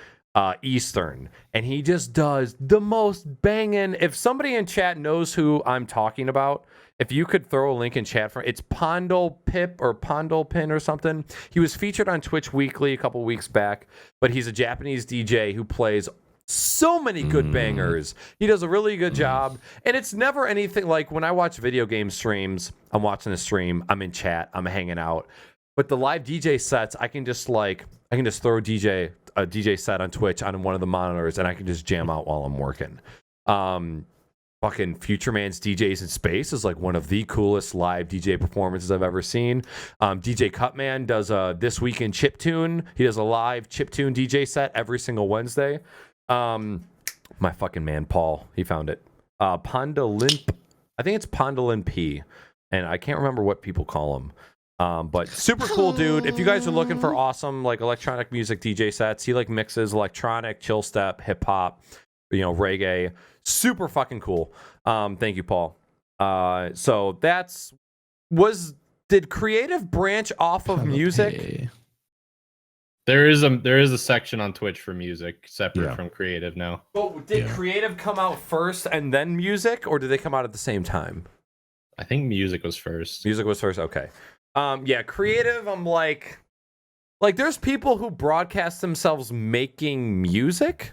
Eastern, and he just does the most banging. If somebody in chat knows who I'm talking about, if you could throw a link in chat for it's Pondo Pip or Pondo Pin or something. He was featured on Twitch Weekly a couple weeks back, but he's a Japanese DJ who plays so many good bangers. He does a really good job, and it's never anything like when I watch video game streams. I'm watching a stream, I'm in chat, I'm hanging out. But the live DJ sets, I can just throw a DJ set on Twitch on one of the monitors, and I can just jam out while I'm working. Fucking Future Man's DJs in Space is like one of the coolest live DJ performances I've ever seen. DJ Cutman does a This Week in Chiptune. He does a live chiptune DJ set every single Wednesday. My fucking man Paul, he found it. Pondolimp, I think it's Pondolimp P, and I can't remember what people call him. But super cool dude. If you guys are looking for awesome like electronic music DJ sets, he like mixes electronic, chill step, hip hop, reggae. Super fucking cool. Thank you, Paul. So did creative branch off of music? There is a section on Twitch for music separate from creative now. Well, did creative come out first and then music, or did they come out at the same time? I think music was first. Music was first. Okay. Creative. I'm like there's people who broadcast themselves making music.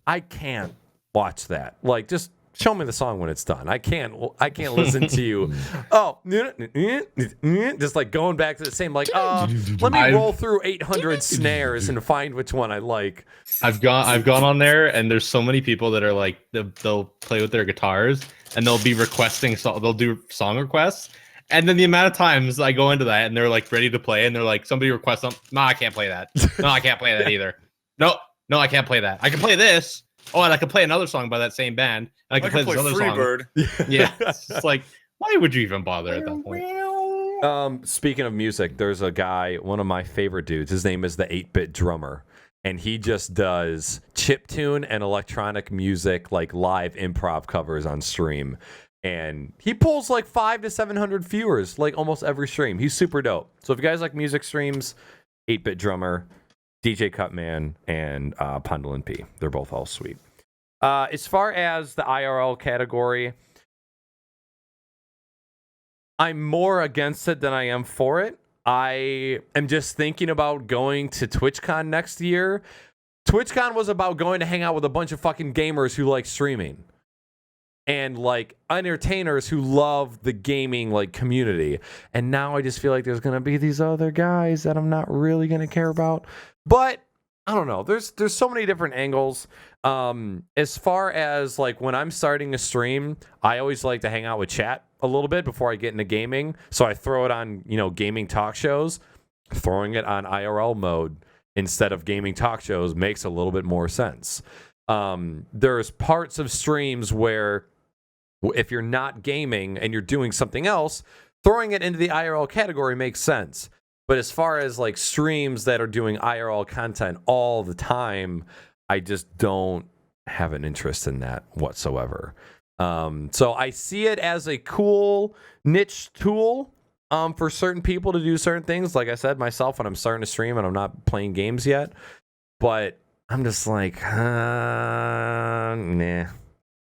I can't watch that. Like, just show me the song when it's done. I can't listen to you. Just like going back to the same, like, let me roll through 800 snares and find which one I like. I've gone on there, and there's so many people that are like, they'll play with their guitars, and they'll be requesting, they'll do song requests. And then the amount of times I go into that, and they're like ready to play, and they're like, somebody requests something. No, I can't play that. No, I can't play that either. No, I can't play that. I can play this. Oh, and I can play another song by that same band. And I can play this other Freebird. Song. Yeah, it's like, why would you even bother at that point? Speaking of music, there's a guy, one of my favorite dudes. His name is the 8-Bit Drummer, and he just does chiptune and electronic music, like live improv covers on stream. And he pulls like 500 to 700 viewers, like almost every stream. He's super dope. So if you guys like music streams, 8-Bit Drummer, DJ Cutman, and Pondolin P. They're both all sweet. As far as the IRL category, I'm more against it than I am for it. I am just thinking about going to TwitchCon next year. TwitchCon was about going to hang out with a bunch of fucking gamers who like streaming. And like entertainers who love the gaming like community. And now I just feel like there's gonna be these other guys that I'm not really gonna care about. But I don't know. There's so many different angles. As far as like when I'm starting a stream, I always like to hang out with chat a little bit before I get into gaming. So I throw it on, gaming talk shows. Throwing it on IRL mode instead of gaming talk shows makes a little bit more sense. There's parts of streams where if you're not gaming and you're doing something else, throwing it into the IRL category makes sense. But as far as like streams that are doing IRL content all the time, I just don't have an interest in that whatsoever. So I see it as a cool niche tool for certain people to do certain things. Like I said, myself, when I'm starting to stream and I'm not playing games yet. But I'm just like, nah.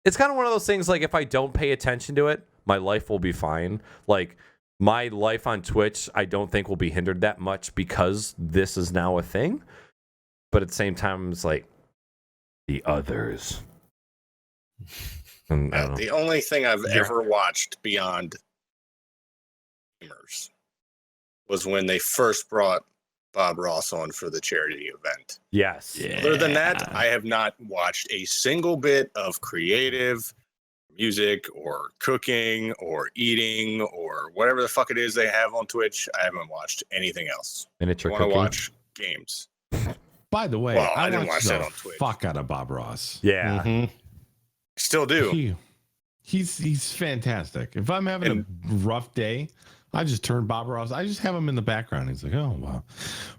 It's kind of one of those things, like, if I don't pay attention to it, my life will be fine. Like, my life on Twitch, I don't think will be hindered that much because this is now a thing. But at the same time, it's like, the others. The only thing I've ever watched beyond gamers was when they first brought Bob Ross on for the charity event. Yes. Yeah. Other than that, I have not watched a single bit of creative music or cooking or eating or whatever the fuck it is they have on Twitch. I haven't watched anything else. Miniature I want cooking. to watch games. By the way, I didn't watch that on the Twitch. fuck out of Bob Ross. Yeah. Mm-hmm. Still do. He's fantastic. If I'm having a rough day, I just turn Bob Ross. I just have him in the background. He's like, oh wow,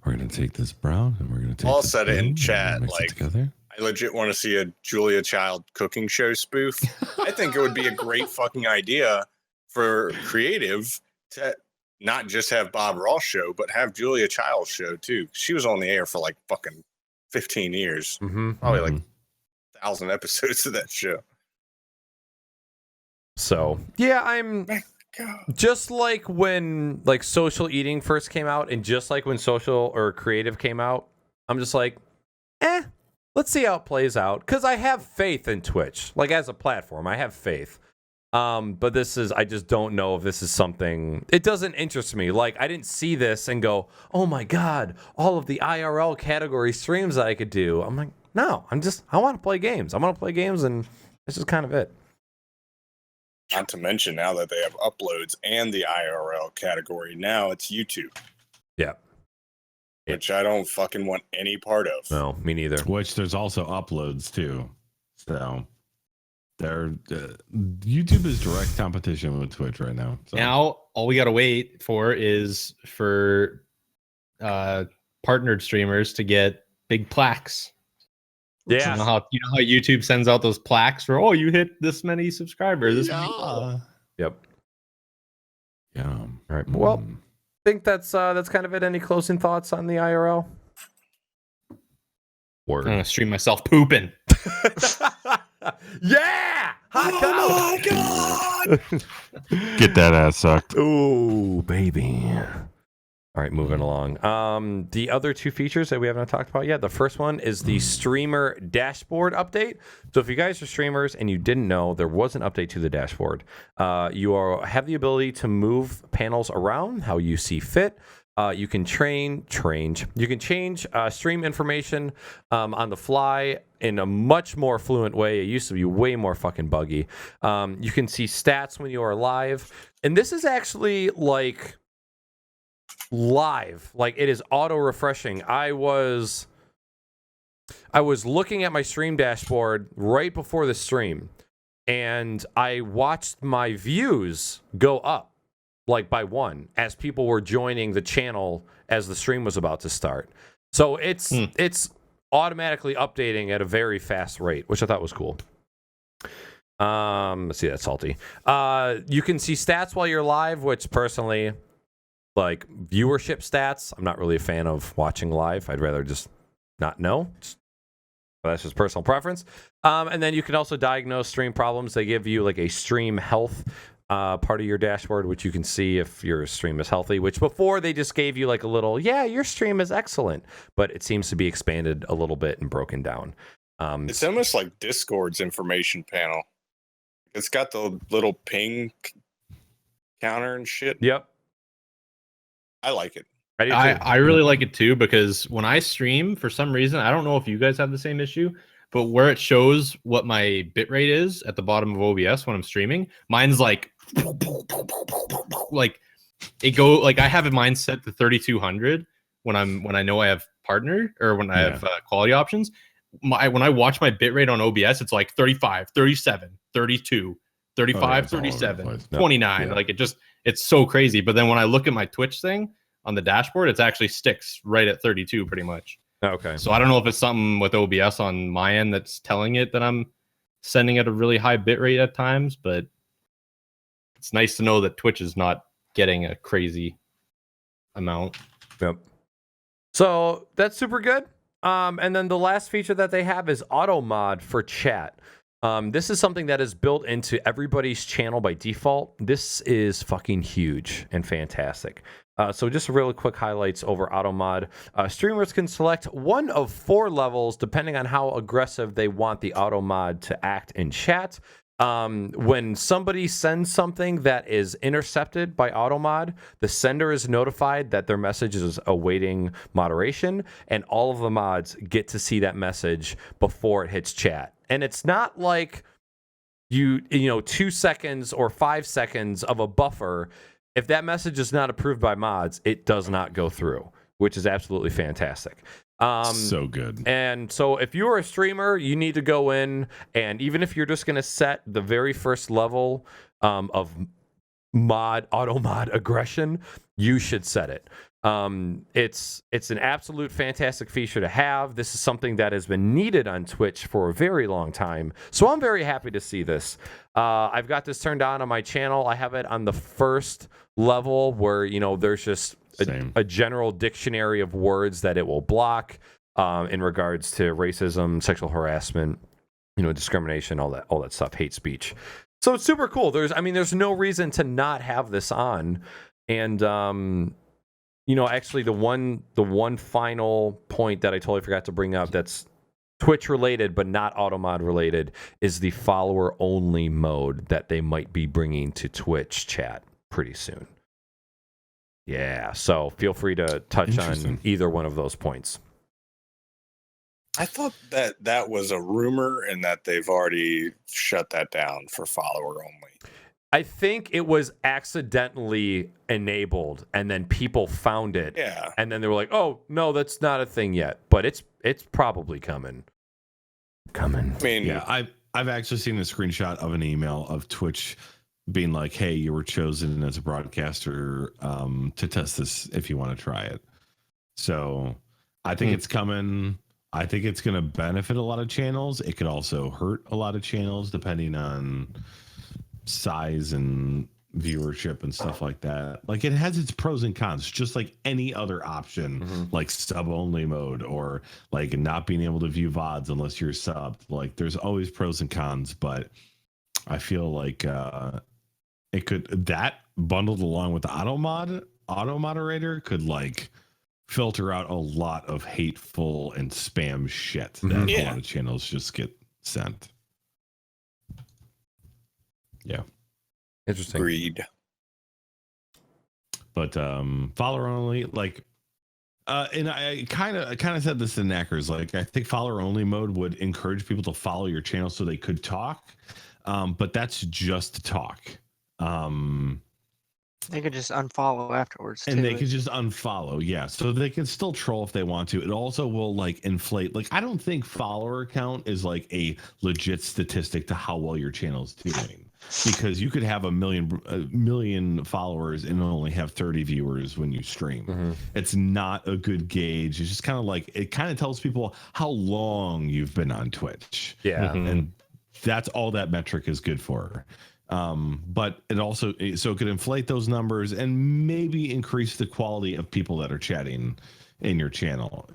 we're gonna take this brown and we're gonna take. I'll this set it in blue, chat. mix it Like, together. I legit want to see a Julia Child cooking show spoof. I think it would be a great fucking idea for creative to not just have Bob Ross show, but have Julia Child's show too. She was on the air for like fucking 15 years. Probably like 1,000 episodes of that show. So yeah, I'm just like when like social eating first came out, and just like when social or creative came out, I'm just like, let's see how it plays out, because I have faith in Twitch, like as a platform. I have faith. But this is, I just don't know if this is something, it doesn't interest me. Like, I didn't see this and go, oh my God, all of the IRL category streams that I could do. I'm like, no, I want to play games. I want to play games, and this is kind of it. Not to mention now that they have uploads and the IRL category, now it's YouTube. Yeah. Which I don't fucking want any part of. No, me neither. Which there's also uploads too. So they're YouTube is direct competition with Twitch right now. So. Now all we gotta wait for is for partnered streamers to get big plaques. Yeah. You know how YouTube sends out those plaques for, oh, you hit this many subscribers. This many followers. Yep. Yeah. All right. Well, I think that's kind of it. Any closing thoughts on the IRL? Word. I'm gonna stream myself pooping. Yeah! Hot God! Get that ass sucked. Ooh, baby. All right, moving along. The other two features that we haven't talked about yet. The first one is the streamer dashboard update. So if you guys are streamers and you didn't know, there was an update to the dashboard. You have the ability to move panels around how you see fit. You can You can change stream information on the fly in a much more fluent way. It used to be way more fucking buggy. You can see stats when you are live, and this is actually like live. Like, it is auto refreshing. I was looking at my stream dashboard right before the stream, and I watched my views go up like by one as people were joining the channel as the stream was about to start. So it's automatically updating at a very fast rate, which I thought was cool. Let's see, that's salty. You can see stats while you're live, which personally, like viewership stats, I'm not really a fan of watching live. I'd rather just not know. But that's just personal preference. And then you can also diagnose stream problems. They give you like a stream health part of your dashboard, which you can see if your stream is healthy, which before they just gave you like a little, yeah, your stream is excellent, but it seems to be expanded a little bit and broken down. It's almost like Discord's information panel. It's got the little ping counter and shit. Yep. I like it. I really like it too, because when I stream, for some reason, I don't know if you guys have the same issue, but where it shows what my bitrate is at the bottom of OBS when I'm streaming, mine's like it go like I have mine set to 3200 when I know I have partner or when I have quality options. When I watch my bitrate on OBS, it's like 35, 37, 32, 35, 37, 29. Like it's so crazy. But then when I look at my Twitch thing on the dashboard, it actually sticks right at 32 pretty much. Okay. So I don't know if it's something with OBS on my end that's telling it that I'm sending at a really high bit rate at times, but it's nice to know that Twitch is not getting a crazy amount. Yep. So that's super good. And then the last feature that they have is auto mod for chat. This is something that is built into everybody's channel by default. This is fucking huge and fantastic. So just really quick highlights over auto mod. Streamers can select one of 4 levels depending on how aggressive they want the auto mod to act in chat. When somebody sends something that is intercepted by automod, the sender is notified that their message is awaiting moderation, and all of the mods get to see that message before it hits chat. And it's not like you know 2 seconds or 5 seconds of a buffer. If that message is not approved by mods, it does not go through, which is absolutely fantastic. So good. And so if you are a streamer, you need to go in, and even if you're just going to set the very first level of auto mod aggression, you should set it. It's an absolute fantastic feature to have. This is something that has been needed on Twitch for a very long time. So I'm very happy to see this. I've got this turned on my channel. I have it on the first level where, there's just a general dictionary of words that it will block in regards to racism, sexual harassment, discrimination, all that stuff, hate speech. So it's super cool. There's no reason to not have this on. And actually the one final point that I totally forgot to bring up that's Twitch related but not automod related is the follower only mode that they might be bringing to Twitch chat pretty soon. Yeah, so feel free to touch on either one of those points. I thought that was a rumor and that they've already shut that down for follower only. I think it was accidentally enabled and then people found it. Yeah. And then they were like, oh, no, that's not a thing yet. But it's probably coming. I mean, yeah, I've actually seen a screenshot of an email of Twitch being like, hey, you were chosen as a broadcaster to test this if you want to try it. So I think it's coming. I think it's going to benefit a lot of channels. It could also hurt a lot of channels depending on size and viewership and stuff like that. Like, it has its pros and cons, just like any other option, like sub only mode or like not being able to view VODs unless you're subbed. Like, there's always pros and cons, but I feel like it could, that bundled along with the auto moderator could like filter out a lot of hateful and spam shit that a lot of channels just get sent. Yeah. Interesting. Agreed. But follower only, like and I kind of said this in Naaackers, like I think follower only mode would encourage people to follow your channel so they could talk. But that's just to talk. They could just unfollow afterwards. And they could just unfollow, yeah. So they can still troll if they want to. It also will like inflate. Like, I don't think follower count is like a legit statistic to how well your channel's doing, because you could have a million followers and only have 30 viewers when you stream. It's not a good gauge. It's just kind of like, it kind of tells people how long you've been on Twitch. Yeah, and that's all that metric is good for. But it also, so it could inflate those numbers and maybe increase the quality of people that are chatting in your channel.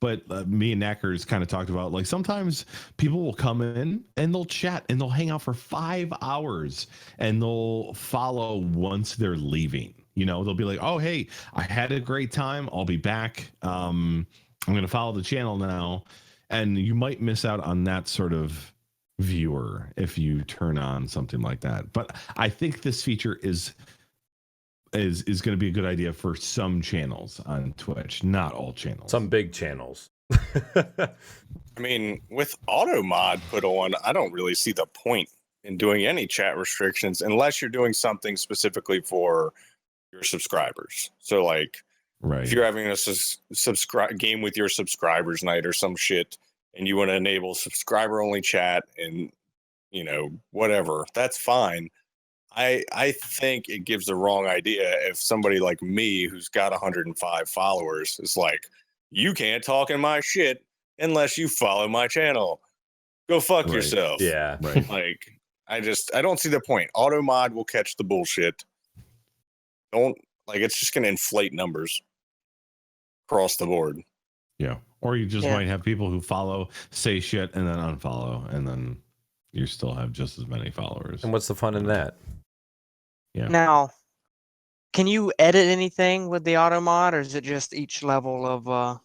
But me and Naaackers kind of talked about, like, sometimes people will come in and they'll chat and they'll hang out for 5 hours and they'll follow once they're leaving. They'll be like, oh, hey, I had a great time. I'll be back. I'm going to follow the channel now. And you might miss out on that sort of viewer if you turn on something like that. But I think this feature is going to be a good idea for some channels on Twitch, not all channels. some big channels. I mean, with auto mod put on, I don't really see the point in doing any chat restrictions unless you're doing something specifically for your subscribers. So like, if you're having a subscribe game with your subscribers night or some shit, and you want to enable subscriber only chat and, whatever, that's fine. I think it gives the wrong idea if somebody like me, who's got 105 followers, is like, you can't talk in my shit unless you follow my channel. Go fuck yourself. Yeah. Right. Like, I don't see the point. Auto mod will catch the bullshit. It's just going to inflate numbers across the board. Yeah. Or you just might have people who follow, say shit, and then unfollow, and then you still have just as many followers. And what's the fun in that? Yeah. Now, can you edit anything with the auto mod, or is it just each level of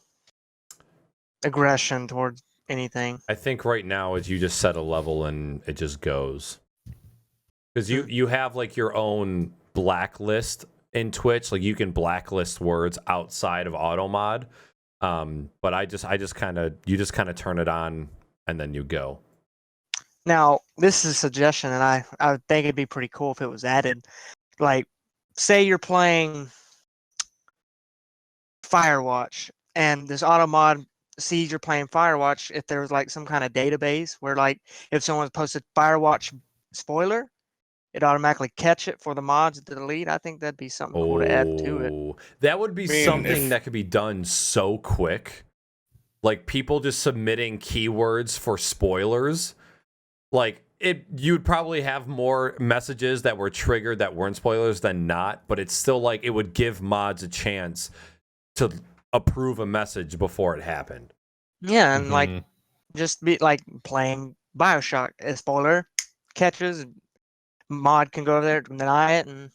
aggression towards anything? I think right now is you just set a level and it just goes. Because you have like your own blacklist in Twitch. Like, you can blacklist words outside of auto mod. But I just kind of turn it on and then you go. Now, this is a suggestion, and I would think it'd be pretty cool if it was added. Like, say you're playing Firewatch, and this auto mod sees you're playing Firewatch. If there's like some kind of database where like if someone's posted Firewatch spoiler, it automatically catch it for the mods to delete. I think that'd be something cool to add to it. Oh, that would be Man, something that could be done so quick. Like people just submitting keywords for spoilers. Like you'd probably have more messages that were triggered that weren't spoilers than not, but it's still like it would give mods a chance to approve a message before it happened. Yeah, and like just be like playing BioShock. A spoiler catches, mod can go over there, deny it, and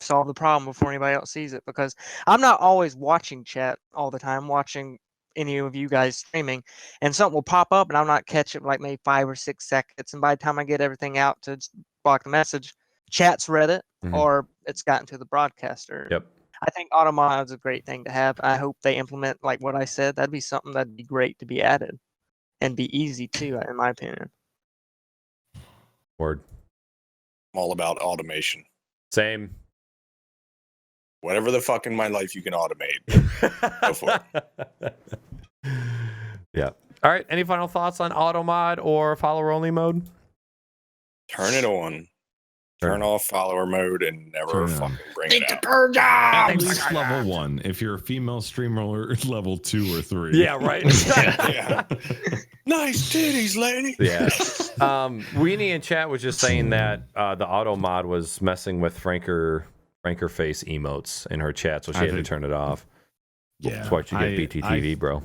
solve the problem before anybody else sees it. Because I'm not always watching chat all the time, watching any of you guys streaming, and something will pop up and I'm not catching like maybe 5 or 6 seconds. And by the time I get everything out to block the message, chat's read it or it's gotten to the broadcaster. Yep. I think automod is a great thing to have. I hope they implement like what I said. That'd be something that'd be great to be added and be easy too, in my opinion. Word. I'm all about automation. Same. Whatever the fuck in my life you can automate. Go for it. Yeah. All right. Any final thoughts on auto mod or follower only mode? Turn it on. Turn off follower mode and never fucking bring it out. At least level 1. If you're a female streamer, level 2 or 3. Yeah, right. Yeah. Nice titties, lady. Yeah. Weenie in chat was just saying that the auto mod was messing with Franker face emotes in her chat, so she had to turn it off. Yeah. That's why you get BTTV, bro.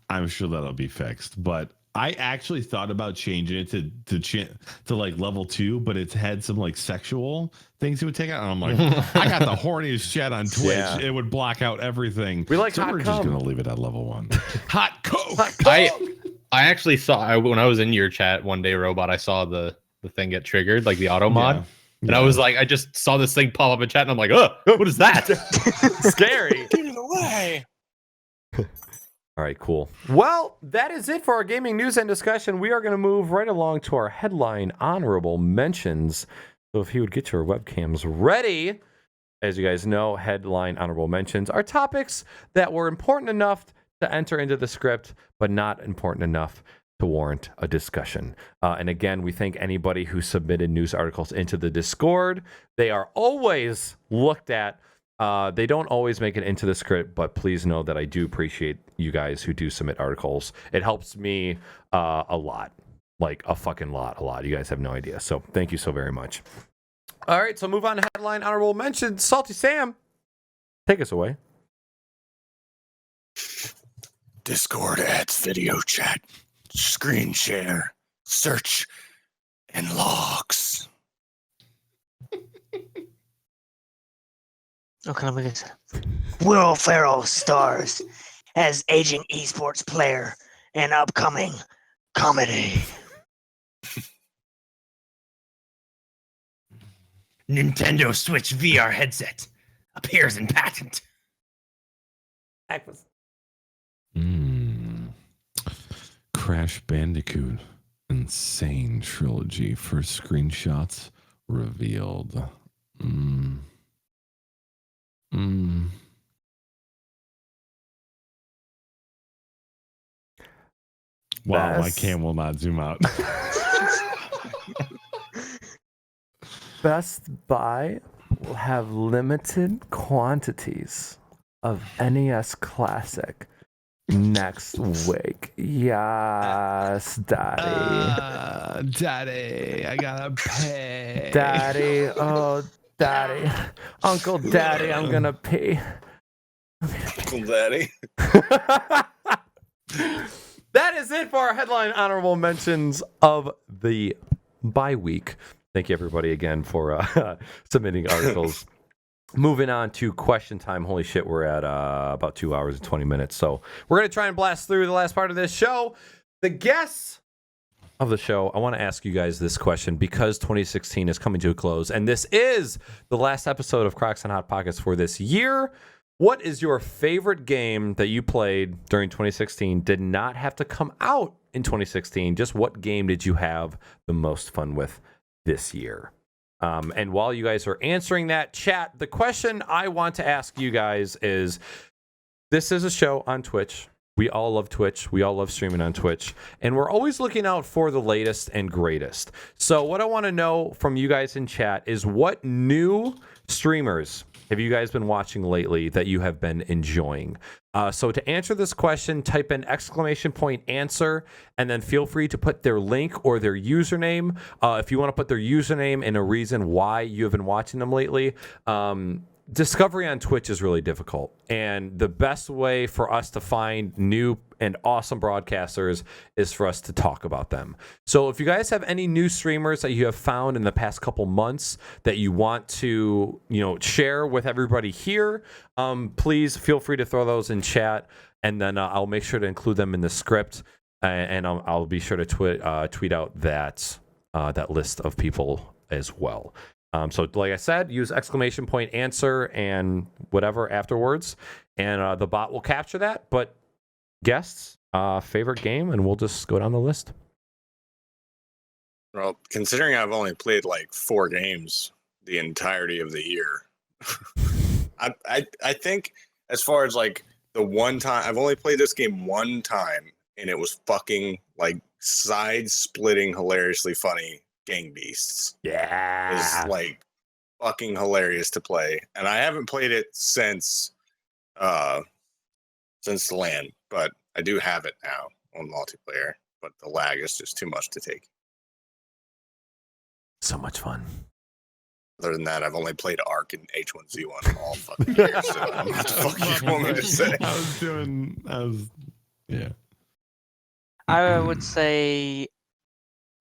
I'm sure that'll be fixed, but I actually thought about changing it to like level 2, but it's had some like sexual things it would take out. And I'm like, I got the horniest chat on Twitch. Yeah. It would block out everything. We like so hot we're cum. just gonna leave it at level 1. Hot coke. I actually saw when I was in your chat one day, Robot. I saw the thing get triggered, like the auto mod, and I was like, I just saw this thing pop up in chat, and I'm like, oh, what is that? Scary. Get it away. All right, cool. Well, that is it for our gaming news and discussion. We are going to move right along to our headline honorable mentions. So if you would get your webcams ready, as you guys know, headline honorable mentions are topics that were important enough to enter into the script, but not important enough to warrant a discussion. And again, we thank anybody who submitted news articles into the Discord. They are always looked at. They don't always make it into the script, but please know that I do appreciate you guys who do submit articles. It helps me a lot, like a fucking lot, a lot. You guys have no idea. So thank you so very much. All right, so move on to headline honorable mentions. SaltySam, take us away. Discord adds video chat, screen share, search, and logs. Okay, let me get Will Ferrell stars as aging esports player in upcoming comedy. Nintendo Switch VR headset appears in patent. Crash Bandicoot Insane Trilogy first screenshots revealed. Wow, my cam will not zoom out. Best Buy will have limited quantities of NES Classic next week. Yes, Daddy. Daddy, I gotta pay. Daddy, oh, Daddy. Uncle Daddy, I'm gonna pee. Uncle Daddy. That is it for our headline honorable mentions of the bye week. Thank you, everybody, again for submitting articles. Moving on to question time. Holy shit, we're at about 2 hours and 20 minutes. So we're going to try and blast through the last part of this show. The guests of the show, I want to ask you guys this question because 2016 is coming to a close, and this is the last episode of Crocs and Hot Pockets for this year. What is your favorite game that you played during 2016? Did not have to come out in 2016. Just what game did you have the most fun with this year? And while you guys are answering that, chat, the question I want to ask you guys is, this is a show on Twitch. We all love Twitch. We all love streaming on Twitch. And we're always looking out for the latest and greatest. So what I want to know from you guys in chat is what new streamers have you guys been watching lately that you have been enjoying? So to answer this question, type in !answer, and then feel free to put their link or their username. If you want to put their username and a reason why you have been watching them lately. Discovery on Twitch is really difficult, and the best way for us to find new and awesome broadcasters is for us to talk about them. So if you guys have any new streamers that you have found in the past couple months that you want to, share with everybody here, please feel free to throw those in chat, and then I'll make sure to include them in the script, and I'll be sure to tweet out that list of people as well. So like I said, use !answer and whatever afterwards, and the bot will capture that. But guests, favorite game, and we'll just go down the list. Well, considering I've only played like 4 games the entirety of the year, I think as far as like the one time I've only played this game one time, and it was fucking like side-splitting, hilariously funny. Gang Beasts. Yeah. Is like fucking hilarious to play. And I haven't played it since the LAN, but I do have it now on multiplayer. But the lag is just too much to take. So much fun. Other than that, I've only played Ark and H1Z1 all fucking years. So I'm not the fuck you want me to say. Yeah. I would say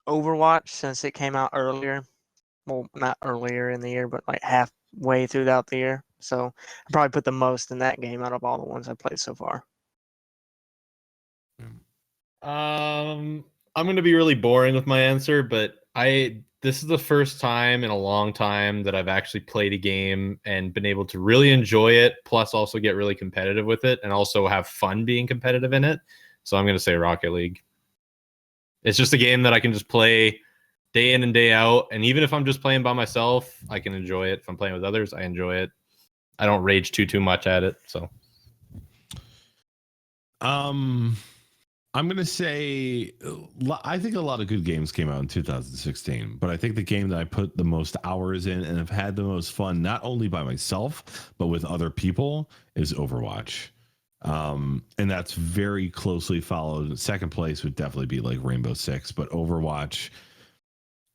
Overwatch, since it came out earlier. Well, not earlier in the year, but like halfway throughout the year. So I probably put the most in that game out of all the ones I've played so far. I'm going to be really boring with my answer, but this is the first time in a long time that I've actually played a game and been able to really enjoy it, plus also get really competitive with it, and also have fun being competitive in it. So I'm going to say Rocket League. It's just a game that I can just play day in and day out. And even if I'm just playing by myself, I can enjoy it. If I'm playing with others, I enjoy it. I don't rage too much at it. So, I'm going to say, I think a lot of good games came out in 2016, but I think the game that I put the most hours in and have had the most fun, not only by myself, but with other people, is Overwatch. And that's very closely followed. Second place would definitely be like Rainbow Six, but Overwatch,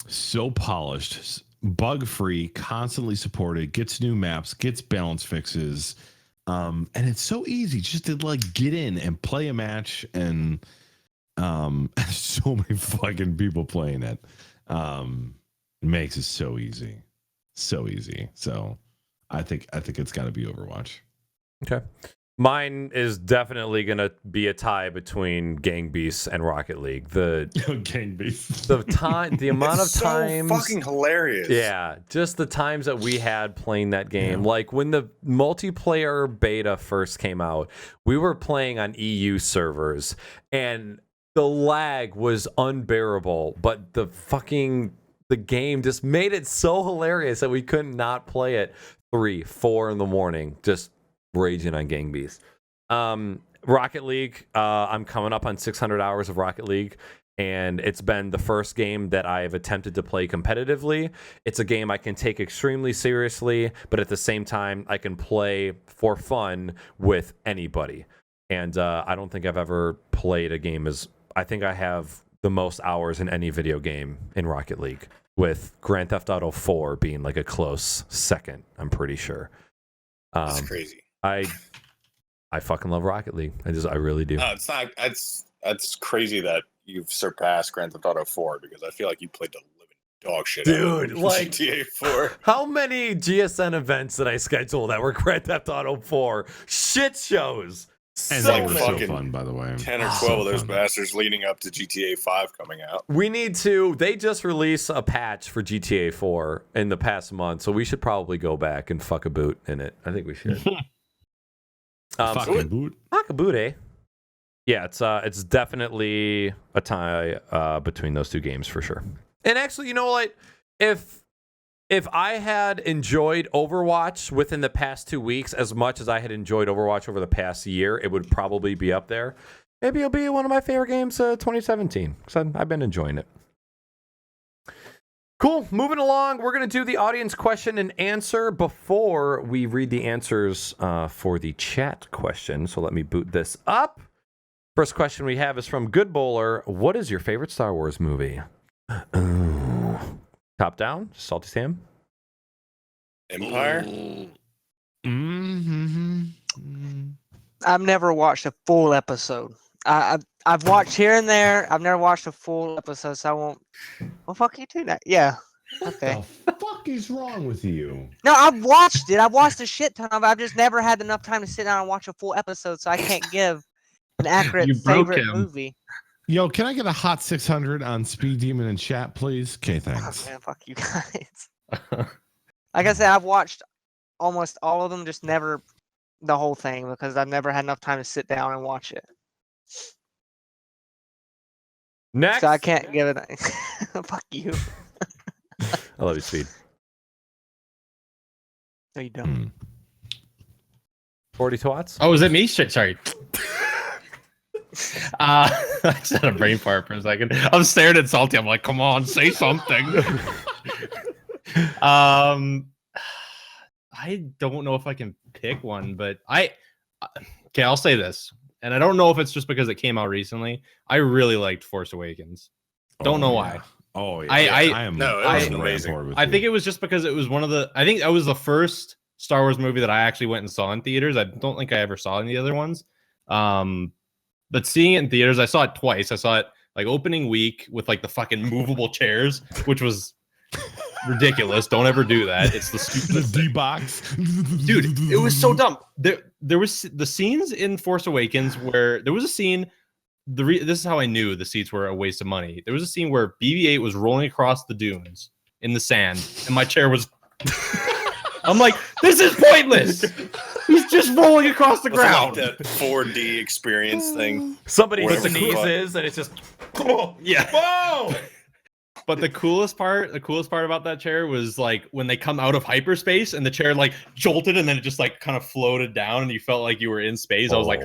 so polished, bug free, constantly supported, gets new maps, gets balance fixes. And it's so easy just to like get in and play a match, and so many fucking people playing it. Makes it so easy. So I think it's got to be Overwatch. Okay. Mine is definitely going to be a tie between Gang Beasts and Rocket League. The Gang Beasts. The amount of times. So fucking hilarious. Yeah, just the times that we had playing that game. Yeah. Like when the multiplayer beta first came out, we were playing on EU servers, and the lag was unbearable. But the game just made it so hilarious that we could not play it 3, 4 in the morning. Just raging on Gang Beasts. Rocket League, I'm coming up on 600 hours of Rocket League, and it's been the first game that I've attempted to play competitively. It's a game I can take extremely seriously, but at the same time, I can play for fun with anybody. And I don't think I've ever played a game I think I have the most hours in any video game in Rocket League, with Grand Theft Auto 4 being like a close second, I'm pretty sure. That's crazy. I fucking love Rocket League. I really do. It's not. That's crazy that you've surpassed Grand Theft Auto 4, because I feel like you played the living dog shit. Dude, like GTA 4. How many GSN events did I schedule that were Grand Theft Auto 4 shit shows? And so they were so fucking fun, by the way. 10 or 12 of those bastards leading up to GTA 5 coming out. They just released a patch for GTA 4 in the past month, so we should probably go back and fuck a boot in it. I think we should. Fuck a boot. Fuck a boot, eh? Yeah, it's definitely a tie between those two games for sure. And actually, you know what? If if I had enjoyed Overwatch within the past 2 weeks as much as I had enjoyed Overwatch over the past year, it would probably be up there. Maybe it'll be one of my favorite games 2017 because I've been enjoying it. Cool. Moving along, we're going to do the audience question and answer before we read the answers for the chat question. So let me boot this up. First question we have is from Good Bowler. What is your favorite Star Wars movie? Top down, SaltySam. Empire. I've never watched a full episode. I've watched here and there. I've never watched a full episode, so I won't. Well, fuck you too. Yeah. Okay. The fuck is wrong with you? No, I've watched it. I've watched a shit ton of it. I've just never had enough time to sit down and watch a full episode, so I can't give an accurate You broke favorite him. movie. Yo, can I get a hot 600 on SpeedDemon in chat, please? Okay, Oh, thanks. man, fuck you guys. Like I said, I've watched almost all of them, just never the whole thing because I've never had enough time to sit down and watch it. Next. So I can't give it. Fuck you. I love you, Speed. No, you don't. 40 twats. Oh, is it me? Shit, sorry. I just had a brain fart for a second. I'm staring at Salty. I'm like, come on, say something. I don't know if I can pick one, but okay, I'll say this. And I don't know if it's just because it came out recently. I really liked Force Awakens. Don't know why. Oh, yeah. I am. No, it was amazing. I think it was just because it was I think that was the first Star Wars movie that I actually went and saw in theaters. I don't think I ever saw any other ones. But seeing it in theaters, I saw it twice. I saw it like opening week with like the fucking movable chairs, which was ridiculous. Don't ever do that. It's the stupidest the D-box. Dude, it was so dumb. There was the scenes in Force Awakens where there was a scene. This is how I knew the seats were a waste of money. There was a scene where BB-8 was rolling across the dunes in the sand, and my chair was. I'm like, this is pointless. He's just rolling across the ground. Like that 4D experience thing. Somebody Whatever the sneezes and it's just. Yeah. Whoa! But the coolest part about that chair was like when they come out of hyperspace and the chair like jolted and then it just like kind of floated down and you felt like you were in space. I was like,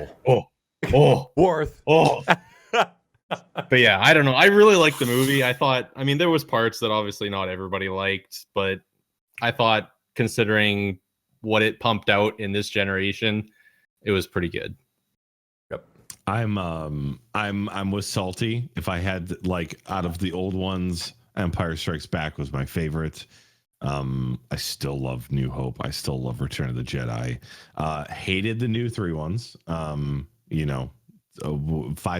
Worth. But yeah, I don't know. I really liked the movie. I mean, there was parts that obviously not everybody liked, but I thought considering what it pumped out in this generation, it was pretty good. I'm with Salty. If I had like out of the old ones, Empire Strikes Back was my favorite. I still love New Hope. I still love Return of the Jedi. Hated the new 3 ones. 5,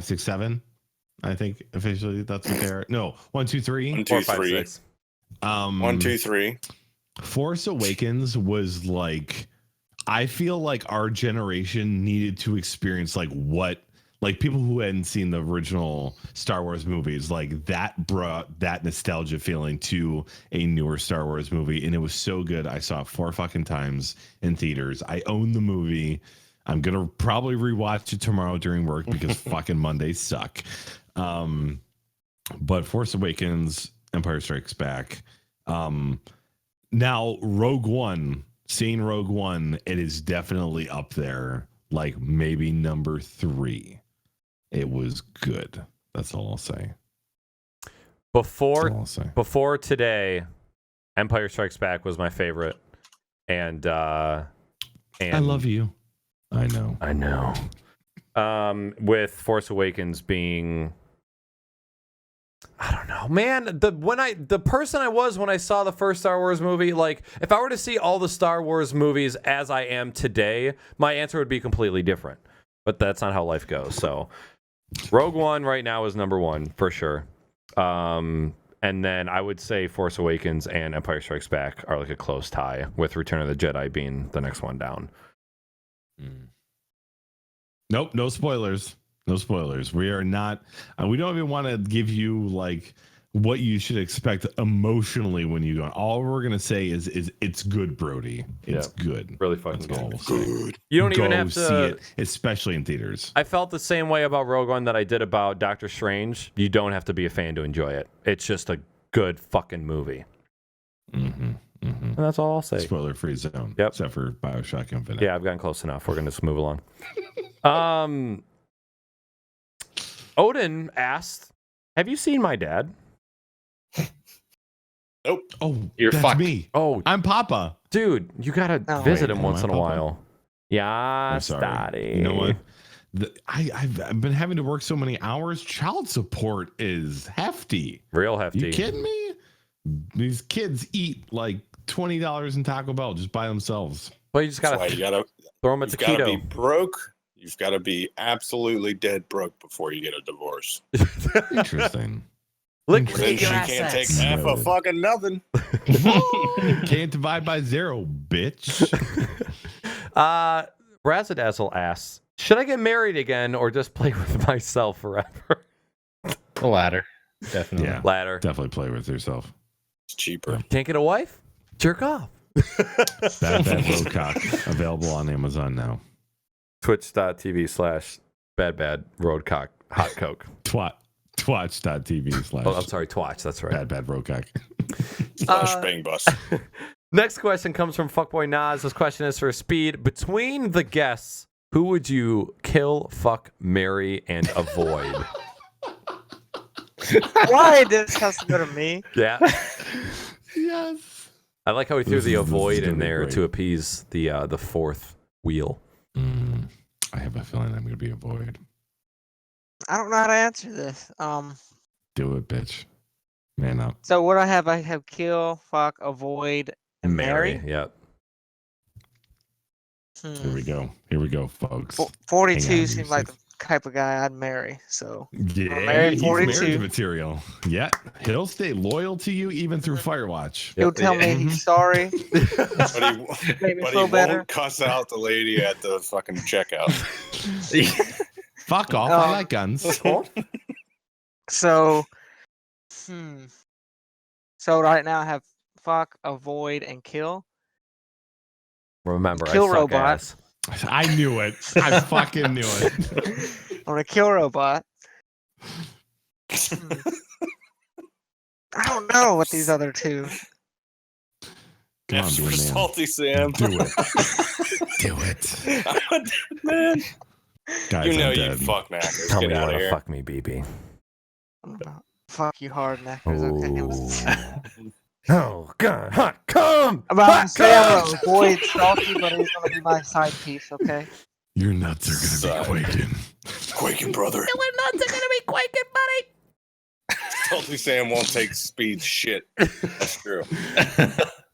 6, 7. I think officially that's what they're. No, 1, 2, 3. 1, 2, 4, 5, 3. 6. 1, 2, 3. Force Awakens was like, I feel like our generation needed to experience like people who hadn't seen the original Star Wars movies, like that brought that nostalgia feeling to a newer Star Wars movie. And it was so good. I saw it 4 fucking times in theaters. I own the movie. I'm going to probably rewatch it tomorrow during work because fucking Mondays suck. But Force Awakens, Empire Strikes Back. Now Rogue One, seeing Rogue One, it is definitely up there. Like maybe number 3. It was good. That's all I'll say. Before today, Empire Strikes Back was my favorite, and I love you. I know. With Force Awakens being, I don't know, man. The person I was when I saw the first Star Wars movie, like if I were to see all the Star Wars movies as I am today, my answer would be completely different. But that's not how life goes. So. Rogue One right now is number 1 for sure. And then I would say Force Awakens and Empire Strikes Back are like a close tie, with Return of the Jedi being the next one down. Nope, no spoilers. No spoilers. We are not. We don't even want to give you like what you should expect emotionally when you go. All we're gonna say is it's good, Brody. It's good. Really fucking That's all good. we'll say. You don't even Go have to see it, especially in theaters. I felt the same way about Rogue One that I did about Doctor Strange. You don't have to be a fan to enjoy it. It's just a good fucking movie. Mm-hmm. And that's all I'll say. Spoiler-free zone. Yep. Except for Bioshock Infinite. Yeah, I've gotten close enough. We're gonna just move along. Odin asked, "Have you seen my dad?" Nope. Oh, You're that's fucked. me. Oh, I'm Papa. dude, you gotta No. visit Wait, him am once I in a Papa? while. Yeah, I'm sorry. Daddy. You know what? I've been having to work so many hours. Child support is hefty. Real hefty. You kidding me? These kids eat like $20 in Taco Bell just by themselves. Well, you just That's why gotta you gotta, throw him a you've gotta be taquito. broke. You've got to be absolutely dead broke before you get a divorce. Interesting. Liquidate Then she your can't take assets. half a fucking nothing. Can't divide by zero, bitch. Razzadazzle asks, "Should I get married again or just play with myself forever?" The latter. Definitely. Yeah. Ladder. Definitely play with yourself. It's cheaper. Can't get a wife? Jerk off. BadBadRobot available on Amazon now. Twitch.tv/BadBadRoadcock Hot Coke. Twatch.tv / Oh, I'm sorry, Twatch. That's right. BadBadRobot. Slash bang bus. Next question comes from Fuckboy Nas. This question is for Speed. Between the guests, who would you kill, fuck, marry, and avoid? Why this has to go to me? Yeah. Yes. I like how we threw This the is avoid gonna in be there great. to appease the fourth wheel. I have a feeling I'm going to be a void. I don't know how to answer this. Do it, bitch. Man up. So what I have kill, fuck, avoid, and marry. Yep. Here we go. Here we go, folks. 42 Hang on, seems you're like safe. the type of guy I'd marry. So Yeah, married he's 42. marriage material. Yeah, he'll stay loyal to you even through Firewatch. he'll tell me he's sorry. But Make me he feel better. won't cuss out the lady at the fucking checkout. Fuck off! I Um, like guns. So, So right now I have fuck, avoid, and kill. Remember, Kill I suck robot. ass. I knew it. I fucking knew it. I'm gonna kill robot. I don't know what these other two. Come on, F be a for man. Salty Sam. Do it. Do it. Man, Guys, you know I'm you dead. fuck Naaackers. Tell me Get you out of want to here. fuck me, BB. I'm gonna fuck you hard, Naaackers. Okay. Oh, God. Hot come! I'm about to Hot say I'm come! gonna avoid Salty, but he's gonna be my side piece. Okay. Your nuts are gonna be quaking. Quaking, brother. nuts are going to be quaking, buddy. Salty Sam won't take Speed's shit. That's true.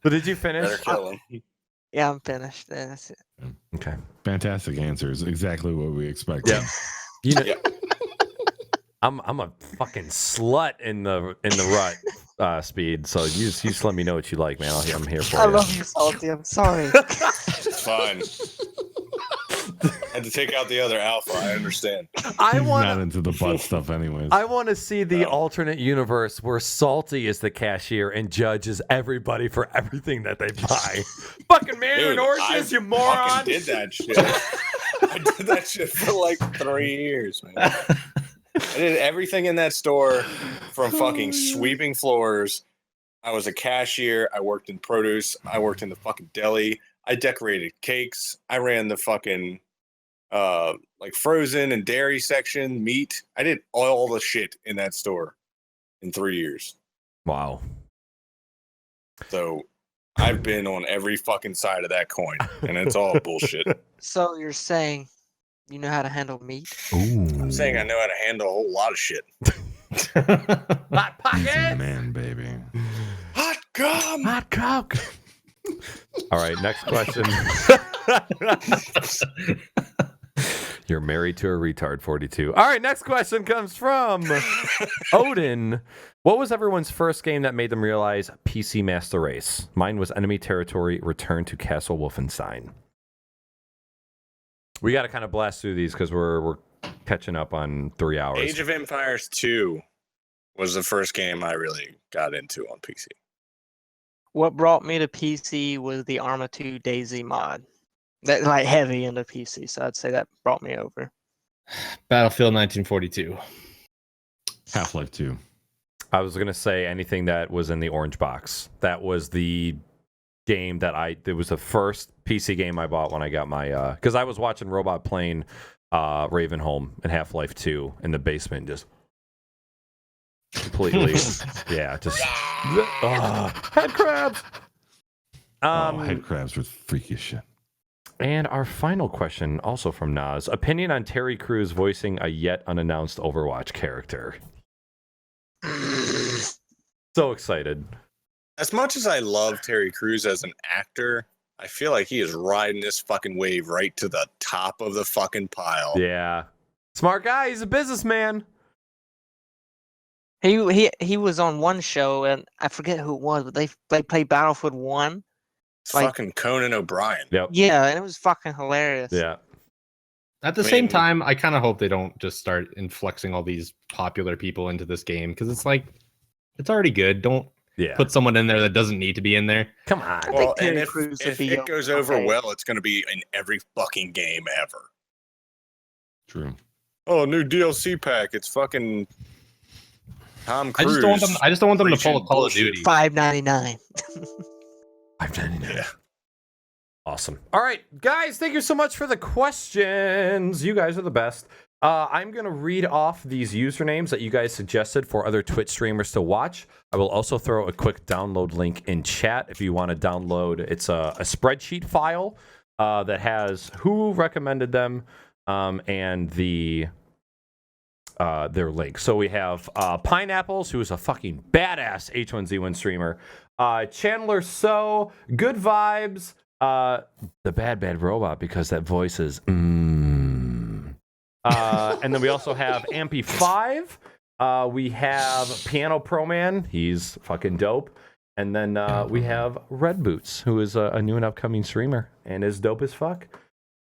But did you finish? Better kill him. Yeah, I'm finished. Yeah, that's it. Okay. Fantastic answers. Exactly what we expected. Yeah. You know, Yeah. I'm a fucking slut in the rut, Speed. So you just let me know what you like, man. I'm here for I you. love you, Salty. I'm sorry. It's fine. Had to take out the other alpha. I understand. I He's want not into the butt stuff, anyways. I want to see the No. alternate universe where Salty is the cashier and judges everybody for everything that they buy. Fucking Mandarin Dude, oranges, I you moron! fucking did that shit. I did that shit for like 3 years, man. I did everything in that store from fucking sweeping floors. I was a cashier. I worked in produce. I worked in the fucking deli. I decorated cakes. I ran the fucking like frozen and dairy section, meat. I did all the shit in that store in 3 years. Wow. So I've been on every fucking side of that coin, and it's all bullshit. So you're saying you know how to handle meat? I'm saying I know how to handle a whole lot of shit. Hot He's a pocket! man, baby. Hot gum! Hot coke! All right, next question. You're married to a retard, 42. All right, next question comes from Odin. What was everyone's first game that made them realize PC Master Race? Mine was Enemy Territory Return to Castle Wolfenstein. We got to kind of blast through these because we're catching up on 3 hours. Age of Empires 2 was the first game I really got into on PC. What brought me to PC was the Arma 2 Daisy mod. That like heavy into PC, so I'd say that brought me over. Battlefield 1942. Half-Life 2. I was going to say anything that was in the orange box. That was the game that it was the first PC game I bought when I got my because I was watching Robot playing Ravenholm and Half-Life 2 in the basement, just completely just head crabs. Head crabs were freaky as shit. And our final question, also from Nas, opinion on Terry Crews voicing a yet unannounced Overwatch character. So excited. As much as I love Terry Crews as an actor, I feel like he is riding this fucking wave right to the top of the fucking pile. Yeah. Smart guy. He's a businessman. He was on one show, and I forget who it was, but they played Battlefield 1. It's Like- fucking Conan O'Brien. Yep. Yeah, and it was fucking hilarious. Yeah. At the I same mean- time, I kind of hope they don't just start influxing all these popular people into this game because it's like it's already good. Don't Yeah. put someone in there that doesn't need to be in there. Come on. think Well, Terry and Crews would if be it goes over okay. well, it's going to be in every fucking game ever. True. Oh, new DLC pack. It's fucking Tom I Cruise. just don't want them to pull a preaching Call of bullshit. Duty. $5.99. Yeah. Awesome. All right, guys, thank you so much for the questions. You guys are the best. I'm going to read off these usernames that you guys suggested for other Twitch streamers to watch. I will also throw a quick download link in chat if you want to download. It's a spreadsheet file that has who recommended them and their link. So we have Pineapples, who is a fucking badass H1Z1 streamer. Chandler So, Good Vibes, the BadBadRobot, because that voice is and then we also have Ampy5. We have Piano Pro Man. He's fucking dope. And then we have Red Boots, who is a new and upcoming streamer and is dope as fuck.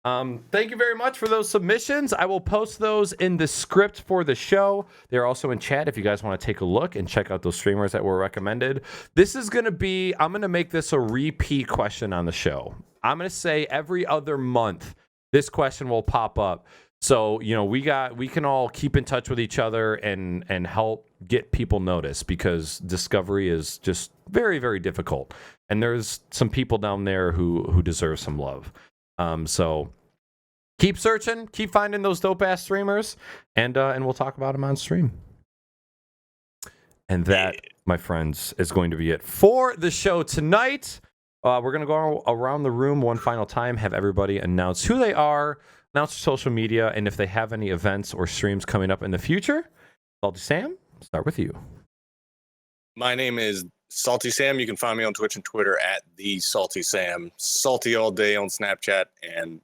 Thank you very much for those submissions. I will post those in the script for the show. They're also in chat if you guys want to take a look and check out those streamers that were recommended. This is going to be, I'm going to make this a repeat question on the show. I'm going to say every other month, this question will pop up. So, you know, we can all keep in touch with each other and help get people noticed, because discovery is just very, very difficult. And there's some people down there who deserve some love. So keep searching, keep finding those dope ass streamers, and we'll talk about them on stream. And that, my friends, is going to be it for the show tonight. We're gonna go around the room one final time, have everybody announce who they are, announce their social media, and if they have any events or streams coming up in the future. SaltySam, start with you. My name is SaltySam. You can find me on Twitch and Twitter at the SaltySam. Salty all day on Snapchat, and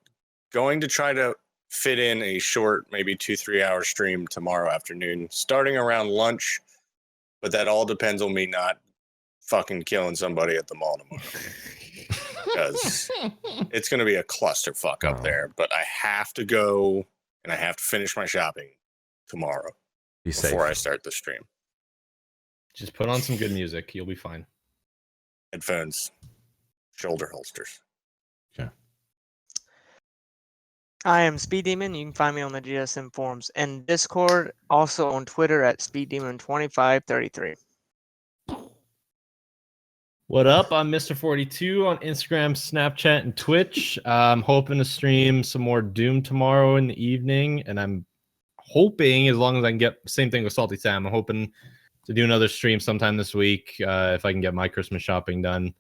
going to try to fit in a short, maybe 2-3 hour stream tomorrow afternoon, starting around lunch. But that all depends on me not fucking killing somebody at the mall tomorrow, because it's going to be a clusterfuck up there. But I have to go, and I have to finish my shopping tomorrow Be safe. before I start the stream. Just put on some good music. You'll be fine. Headphones, shoulder holsters. I am SpeedDemon. You can find me on the GSM forums and Discord. Also on Twitter at SpeedDemon2533. What up? I'm MrFortyTwo on Instagram, Snapchat, and Twitch. I'm hoping to stream some more Doom tomorrow in the evening, and I'm hoping, as long as I can get, same thing with SaltySam, I'm hoping to do another stream sometime this week if I can get my Christmas shopping done.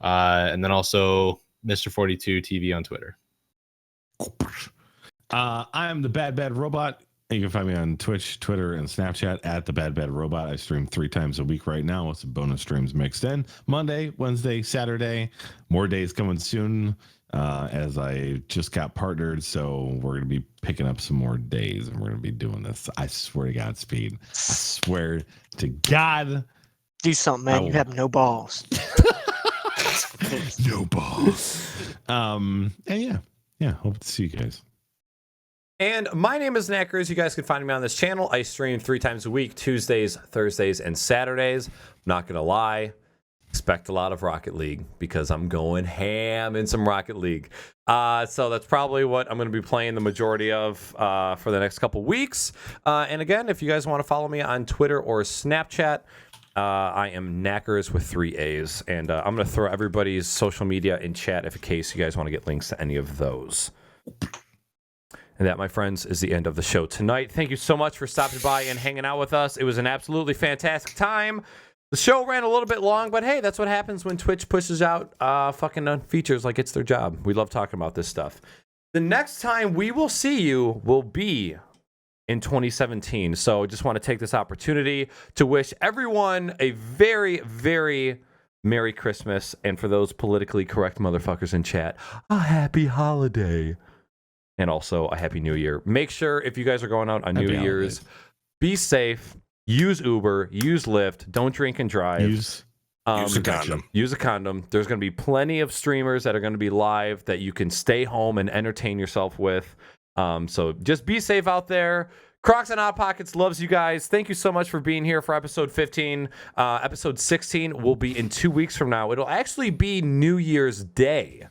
And then also MrFortyTwo TV on Twitter. I am the BadBadRobot. You can find me on Twitch, Twitter, and Snapchat at the BadBadRobot. I stream 3 times a week right now with some bonus streams mixed in. Monday, Wednesday, Saturday. More days coming soon as I just got partnered. So we're going to be picking up some more days, and we're going to be doing this. I swear to God, Speed. I swear to God. Do something, man. You have no balls. No balls. And yeah, hope to see you guys. And my name is Naaackers. You guys can find me on this channel. I stream 3 times a week, Tuesdays, Thursdays, and Saturdays. I'm not going to lie. Expect a lot of Rocket League, because I'm going ham in some Rocket League. So that's probably what I'm going to be playing the majority of for the next couple weeks. And again, if you guys want to follow me on Twitter or Snapchat, I am Naaackers with 3 A's. And I'm going to throw everybody's social media in chat if in case you guys want to get links to any of those. And that, my friends, is the end of the show tonight. Thank you so much for stopping by and hanging out with us. It was an absolutely fantastic time. The show ran a little bit long, but hey, that's what happens when Twitch pushes out fucking features like it's their job. We love talking about this stuff. The next time we will see you will be in 2017. So just want to take this opportunity to wish everyone a very, very Merry Christmas. And for those politically correct motherfuckers in chat, a happy holiday. And also a happy new year. Make sure if you guys are going out on New Year's, be safe, use Uber, use Lyft, don't drink and drive. Use a condom. Use a condom. There's going to be plenty of streamers that are going to be live that you can stay home and entertain yourself with. So just be safe out there. Crocs and Hot Pockets loves you guys. Thank you so much for being here for episode 15. Episode 16 will be in 2 weeks from now. It'll actually be New Year's Day.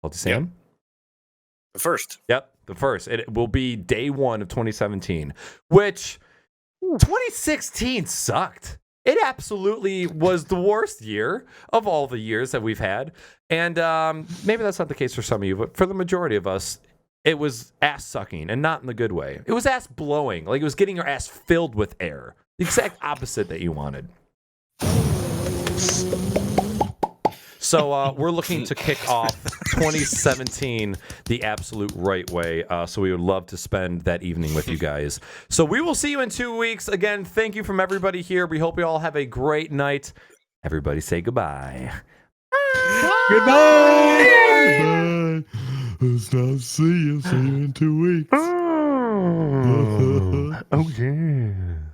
SaltySam? Yep. The first. Yep, the first. It will be day 1 of 2017, which 2016 sucked. It absolutely was the worst year of all the years that we've had. And maybe that's not the case for some of you, but for the majority of us, it was ass sucking, and not in the good way. It was ass blowing, like it was getting your ass filled with air. The exact opposite that you wanted. So we're looking to kick off 2017 the absolute right way. So we would love to spend that evening with you guys. So we will see you in 2 weeks. Again, thank you from everybody here. We hope you all have a great night. Everybody say goodbye. Goodbye. Let's not see you. See you in 2 weeks. Oh, yeah.